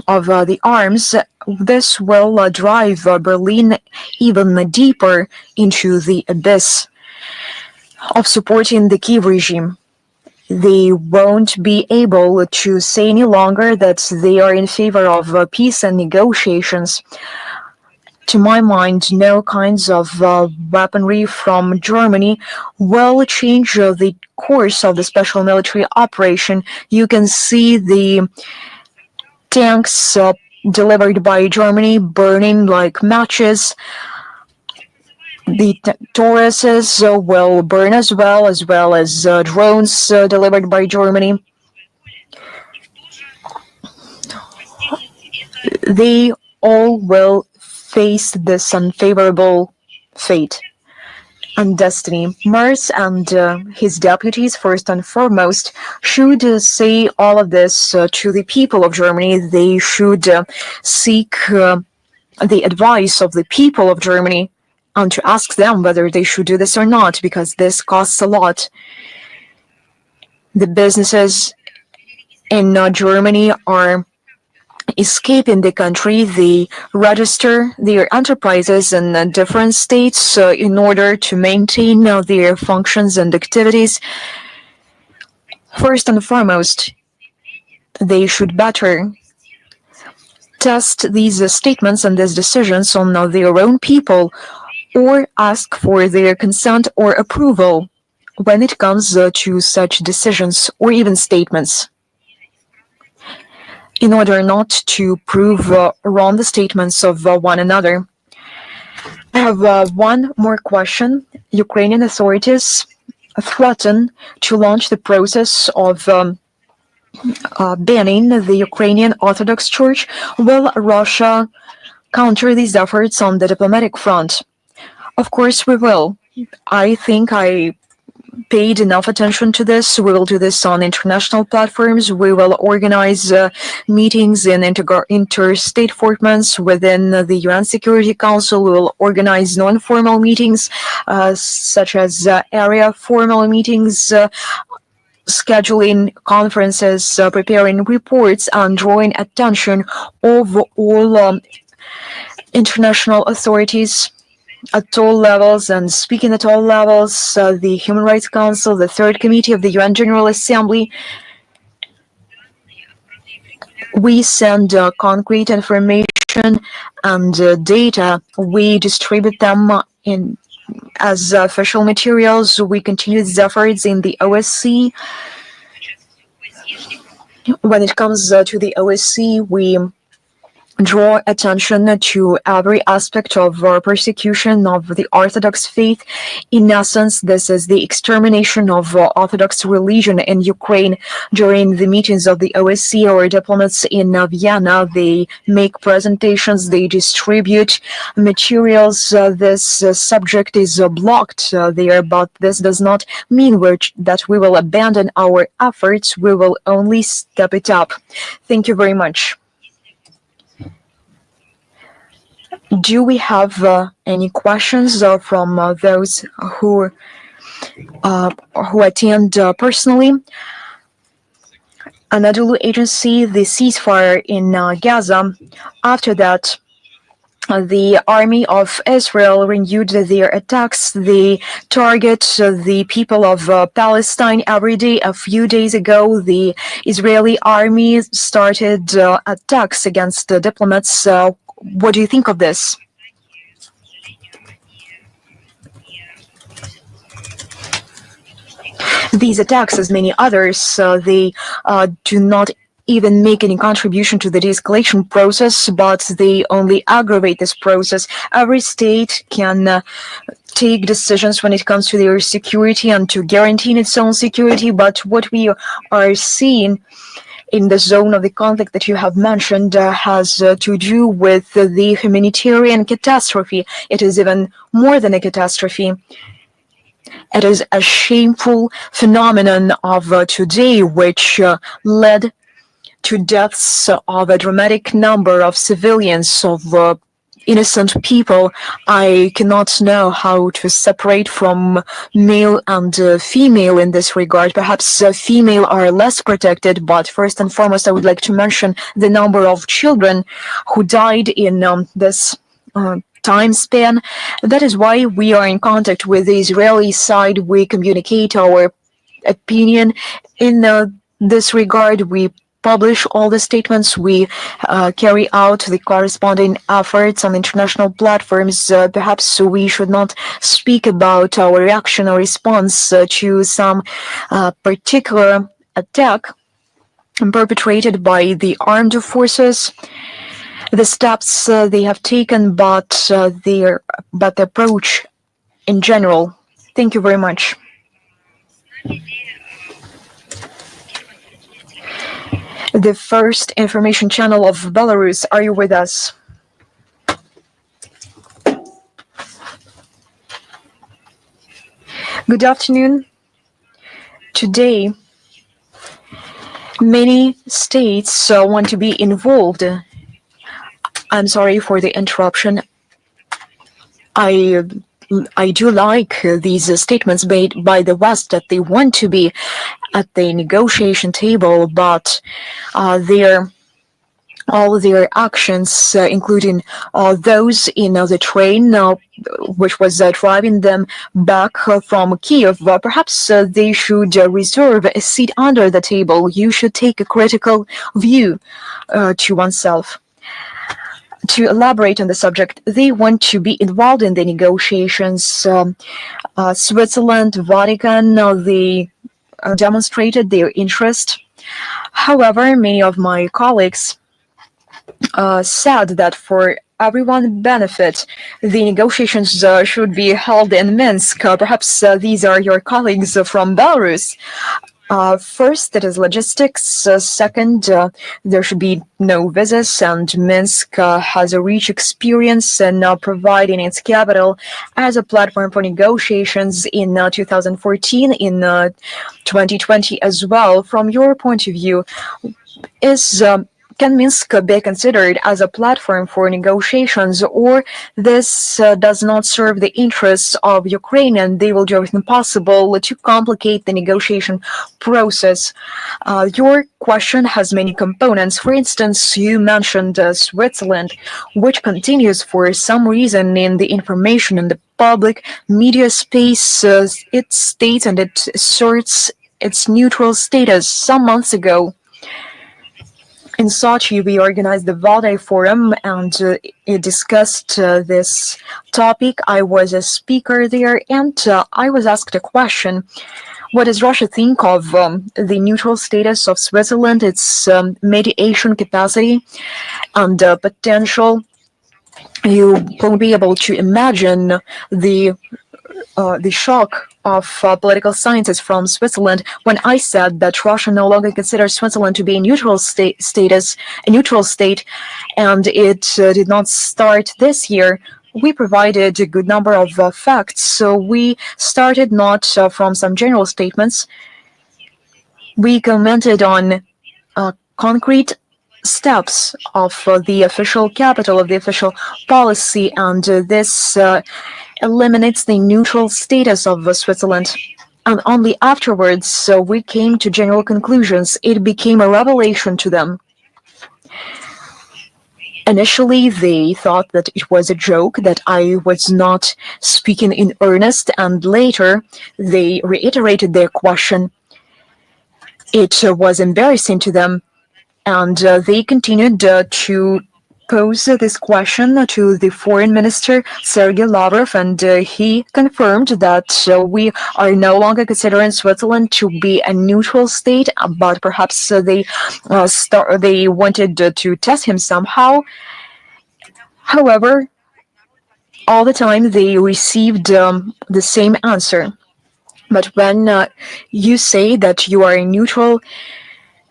of the arms, this will drive Berlin even deeper into the abyss of supporting the Kiev regime. They won't be able to say any longer that they are in favor of peace and negotiations. To my mind, no kinds of weaponry from Germany will change the course of the special military operation. You can see the tanks delivered by Germany burning like matches. The Tauruses will burn as well as drones delivered by Germany. They all will face this unfavorable fate and destiny. Merz and his deputies, first and foremost, should say all of this to the people of Germany. They should seek the advice of the people of Germany and to ask them whether they should do this or not, because this costs a lot. The businesses in Germany are escaping the country. They register their enterprises in different states in order to maintain their functions and activities. First and foremost, they should better test these statements and these decisions on their own people, or ask for their consent or approval when it comes to such decisions or even statements, in order not to prove wrong the statements of one another. I have one more question. Ukrainian authorities threaten to launch the process of banning the Ukrainian Orthodox Church. Will Russia counter these efforts on the diplomatic front? Of course we will. I think I paid enough attention to this. We will do this on international platforms. We will organize meetings in interstate formats within the UN Security Council. We will organize non-formal meetings, such as area formal meetings, scheduling conferences, preparing reports, and drawing attention of all international authorities at all levels and speaking at all levels, the Human Rights Council, the Third Committee of the UN General Assembly. We send concrete information and data. We distribute them as official materials. We continue these efforts in the OSCE. When it comes to the OSCE, we draw attention to every aspect of persecution of the Orthodox faith. In essence, this is the extermination of Orthodox religion in Ukraine. During the meetings of the OSCE, our diplomats in Vienna, they make presentations, they distribute materials. This subject is blocked there, but this does not mean that we will abandon our efforts. We will only step it up. Thank you very much. Do we have any questions from those who attend personally? Anadolu Agency, the ceasefire in Gaza. After that, the army of Israel renewed their attacks. They target the people of Palestine every day. A few days ago, the Israeli army started attacks against diplomats. What do you think of this? These attacks, as many others, they do not even make any contribution to the de-escalation process, but they only aggravate this process. Every state can take decisions when it comes to their security and to guaranteeing its own security, but what we are seeing in the zone of the conflict that you have mentioned has to do with the humanitarian catastrophe. It is even more than a catastrophe. It is a shameful phenomenon of today, which led to deaths of a dramatic number of civilians, of innocent people. I cannot know how to separate from male and female in this regard. Perhaps female are less protected, but first and foremost, I would like to mention the number of children who died in this time span. That is why we are in contact with the Israeli side. We communicate our opinion in this regard. We publish all the statements. We carry out the corresponding efforts on international platforms. Perhaps we should not speak about our reaction or response to some particular attack perpetrated by the armed forces. The steps they have taken, but the approach in general. Thank you very much. The first information channel of Belarus, are you with us? Good afternoon. Today, many states want to be involved. I'm sorry for the interruption. I do like these statements made by the West that they want to be at the negotiation table, but all their actions, including those in the train, which was driving them back from Kiev, perhaps they should reserve a seat under the table. You should take a critical view to oneself. To elaborate on the subject, they want to be involved in the negotiations. Switzerland, Vatican, they demonstrated their interest. However, many of my colleagues said that for everyone's benefit, the negotiations should be held in Minsk. Perhaps these are your colleagues from Belarus. First, it is logistics. Second, there should be no visas, and Minsk has a rich experience in providing its capital as a platform for negotiations in 2014, in 2020 as well. From your point of view, is can Minsk be considered as a platform for negotiations, or this does not serve the interests of Ukraine and they will do everything possible to complicate the negotiation process? Your question has many components. For instance, you mentioned Switzerland, which continues for some reason in the information in the public media space. It states and it asserts its neutral status. Some months ago, in Sochi, we organized the Valdai Forum and it discussed this topic. I was a speaker there and I was asked a question. What does Russia think of the neutral status of Switzerland, its mediation capacity and potential? You won't be able to imagine the shock of political scientists from Switzerland when I said that Russia no longer considers Switzerland to be a neutral state, and it did not start this year. We provided a good number of facts, so we started not from some general statements. We commented on concrete steps of the official capital, of the official policy, and this eliminates the neutral status of Switzerland. And only afterwards we came to general conclusions. It became a revelation to them. Initially, they thought that it was a joke, that I was not speaking in earnest, and later they reiterated their question. It was embarrassing to them, and they continued to pose this question to the foreign minister, Sergei Lavrov, and he confirmed that we are no longer considering Switzerland to be a neutral state, but perhaps they wanted to test him somehow. However, all the time they received the same answer. But when you say that you are a neutral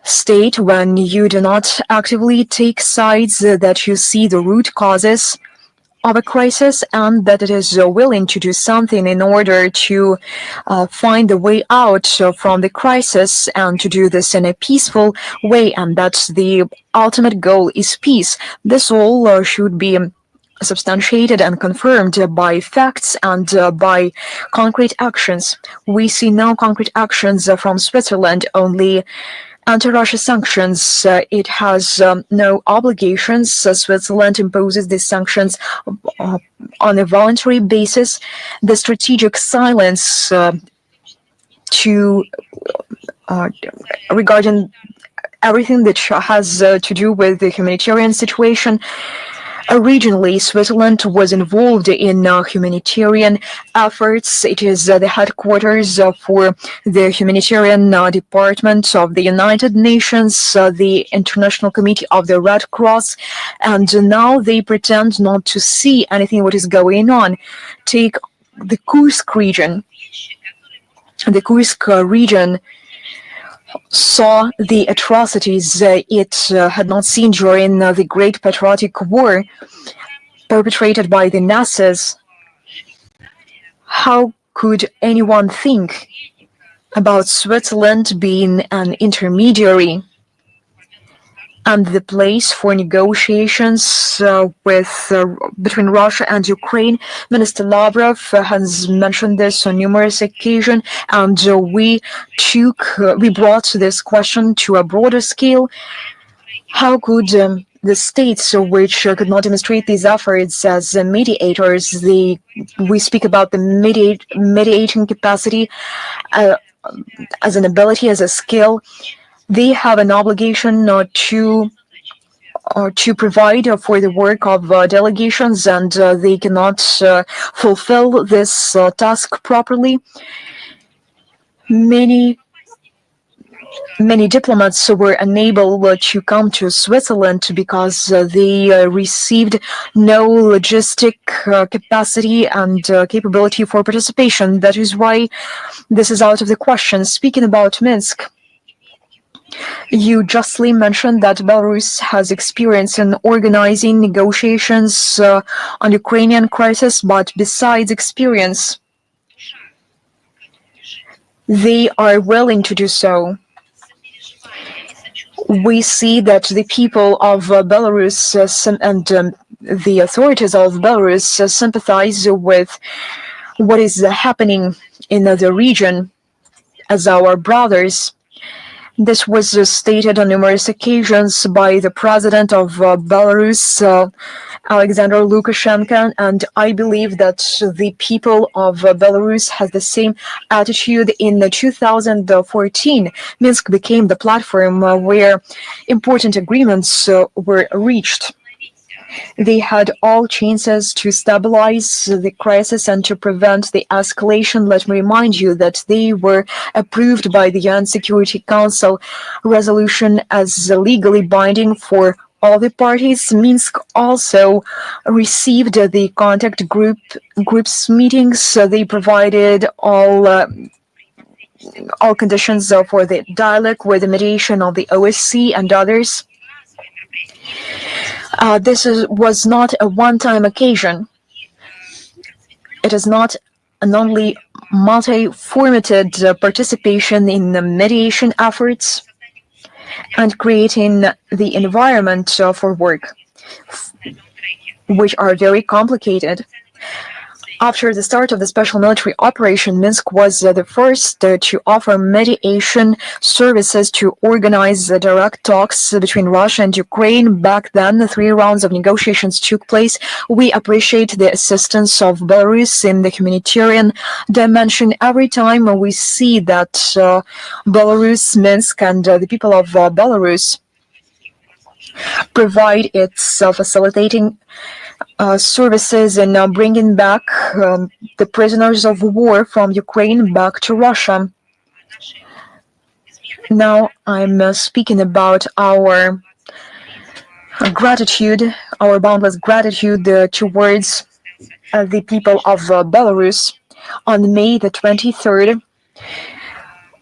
state, when you do not actively take sides, that you see the root causes of a crisis and that it is willing to do something in order to find the way out from the crisis and to do this in a peaceful way, and that the ultimate goal is peace. This all should be substantiated and confirmed by facts and by concrete actions. We see no concrete actions from Switzerland, only anti-Russia sanctions. It has no obligations. Switzerland imposes these sanctions on a voluntary basis. The strategic silence regarding everything that has to do with the humanitarian situation. Originally, Switzerland was involved in humanitarian efforts. It is the headquarters for the humanitarian department of the United Nations, the International Committee of the Red Cross, and now they pretend not to see anything what is going on. Take the Kursk region. The Kursk region saw the atrocities it had not seen during the Great Patriotic War perpetrated by the Nazis. How could anyone think about Switzerland being an intermediary and the place for negotiations between Russia and Ukraine? Minister Lavrov has mentioned this on numerous occasions, and we brought this question to a broader scale. How could the states which could not demonstrate these efforts as mediators, we speak about the mediating capacity as an ability, as a skill, they have an obligation to provide for the work of delegations, and they cannot fulfill this task properly. Many Many diplomats were unable to come to Switzerland because they received no logistic capacity and capability for participation. That is why this is out of the question. Speaking about Minsk, you justly mentioned that Belarus has experience in organizing negotiations on Ukrainian crisis, but besides experience, they are willing to do so. We see that the people of Belarus and the authorities of Belarus sympathize with what is happening in the region as our brothers. This was stated on numerous occasions by the president of Belarus, Alexander Lukashenko, and I believe that the people of Belarus has the same attitude. In 2014, Minsk became the platform where important agreements were reached. They had all chances to stabilize the crisis and to prevent the escalation. Let me remind you that they were approved by the UN Security Council resolution as legally binding for all the parties. Minsk also received the contact groups meetings. They provided all conditions for the dialogue with the mediation of the OSCE and others. This was not a one-time occasion. It is not an only multi-formated participation in the mediation efforts and creating the environment for work, which are very complicated. After the start of the special military operation, Minsk was the first to offer mediation services to organize direct talks between Russia and Ukraine. Back then, 3 rounds of negotiations took place. We appreciate the assistance of Belarus in the humanitarian dimension. Every time we see that Belarus, Minsk, and the people of Belarus provide its facilitating services in bringing back the prisoners of war from Ukraine back to Russia. Now I'm speaking about our gratitude, our boundless gratitude towards the people of Belarus. On May the 23rd,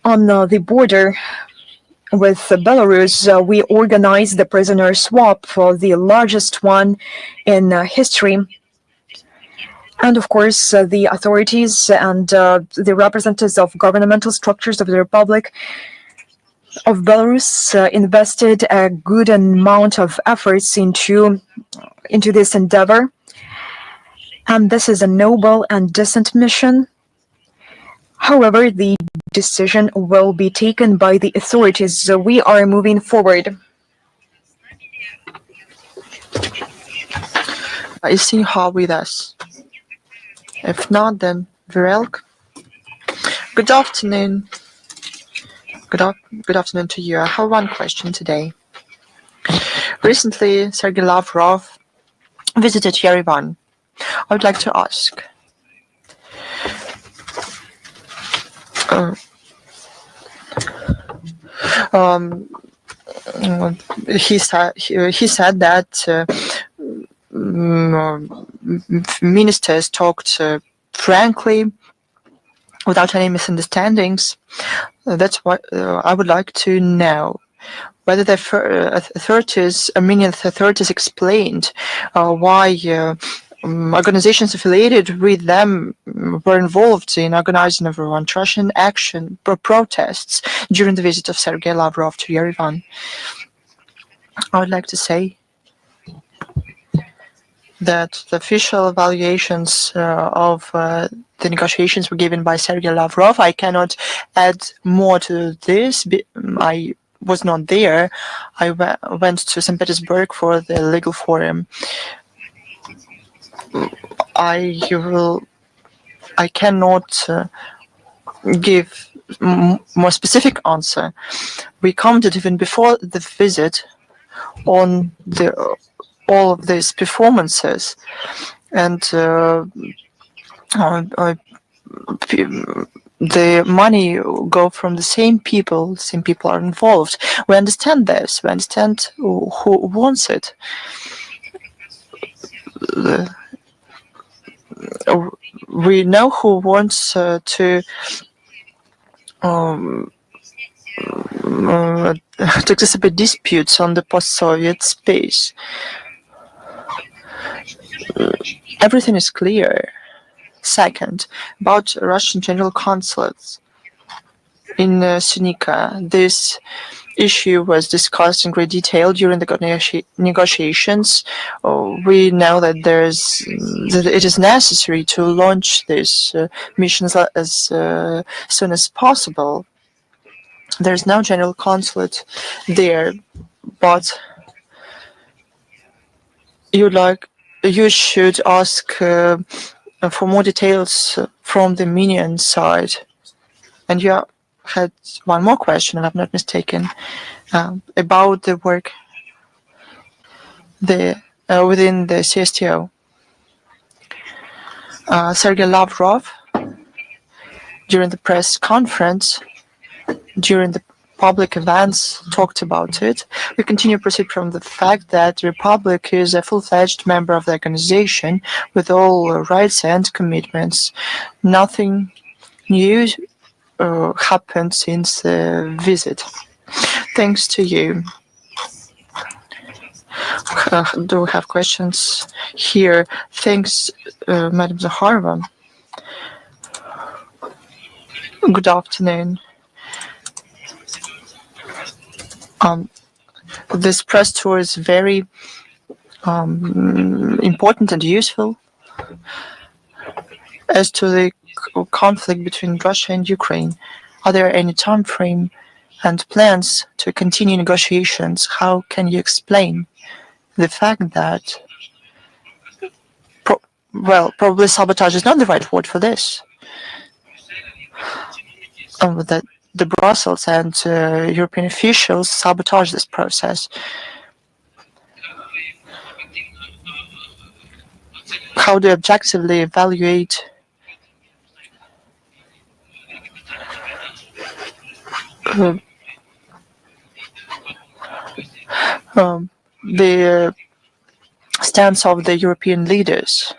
on the border with Belarus, we organized the prisoner swap, the largest one in history. And of course, the authorities and the representatives of governmental structures of the Republic of Belarus invested a good amount of efforts into this endeavor. And this is a noble and decent mission. However, the decision will be taken by the authorities. So we are moving forward. Is Sinha with us? If not, then Virelk. Good afternoon. Good afternoon to you. I have one question today. Recently, Sergei Lavrov visited Yerevan. I would like to ask, he said that ministers talked frankly, without any misunderstandings. That's what I would like to know. Whether the Armenian authorities explained why organizations affiliated with them were involved in organizing Russian action protests during the visit of Sergei Lavrov to Yerevan. I would like to say that the official evaluations of the negotiations were given by Sergei Lavrov. I cannot add more to this. I was not there. I went to St. Petersburg for the legal forum. I cannot give more specific answer. We commented even before the visit on all of these performances, and the money go from the same people are involved. We understand this. We understand who wants it. We know who wants to exacerbate disputes on the post-Soviet space. Everything is clear. Second, about Russian general consulates in Sunika, this issue was discussed in great detail during the negotiations. We know that it is necessary to launch these missions as soon as possible. There's no general consulate there, but you should ask for more details from the Armenian side. And you had one more question, if I'm not mistaken, about the work within the CSTO. Sergei Lavrov, during the press conference, during the public events, talked about it. We continue to proceed from the fact that the Republic is a full-fledged member of the organization with all rights and commitments. Nothing new happened since the visit. Thanks to you. Do we have questions here? Thanks, Madam Zakharova. Good afternoon. This press tour is very important and useful. As to the conflict between Russia and Ukraine, are there any time frame and plans to continue negotiations? How can you explain the fact that, probably sabotage is not the right word for this, that the Brussels and European officials sabotage this process? How do you objectively evaluate the stance of the European leaders?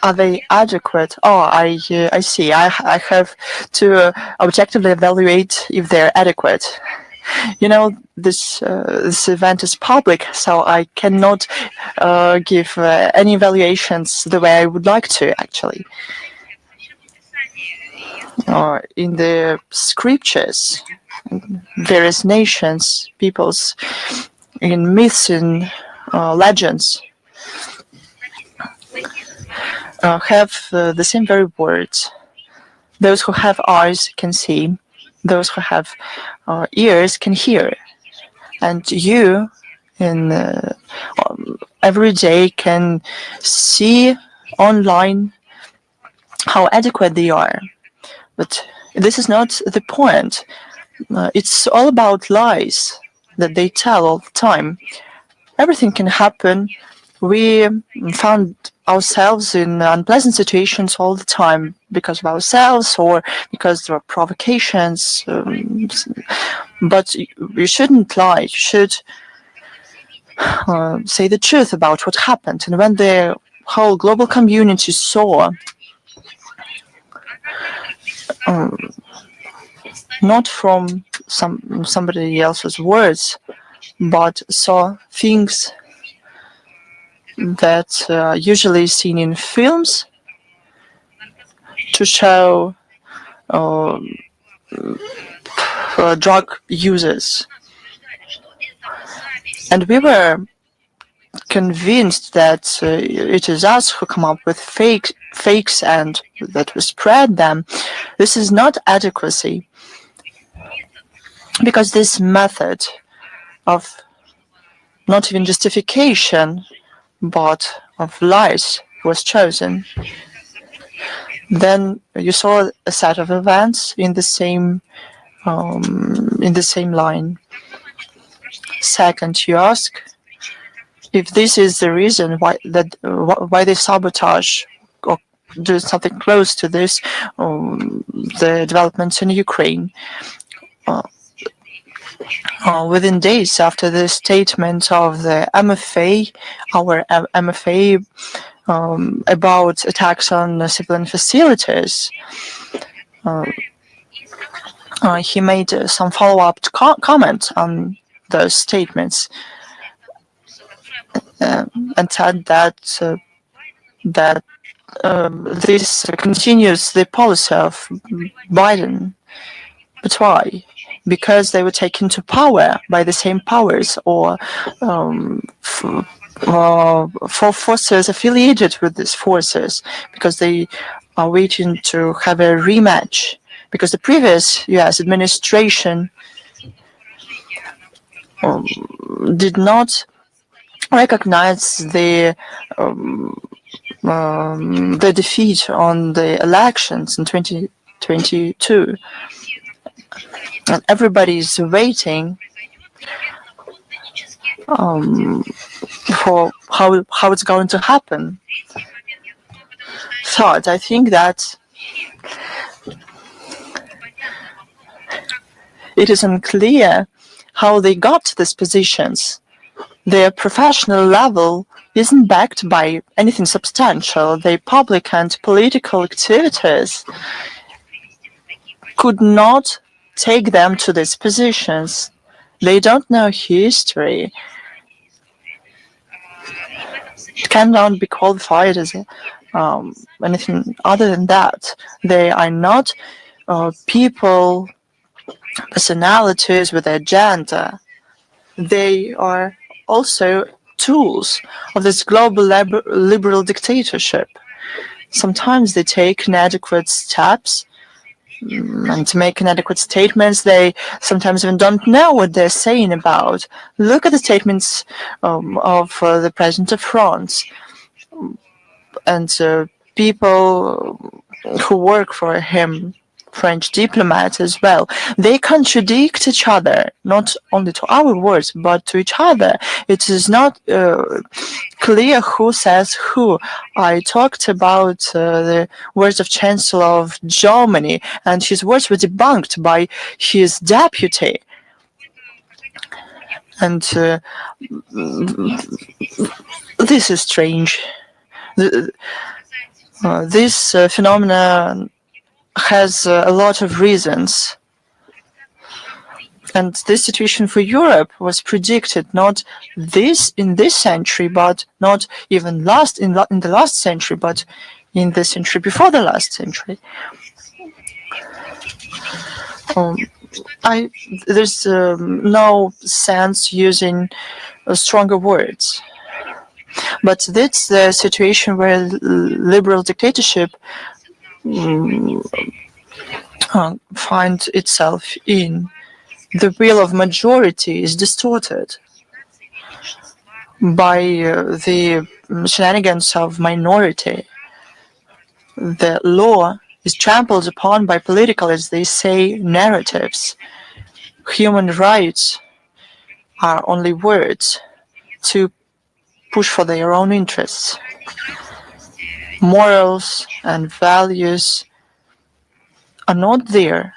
Are they adequate? I see. I have to objectively evaluate if they're adequate. You know, this event is public, so I cannot give any evaluations the way I would like to, actually. In the scriptures, various nations, peoples, in myths and legends, have the same very words. Those who have eyes can see. Those who have ears can hear. And you, every day, can see online how adequate they are. But this is not the point. It's all about lies that they tell all the time. Everything can happen. We found ourselves in unpleasant situations all the time because of ourselves or because there are provocations. But you shouldn't lie. You should say the truth about what happened. And when the whole global community saw not from somebody else's words, but saw things that are usually seen in films to show drug users. And we were convinced that it is us who come up with fakes and that we spread them. This is not adequacy, because this method of not even justification but of lies was chosen. Then you saw a set of events in the same line. Second, you ask if this is the reason why they sabotage or do something close to this, the developments in Ukraine. Within days after the statement of the MFA, our MFA, about attacks on civilian facilities, he made some follow-up comment on those statements and said that this continues the policy of Biden. But why? Because they were taken to power by the same powers or for forces affiliated with these forces, because they are waiting to have a rematch. Because the previous U.S. administration did not recognize the defeat on the elections in 2022. And everybody is waiting for how it's going to happen. Third, I think that it is unclear how they got to these positions. Their professional level isn't backed by anything substantial. Their public and political activities could not take them to these positions. They don't know history. It cannot be qualified as anything other than that. They are not people, personalities with agenda. They are also tools of this global liberal dictatorship. Sometimes they take inadequate steps and to make inadequate statements. They sometimes even don't know what they're saying about. Look at the statements of the president of France and people who work for him, French diplomats as well. They contradict each other, not only to our words, but to each other. It is not clear who says who. I talked about the words of Chancellor of Germany, and his words were debunked by his deputy. And this is strange. This phenomenon has a lot of reasons. And this situation for Europe was predicted not in this century, but not even in the last century, but in the century before the last century. There's no sense using stronger words. But that's the situation where liberal dictatorship find itself in. The will of majority is distorted by the shenanigans of minority. The law is trampled upon by political, as they say, narratives. Human rights are only words to push for their own interests. Morals and values are not there.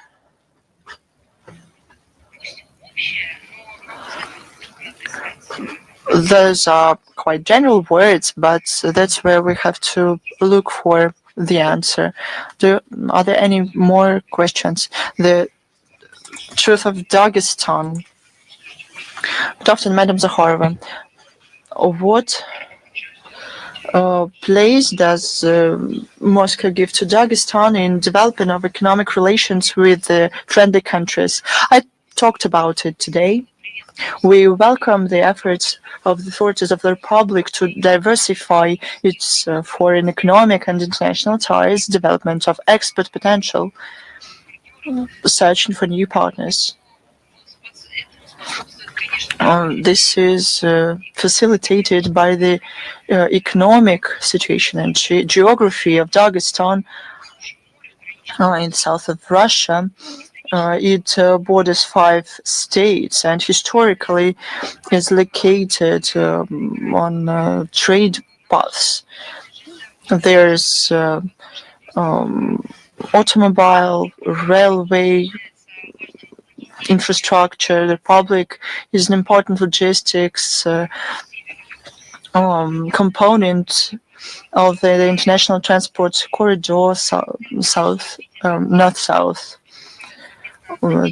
Those are quite general words, but that's where we have to look for the answer. Are there any more questions? The truth of Dagestan. Good afternoon, Madam Zakharova. What place does Moscow give to Dagestan in development of economic relations with the friendly countries? I talked about it today. We welcome the efforts of the authorities of the Republic to diversify its foreign economic and international ties, development of export potential, searching for new partners. This is facilitated by the economic situation and geography of Dagestan in the south of Russia. It borders 5 states and historically is located on trade paths. There's automobile, railway infrastructure. The Republic is an important logistics component of the international transport corridor, north-south.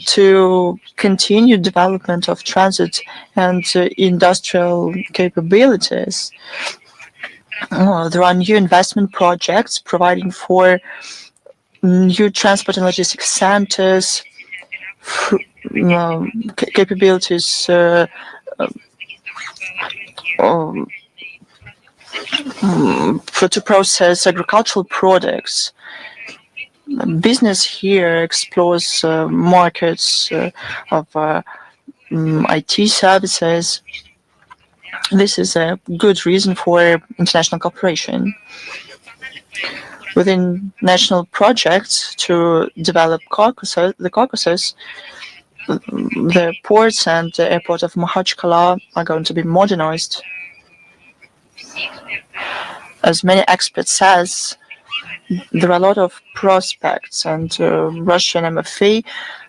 To continue development of transit and industrial capabilities. There are new investment projects providing for new transport and logistics centers, capabilities to process agricultural products. Business here explores markets of IT services. This is a good reason for international cooperation. Within national projects to develop the Caucasus, the ports and the airport of Makhachkala are going to be modernized. As many experts says, there are a lot of prospects, and Russian MFA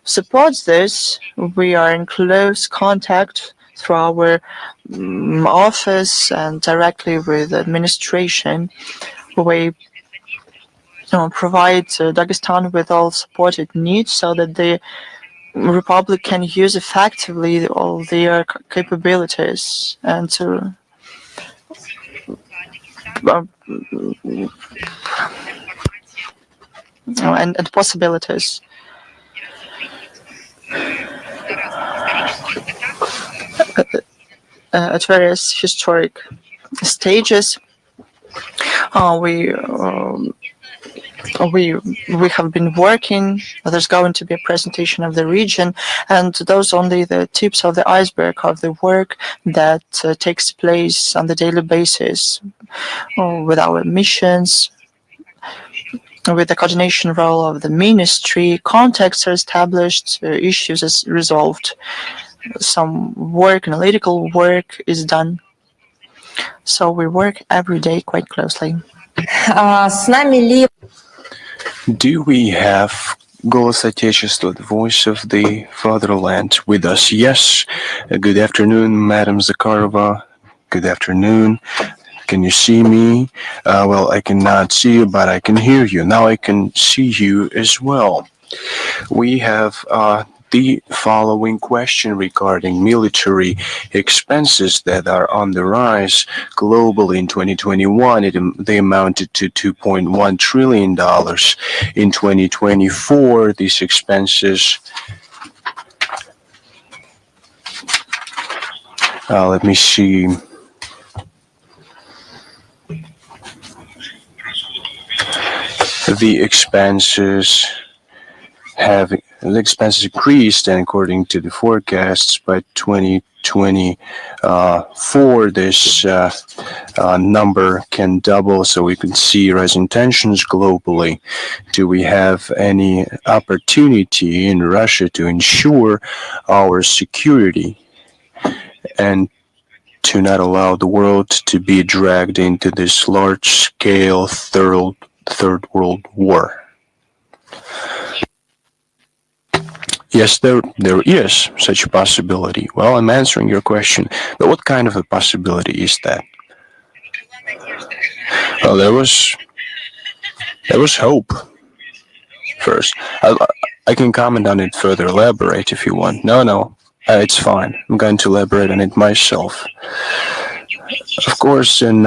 supports this. We are in close contact through our office and directly with administration. We provide Dagestan with all support it needs so that the Republic can use effectively all their capabilities and to and possibilities. At various historic stages, we have been working. There's going to be a presentation of the region, and those only the tips of the iceberg of the work that takes place on the daily basis with our missions, with the coordination role of the ministry. Contacts are established, issues is resolved, some work, analytical work is done. So we work every day quite closely. Do we have Голос Отечества, the voice of the fatherland, with us? Yes. Good afternoon, Madam Zakharova. Good afternoon. Can you see me? Well, I cannot see you, but I can hear you. Now I can see you as well. We have the following question regarding military expenses that are on the rise globally in 2021. They amounted to $2.1 trillion. In 2024, these expenses, let me see. The expenses increased, and according to the forecasts, by 2024, this number can double. So we can see rising tensions globally. Do we have any opportunity in Russia to ensure our security and to not allow the world to be dragged into this large-scale third world war? Yes, there is such a possibility. Well, I'm answering your question, but what kind of a possibility is that? Well, there was hope. First, I can comment on it further, elaborate if you want. No, it's fine. I'm going to elaborate on it myself. Of course, in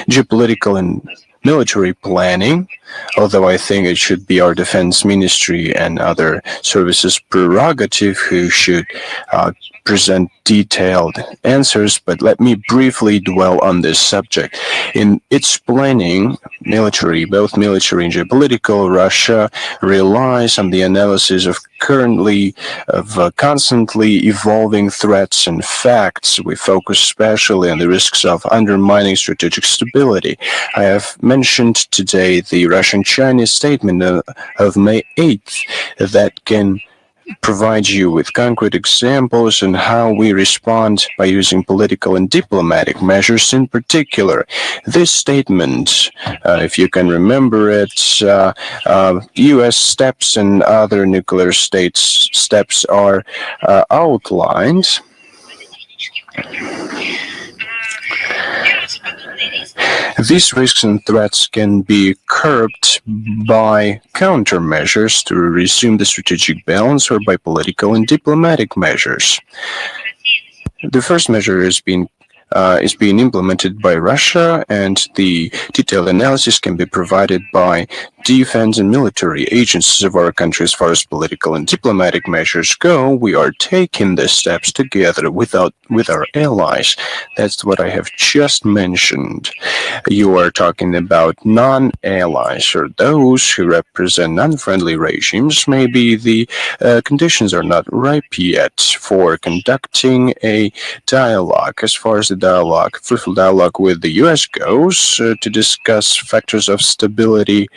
geopolitical and military planning, although I think it should be our defense ministry and other services prerogative who should present detailed answers, but let me briefly dwell on this subject. In its planning, both military and geopolitical, Russia relies on the analysis of constantly evolving threats and facts. We focus especially on the risks of undermining strategic stability. I have mentioned today the Russian-Chinese statement of May 8th that can provide you with concrete examples on how we respond by using political and diplomatic measures in particular. This statement, if you can remember it, U.S. steps and other nuclear states' steps are outlined. These risks and threats can be curbed by countermeasures to resume the strategic balance or by political and diplomatic measures. The first measure is being implemented by Russia, and the detailed analysis can be provided by defense and military agencies of our country. As far as political and diplomatic measures go, we are taking the steps together with our allies. That's what I have just mentioned. You are talking about non-allies or those who represent non-friendly regimes. Maybe the conditions are not ripe yet for conducting a dialogue. As far as the fruitful dialogue with the U.S. goes, to discuss factors of stability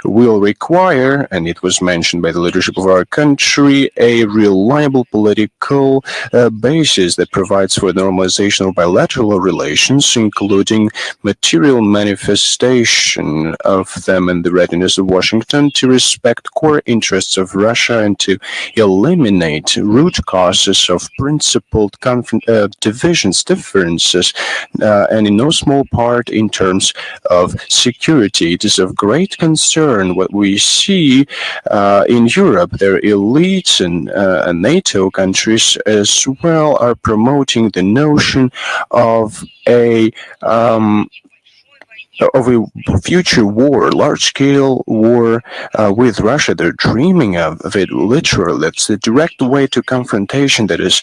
will require, and it was mentioned by the leadership of our country, a reliable political basis that provides for normalization of bilateral relations, including material manifestation of them and the readiness of Washington to respect core interests of Russia and to eliminate root causes of principled differences, and in no small part in terms of security. It is of great concern what we see in Europe. Their elites and NATO countries as well are promoting the notion of a future war, large-scale war with Russia. They're dreaming of it literally. That's the direct way to confrontation that is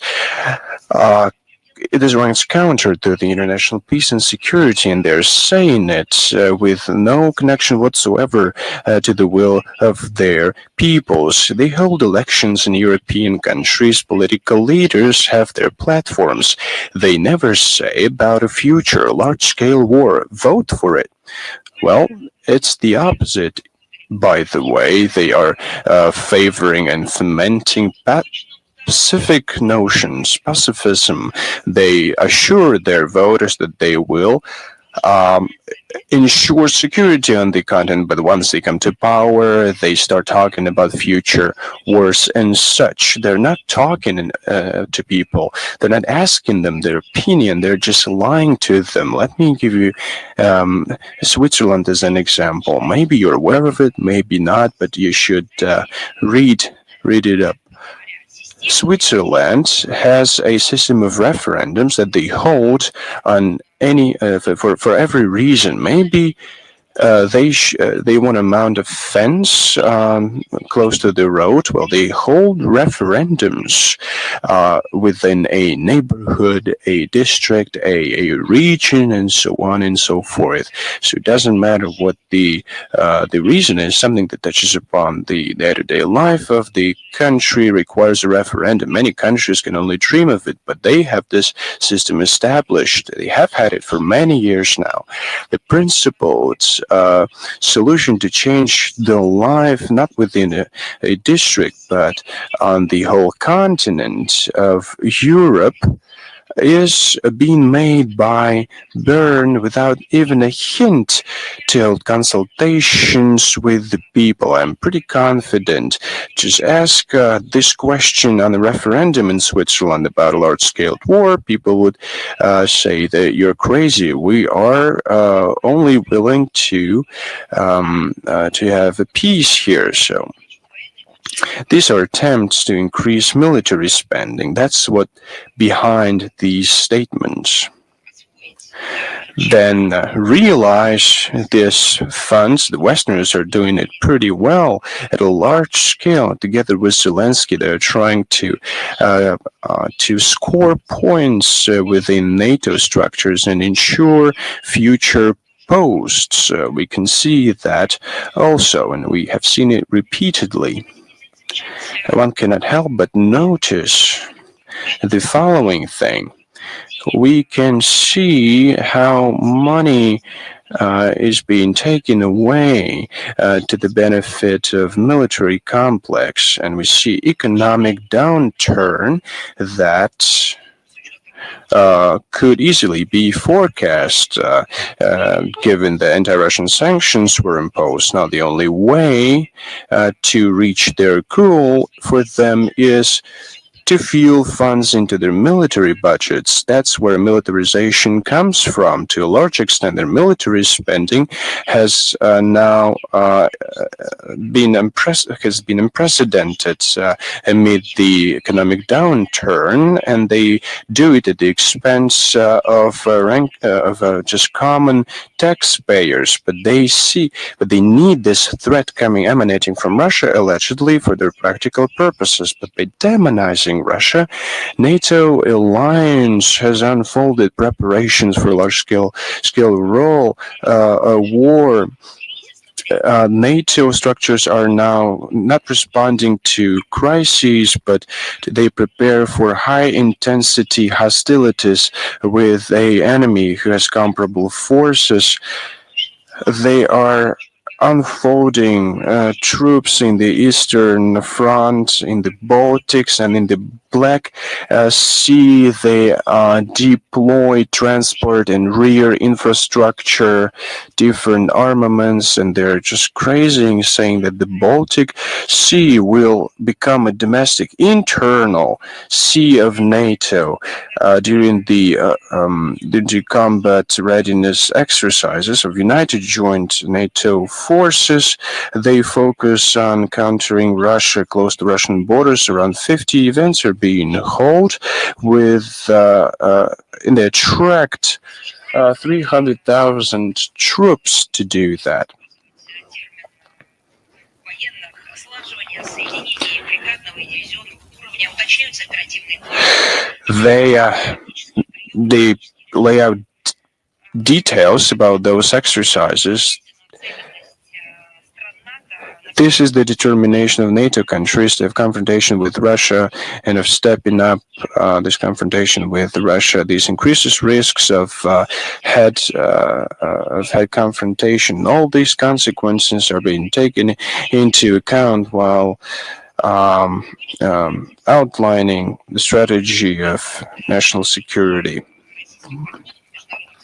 it runs counter to the international peace and security, and they're saying it with no connection whatsoever to the will of their peoples. They hold elections in European countries. Political leaders have their platforms. They never say about a future large-scale war, vote for it. Well, it's the opposite. By the way, they are favoring and fomenting specific notions, pacifism. They assure their voters that they will ensure security on the continent, but once they come to power, they start talking about future wars and such. They're not talking to people. They're not asking them their opinion. They're just lying to them. Let me give you Switzerland as an example. Maybe you're aware of it, maybe not, but you should read it up. Switzerland has a system of referendums that they hold on any for every reason. Maybe they want to mount a fence close to the road. Well, they hold referendums within a neighborhood, a district, a region, and so on and so forth. So it doesn't matter what the reason is. Something that touches upon the day-to-day life of the country requires a referendum. Many countries can only dream of it, but they have this system established. They have had it for many years now. The principles solution to change the life not within a district but on the whole continent of Europe is being made by Bern without even a hint till consultations with the people. I'm pretty confident. Just ask this question on the referendum in Switzerland about a large-scale war. People would say that you're crazy. We are only willing to have a peace here. So these are attempts to increase military spending. That's what behind these statements. Then realize these funds, the Westerners are doing it pretty well at a large scale. Together with Zelensky, they're trying to score points within NATO structures and ensure future posts. We can see that also, and we have seen it repeatedly. One cannot help but notice the following thing. We can see how money is being taken away to the benefit of military complex, and we see economic downturn that could easily be forecast given the anti-Russian sanctions were imposed. Now, the only way to reach their goal for them is to fuel funds into their military budgets. That's where militarization comes from. To a large extent, their military spending has now been unprecedented amid the economic downturn, and they do it at the expense of just common taxpayers. But they need this threat emanating from Russia allegedly for their practical purposes. But by demonizing Russia, NATO alliance has unfolded preparations for a large-scale war. NATO structures are now not responding to crises, but they prepare for high-intensity hostilities with an enemy who has comparable forces. They are unfolding troops in the Eastern Front, in the Baltics, and in the Black Sea. They deploy transport and rear infrastructure, different armaments, and they're just crazy saying that the Baltic Sea will become a domestic internal sea of NATO during the combat readiness exercises of United Joint NATO forces. They focus on countering Russia close to Russian borders. Around 50 events are being held with and they attract 300,000 troops to do that. They lay out details about those exercises. This is the determination of NATO countries to have confrontation with Russia and of stepping up this confrontation with Russia. This increases risks of head confrontation. All these consequences are being taken into account while outlining the strategy of national security.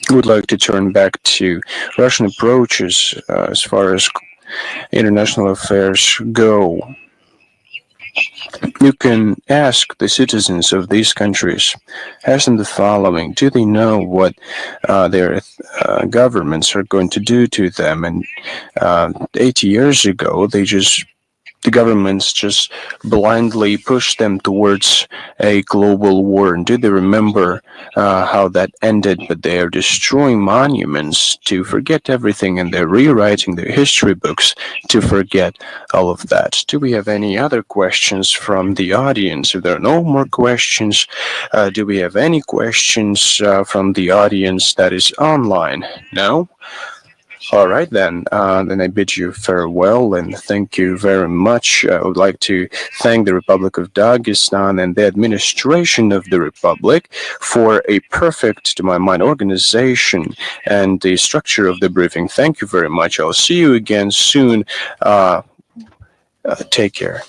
I would like to turn back to Russian approaches as far as international affairs go. You can ask the citizens of these countries, ask them the following: do they know what their governments are going to do to them? And 80 years ago, the governments just blindly pushed them towards a global war. And do they remember how that ended? But they are destroying monuments to forget everything, and they're rewriting their history books to forget all of that. Do we have any other questions from the audience? If there are no more questions, do we have any questions from the audience that is online? No? All right, then I bid you farewell and thank you very much. I would like to thank the Republic of Dagestan and the administration of the Republic for a perfect, to my mind, organization and the structure of the briefing. Thank you very much. I'll see you again soon. Take care.